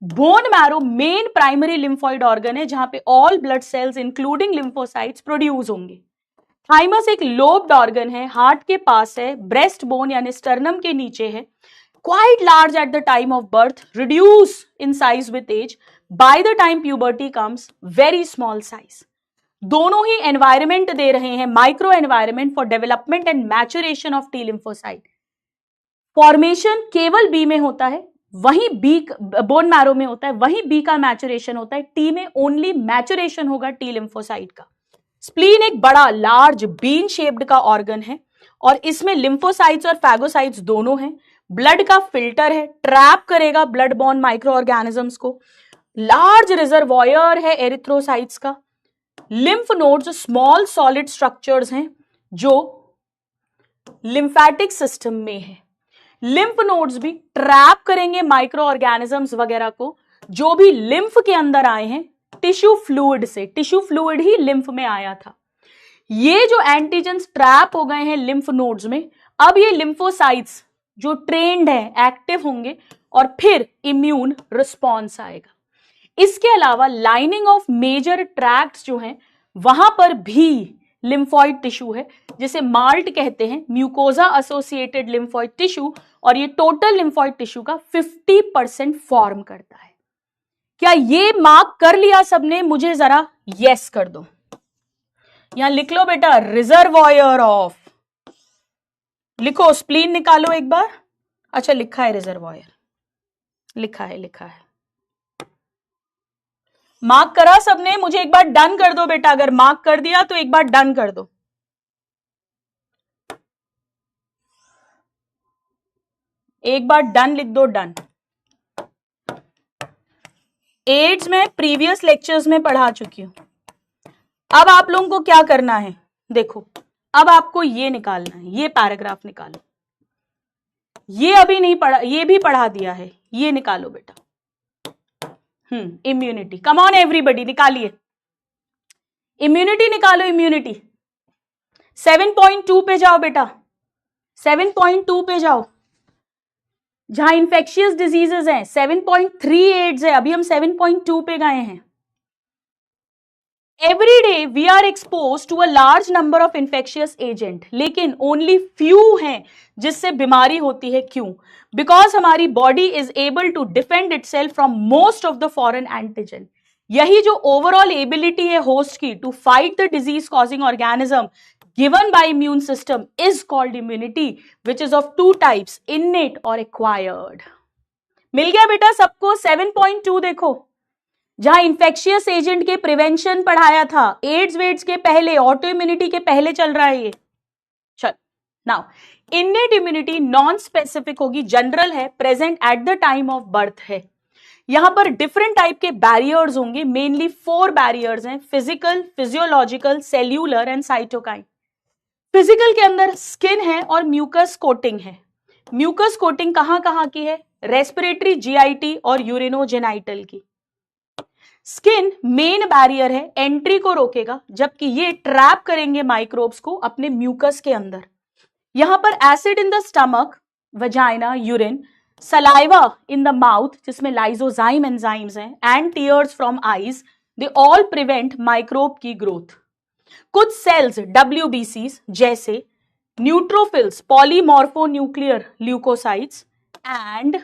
Bone marrow main primary lymphoid organ है जहां पे all blood sales including lymphocytes produce होंगे। थाइमस एक लोब्ड ऑर्गन है, हार्ट के पास है, ब्रेस्ट बोन यानी स्टर्नम के नीचे है, quite large at the time of birth, reduce in size with age, by the time puberty comes very small size. दोनों ही एनवायरमेंट दे रहे हैं, micro environment for development and maturation of T lymphocyte. Formation केवल B में होता है, वहीं बी बोन मैरो में होता है, वहीं बी का मैचुरेशन होता है, टी में ओनली मैचुरेशन होगा टी लिम्फोसाइट का। स्प्लीन एक बड़ा लार्ज बीन शेप्ड का ऑर्गन है और इसमें लिम्फोसाइट्स और फैगोसाइट्स दोनों हैं। ब्लड का फिल्टर है, ट्रैप करेगा ब्लड बॉर्न माइक्रो ऑर्गेनिजम्स को। लार्ज रिजर्वॉयर है एरिथ्रोसाइट्स का। Lymph nodes small solid structures हैं जो लिम्फेटिक सिस्टम में है। लिम्फ नोड्स भी ट्रैप करेंगे माइक्रो ऑर्गेनिजम्स वगैरह को जो भी लिम्फ के अंदर आए हैं टिश्यू फ्लूइड से। टिश्यू फ्लूइड ही लिम्फ में आया था। ये जो एंटीजेंस ट्रैप हो गए हैं लिम्फ नोड्स में, अब ये लिम्फोसाइट्स जो ट्रेन्ड है एक्टिव होंगे और फिर इम्यून रिस्पॉन्स आएगा। इसके अलावा लाइनिंग ऑफ मेजर ट्रैक्ट्स जो हैं वहां पर भी लिम्फॉइड टिश्यू है जिसे माल्ट कहते हैं, म्यूकोजा एसोसिएटेड लिम्फॉइड टिश्यू, और ये टोटल लिम्फॉइड टिश्यू का 50% फॉर्म करता है। क्या ये मार्क कर लिया सबने? मुझे जरा यस कर दो। यहां लिख लो बेटा, रिजर्वॉयर ऑफ, लिखो, स्प्लीन निकालो एक बार। अच्छा लिखा है रिजर्वॉयर, लिखा है। मार्क करा सबने? मुझे एक बार डन कर दो बेटा, अगर मार्क कर दिया तो एक बार डन कर दो। एक बार डन लिख दो, डन। एड्स में प्रीवियस लेक्चर्स में पढ़ा चुकी हूं। अब आप लोगों को क्या करना है, देखो, अब आपको ये निकालना है, ये पैराग्राफ निकालो। ये अभी नहीं पढ़ा, ये भी पढ़ा दिया है, ये निकालो बेटा। इम्यूनिटी, कम ऑन एवरीबॉडी, निकालिए इम्यूनिटी, निकालो इम्यूनिटी। 7.2 पे जाओ बेटा, 7.2 पे जाओ। जहां इंफेक्शियस डिजीजेस हैं 7.3 एड्स है, अभी हम 7.2 पे गए हैं। Every day we are expose to a large number of infectious agent, लेकिन ओनली फ्यू हैं जिससे बीमारी होती है। क्यों? बिकॉज हमारी body is able to defend itself from most of the foreign antigen. यही जो ओवरऑल एबिलिटी है होस्ट की to fight the disease causing organism given by immune system is called immunity, which is of two types, innate और acquired। मिल गया बेटा सबको? 7.2 देखो, जहां इंफेक्शियस एजेंट के प्रिवेंशन पढ़ाया था, एड्स वेड्स के पहले, ऑटो इम्यूनिटी के पहले चल रहा है ये। चल now, innate immunity non specific होगी, जनरल है, present at the time of birth है। यहां पर डिफरेंट टाइप के बैरियर्स होंगे, मेनली 4 बैरियर्स हैं, physical, physiological, cellular and cytokine. Physical के अंदर स्किन है और म्यूकस कोटिंग है। म्यूकस कोटिंग कहां की है? रेस्पिरेटरी, जीआईटी और यूरिनोजेनाइटल की। स्किन मेन बैरियर है, एंट्री को रोकेगा, जबकि ये ट्रैप करेंगे माइक्रोब्स को अपने म्यूकस के अंदर। यहां पर acid in the stomach, vagina, urine, saliva in the mouth जिसमें लाइजोजाइम एंजाइम्स हैं, and tears from eyes, they all prevent microbe की ग्रोथ। कुछ सेल्स WBCs जैसे neutrophils, polymorphonuclear leukocytes and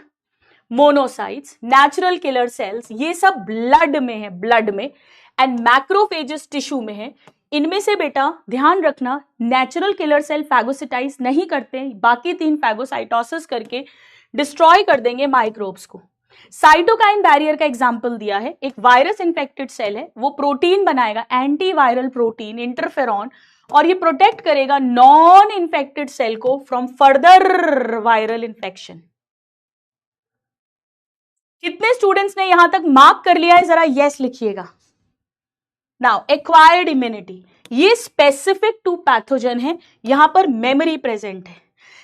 monocytes, natural killer cells, ये सब blood में है, blood में, एंड मैक्रोफेजेस टिश्यू में है। इनमें से बेटा ध्यान रखना, नेचुरल किलर सेल फैगोसिटाइज नहीं करते, बाकी 3 फैगोसाइटोसिस करके डिस्ट्रॉय कर देंगे माइक्रोब्स को। साइटोकाइन बैरियर का एग्जांपल दिया है, एक वायरस इन्फेक्टेड सेल है, वो प्रोटीन बनाएगा, एंटीवायरल प्रोटीन इंटरफेरॉन, और ये प्रोटेक्ट करेगा नॉन इन्फेक्टेड सेल को फ्रॉम फर्दर वायरल इन्फेक्शन। कितने स्टूडेंट्स ने यहां तक मार्क कर लिया है, जरा यस लिखिएगा। नाउ एक्वायर्ड इम्यूनिटी, ये स्पेसिफिक टू पैथोजन है, यहां पर मेमोरी प्रेजेंट है।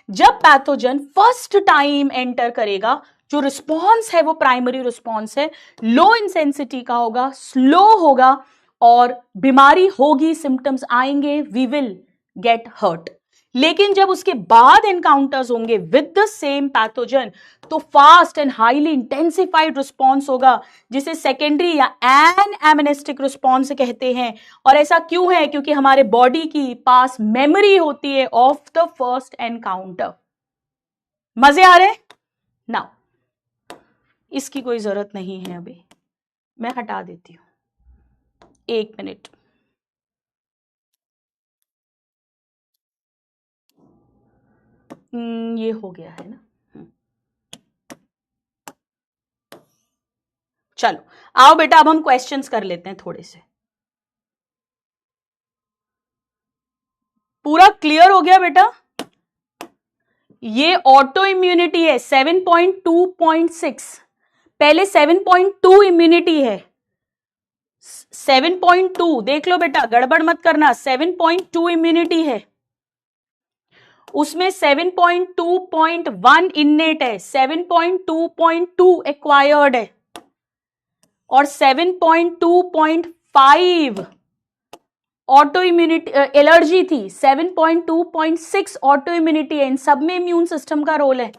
जब पैथोजन फर्स्ट टाइम एंटर करेगा, जो रिस्पॉन्स है वो प्राइमरी रिस्पॉन्स है, लो इंटेंसिटी का होगा, स्लो होगा, और बीमारी होगी, सिम्टम्स आएंगे, वी विल गेट हर्ट। लेकिन जब उसके बाद एनकाउंटर्स होंगे विद द सेम पैथोजन, तो fast and highly intensified response होगा, जिसे सेकेंडरी या एन एमनेस्टिक रिस्पॉन्स कहते हैं। और ऐसा क्यों है? क्योंकि हमारे बॉडी की पास मेमोरी होती है ऑफ द फर्स्ट एनकाउंटर। मजे आ रहे? नाउ इसकी कोई जरूरत नहीं है, अभी मैं हटा देती हूं, 1 मिनट। ये हो गया है ना? चलो आओ बेटा, अब हम क्वेश्चंस कर लेते हैं थोड़े से। पूरा क्लियर हो गया बेटा? ये ऑटो इम्यूनिटी है 7.2.6, पहले 7.2 इम्यूनिटी है, 7.2 देख लो बेटा, गड़बड़ मत करना, 7.2 इम्यूनिटी है, उसमें 7.2.1 इन्नेट है, 7.2.2 एक्वायर्ड है, और 7.2.5 ऑटो इम्यूनिटी एलर्जी थी, 7.2.6 ऑटो इम्यूनिटी है, इन सब में इम्यून सिस्टम का रोल है,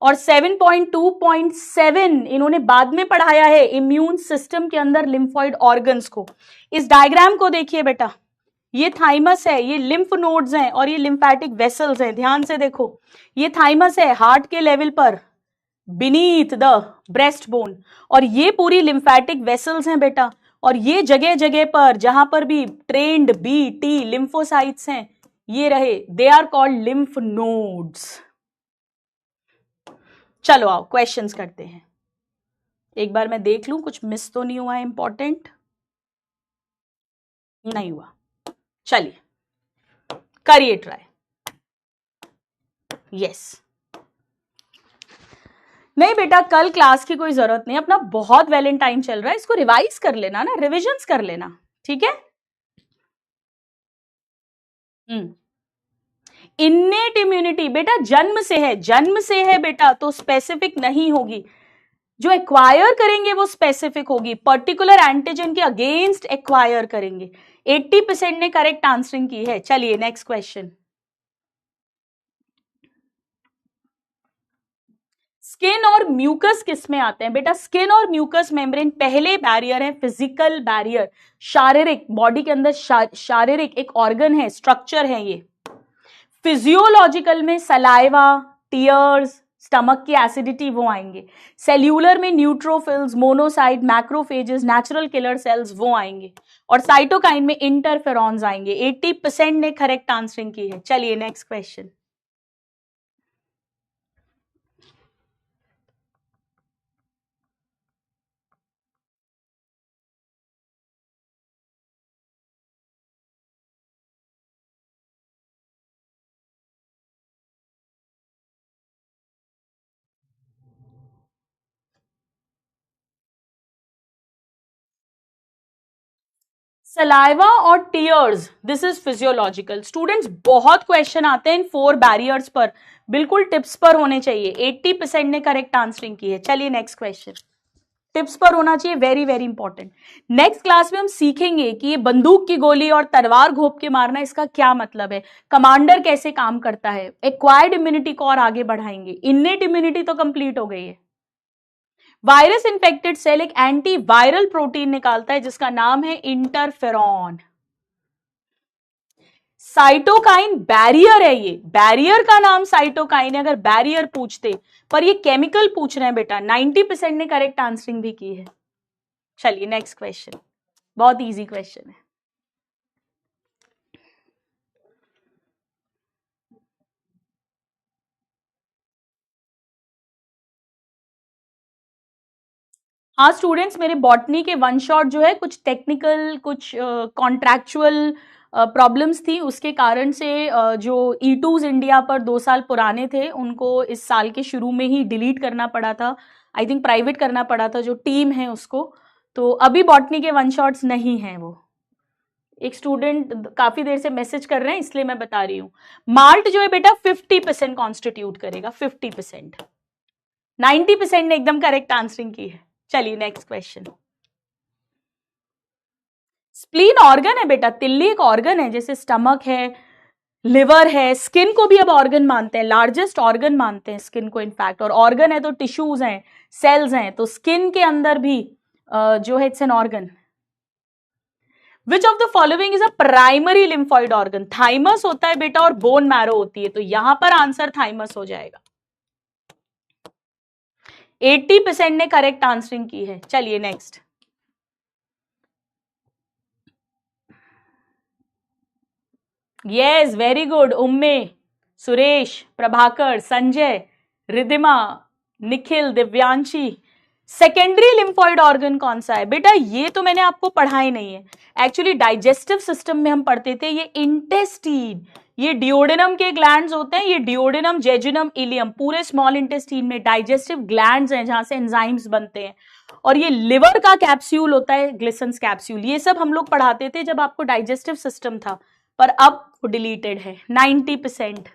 और 7.2.7 इन्होंने बाद में पढ़ाया है इम्यून सिस्टम के अंदर लिम्फॉइड ऑर्गन्स को। इस डायग्राम को देखिए बेटा, ये थाइमस है, ये लिम्फ नोड्स हैं, और ये लिम्फेटिक वेसल्स हैं, ध्यान से देखो, ये थाइमस है हार्ट के लेवल पर बीनीथ द ब्रेस्ट बोन, और ये पूरी लिम्फेटिक वेसल्स हैं बेटा, और ये जगह जगह पर जहां पर भी ट्रेन्ड बी टी लिम्फोसाइट्स हैं, ये रहे, they are called lymph nodes. चलो आओ क्वेश्चंस करते हैं, एक बार मैं देख लूं कुछ मिस तो नहीं हुआ है, इंपॉर्टेंट नहीं हुआ, चलिए करिए ट्राई। यस नहीं बेटा, कल क्लास की कोई जरूरत नहीं, अपना बहुत वैलेंटाइन चल रहा है, इसको रिवाइज कर लेना ना, रिविजन्स कर लेना, ठीक है। इन्नेट इम्यूनिटी बेटा जन्म से है, जन्म से है बेटा, तो स्पेसिफिक नहीं होगी, जो एक्वायर करेंगे वो स्पेसिफिक होगी, पर्टिकुलर एंटीजन के अगेंस्ट एक्वायर करेंगे। 80% ने करेक्ट आंसरिंग की है। चलिए नेक्स्ट क्वेश्चन। स्किन और म्यूकस किस में आते हैं बेटा? स्किन और म्यूकस मेम्ब्रेन पहले बैरियर है, फिजिकल बैरियर, शारीरिक, बॉडी के अंदर शारीरिक एक ऑर्गन है, स्ट्रक्चर है ये। फिजियोलॉजिकल में सलाइवा, टीयर्स, स्टमक की एसिडिटी वो आएंगे। सेल्यूलर में neutrophils, monocyte, macrophages, natural killer sales वो आएंगे, और साइटोकाइन में इंटरफेरॉन्स आएंगे। 80% ने करेक्ट आंसरिंग की है। चलिए नेक्स्ट क्वेश्चन। सलाइवा और tears, this is physiological. Students बहुत क्वेश्चन आते हैं इन 4 बैरियर्स पर, बिल्कुल टिप्स पर होने चाहिए। 80% ने करेक्ट आंसरिंग की है। चलिए नेक्स्ट क्वेश्चन, टिप्स पर होना चाहिए, very very important. Next class में हम सीखेंगे कि ये बंदूक की गोली और तलवार घोप के मारना, इसका क्या मतलब है, कमांडर कैसे काम करता है, एक्वायर्ड इम्यूनिटी को और आगे बढ़ाएंगे। इन्नेट इम्यूनिटी तो कंप्लीट हो गई है। वायरस इन्फेक्टेड सेल एक एंटीवायरल प्रोटीन निकालता है जिसका नाम है इंटरफेरॉन। साइटोकाइन बैरियर है, ये बैरियर का नाम साइटोकाइन है अगर बैरियर पूछते, पर ये केमिकल पूछ रहे हैं बेटा। 90% ने करेक्ट आंसरिंग भी की है। चलिए नेक्स्ट क्वेश्चन, बहुत इजी क्वेश्चन है। हाँ स्टूडेंट्स, मेरे बॉटनी के वन शॉट जो है कुछ टेक्निकल कुछ कॉन्ट्रैक्चुअल प्रॉब्लम्स थी, उसके कारण से जो E2s इंडिया पर 2 साल पुराने थे उनको इस साल के शुरू में ही डिलीट करना पड़ा था, आई थिंक प्राइवेट करना पड़ा था जो टीम है उसको। तो अभी बॉटनी के वन शॉट्स नहीं हैं। वो एक स्टूडेंट काफी देर से मैसेज कर रहे हैं इसलिए मैं बता रही हूँ। माल्ट जो है बेटा 50% कॉन्स्टिट्यूट करेगा, 50%। 90% ने एकदम करेक्ट आंसरिंग की है। चलिए नेक्स्ट क्वेश्चन। स्प्लीन ऑर्गन है बेटा, तिल्ली एक ऑर्गन है, जैसे स्टमक है, लिवर है, स्किन को भी अब ऑर्गन मानते हैं, लार्जेस्ट ऑर्गन मानते हैं स्किन को इनफैक्ट। और ऑर्गन है तो टिश्यूज हैं, सेल्स हैं, तो स्किन के अंदर भी जो है it's an organ. Which of the following is a primary lymphoid organ? Thymus होता है बेटा और बोन मैरो होती है, तो यहां पर आंसर थाइमस हो जाएगा। 80% ने करेक्ट आंसरिंग की है। चलिए next. Yes very good. Umme, Suresh, Prabhakar, Sanjay, Ridhima, Nikhil, Divyanshi. Secondary lymphoid organ कौन सा है बेटा? ये तो मैंने आपको पढ़ा ही नहीं है। एक्चुअली डाइजेस्टिव सिस्टम में हम पढ़ते थे ये इंटेस्टीन, ये डिओडेनम के ग्लैंड्स होते हैं, ये डिओडेनम, जेजुनम, इलियम, पूरे स्मॉल इंटेस्टीन में डाइजेस्टिव ग्लैंड्स हैं जहां से एंजाइम्स बनते हैं। और ये लिवर का कैप्सूल होता है, ग्लिसन्स कैप्सूल। ये सब हम लोग पढ़ाते थे जब आपको डाइजेस्टिव सिस्टम था, पर अब वो डिलीटेड है। 90%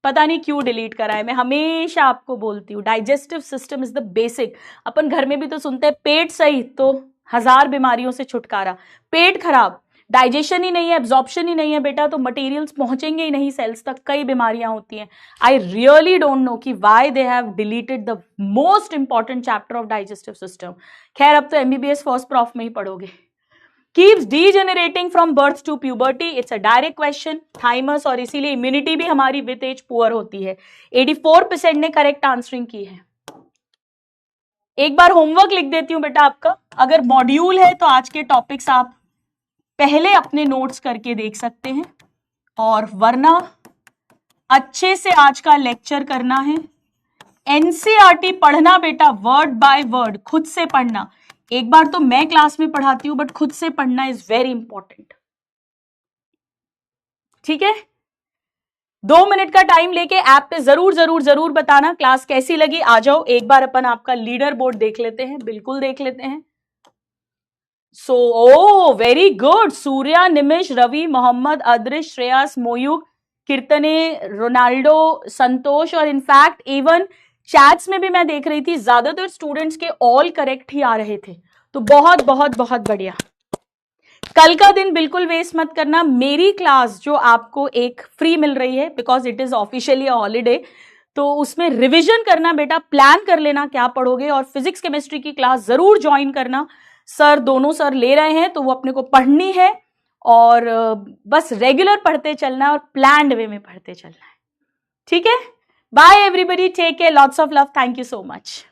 पता नहीं क्यों डिलीट करा है। मैं हमेशा आपको बोलती हूँ digestive system is the basic. अपन घर में भी तो सुनते हैं पेट सही तो 1000 बीमारियों से छुटकारा। पेट खराब, डाइजेशन ही नहीं है, एब्जॉर्प्शन ही नहीं है बेटा, तो मटेरियल्स पहुंचेंगे ही नहीं सेल्स तक, कई बीमारियां होती हैं। आई रियली डोंट नो कि why they have deleted the most important chapter of digestive system. खैर अब तो MBBS फर्स्ट प्रॉफ में ही पढ़ोगे। Keeps degenerating from birth to puberty, it's a direct question, thymus, और इसीलिए इम्यूनिटी भी हमारी विथ एज पुअर होती है। 84% ने करेक्ट आंसरिंग की है। एक बार होमवर्क लिख देती हूं बेटा आपका, अगर मॉड्यूल है तो आज के टॉपिक्स आप पहले अपने नोट्स करके देख सकते हैं, और वरना अच्छे से आज का लेक्चर करना है। NCERT पढ़ना बेटा, वर्ड बाय वर्ड खुद से पढ़ना। एक बार तो मैं क्लास में पढ़ाती हूं, बट खुद से पढ़ना इज वेरी इंपॉर्टेंट। ठीक है, 2 मिनट का टाइम लेके ऐप पे जरूर जरूर जरूर बताना क्लास कैसी लगी। आ जाओ एक बार अपन आपका लीडर बोर्ड देख लेते हैं, बिल्कुल देख लेते हैं। सो ओ वेरी गुड, सूर्या, निमिष, रवि, मोहम्मद, अदृश, श्रेयस, मोयूक, कीर्तने, रोनाल्डो, संतोष, और इनफैक्ट इवन चैट्स में भी मैं देख रही थी ज्यादातर स्टूडेंट्स के ऑल करेक्ट ही आ रहे थे, तो बहुत बहुत बहुत बढ़िया। कल का दिन बिल्कुल वेस्ट मत करना। मेरी क्लास जो आपको एक फ्री मिल रही है because it is officially holiday, तो उसमें रिवीजन करना बेटा, प्लान कर लेना क्या पढ़ोगे, और फिजिक्स केमिस्ट्री की क्लास जरूर ज्वाइन करना। सर दोनों सर ले रहे हैं तो वो अपने को पढ़नी है, और बस रेगुलर पढ़ते चलना है और प्लान्ड वे में पढ़ते चलना है। ठीक है, bye everybody, take care, lots of love, thank you so much.